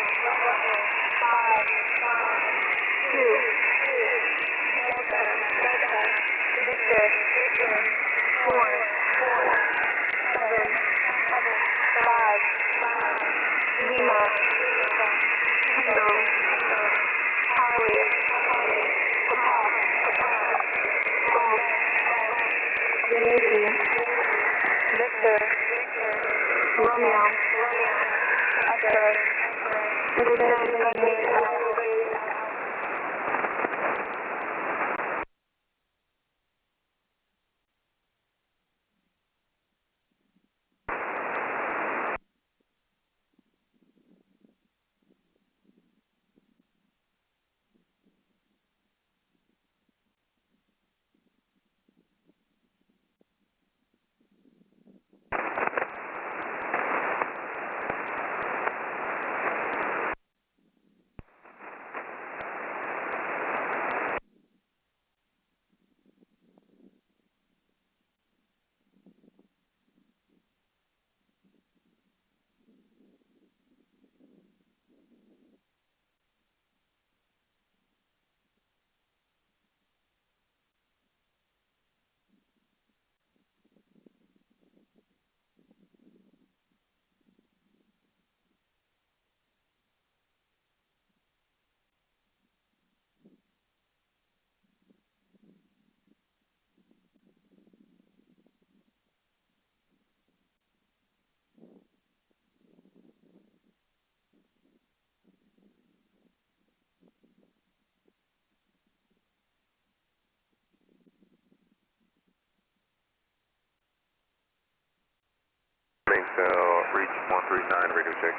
5, 2, Delta, Victor, 4, 7, 5, Lima, Tango, Charlie, Papa, Golf, Yankee, Victor, Romeo, X-ray, Reach 139, radio check.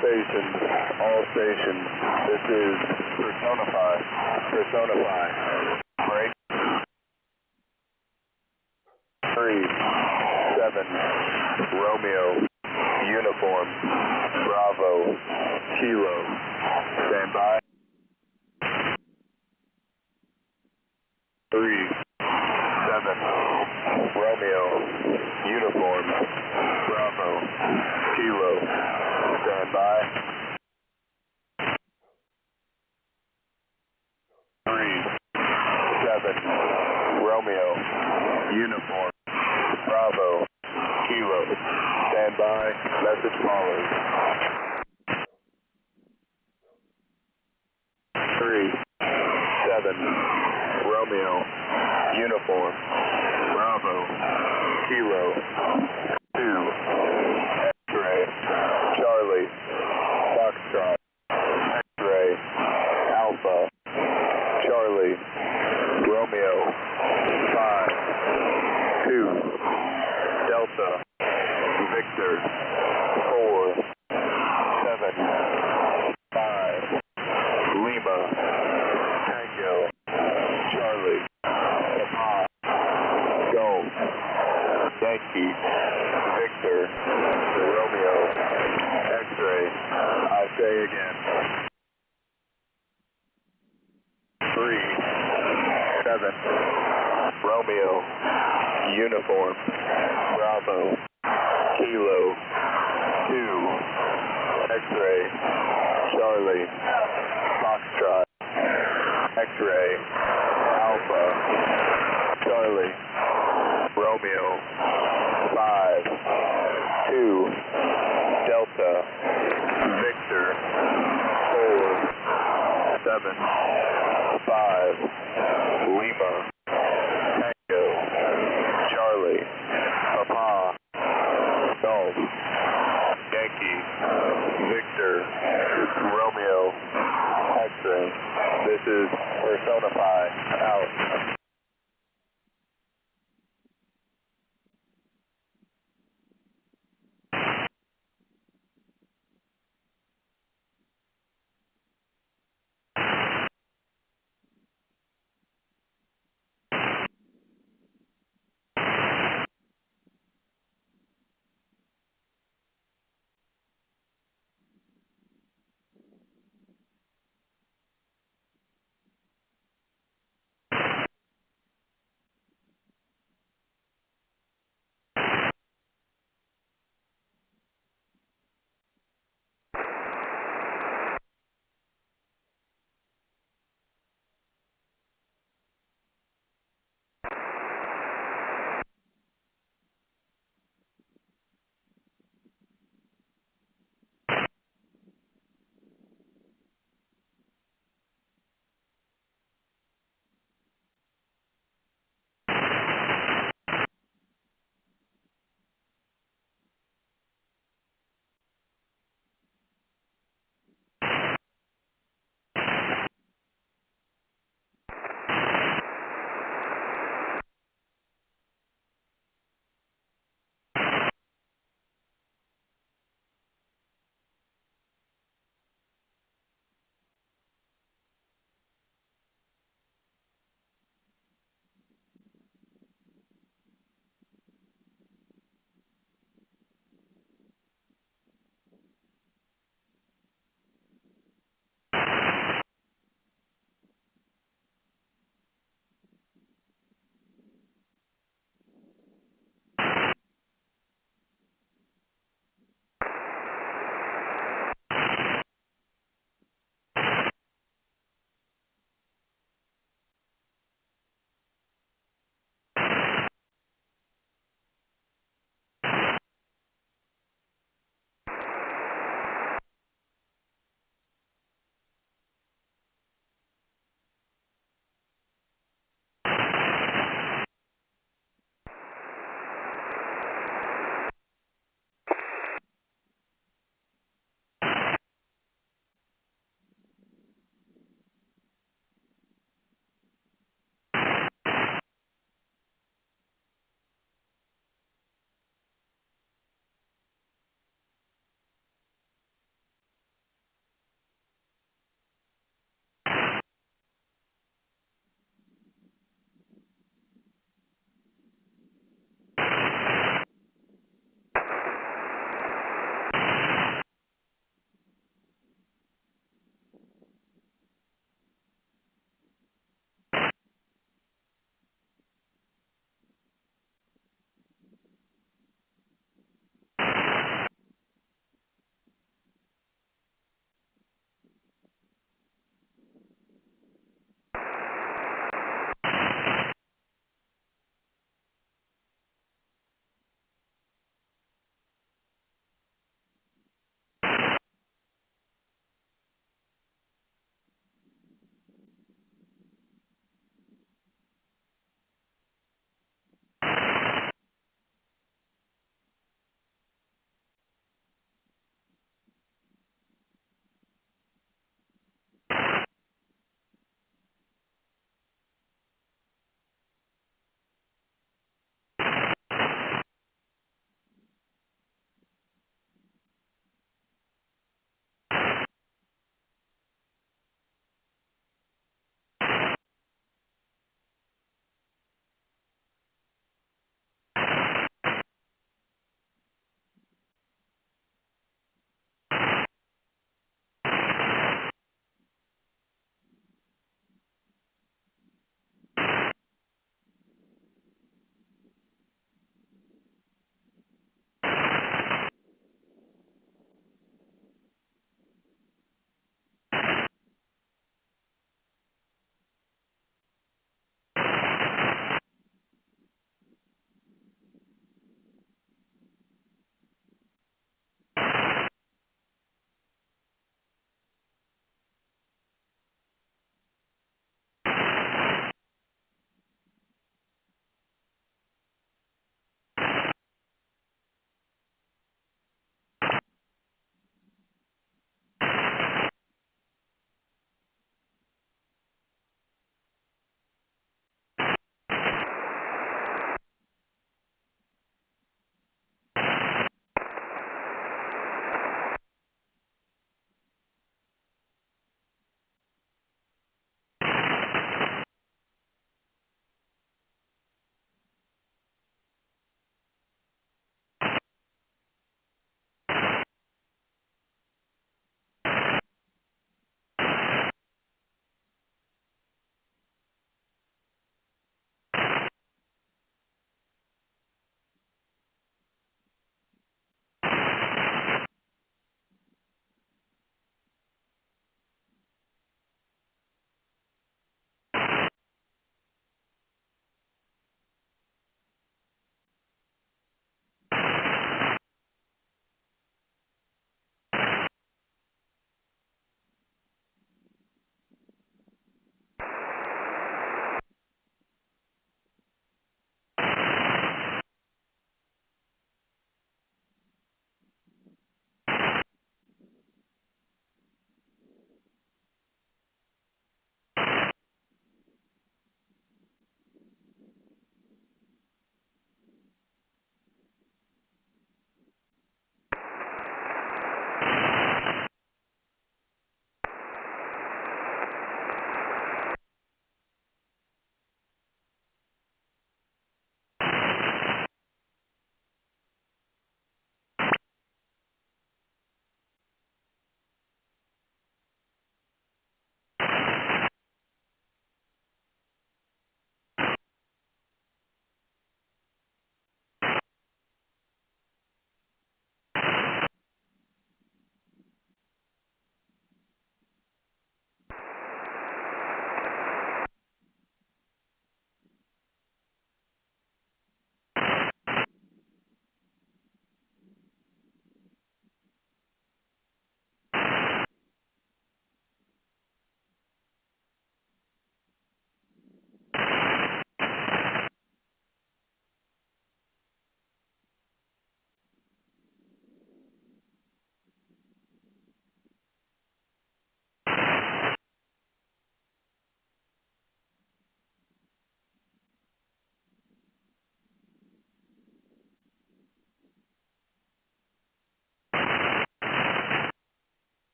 stations, this is personify, break, 3-7, Romeo, uniform, Bravo, Kilo, stand by, 3-7, Romeo, uniform, Bravo, Kilo, stand by. 3-7, Romeo, uniform, Bravo, Kilo, stand by, message follows. 3-7, Romeo, uniform, Bravo, Kilo, 2, X-ray, Charlie, Foxtrot, X-ray, Alpha, Charlie, Romeo, 5, 2, Delta, Victor, 4, 7, 5, Lima, Tango, Charlie, Papa, Golf, Yankee, Victor, Romeo, X-ray, I say again. 3-7, Romeo, uniform, Bravo, Kilo, 2, X-ray, Charlie, Foxtrot, X-ray, Alpha, Charlie, Romeo, 5, 2, Delta, Victor, 4, 7, 5, Lima, Tango, Charlie, Papa, Golf, Yankee, Victor, Romeo, X-ray. This is Personify, out.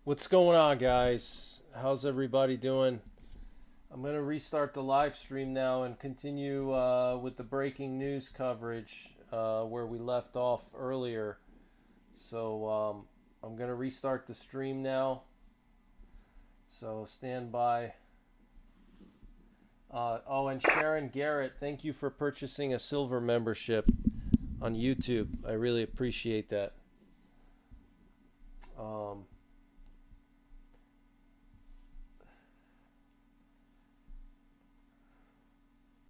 What's going on, guys? How's everybody doing? I'm going to restart the live stream now and continue with the breaking news coverage where we left off earlier. So I'm going to restart the stream now. So stand by. Oh, and Sharon Garrett, thank you for purchasing a silver membership on YouTube. I really appreciate that.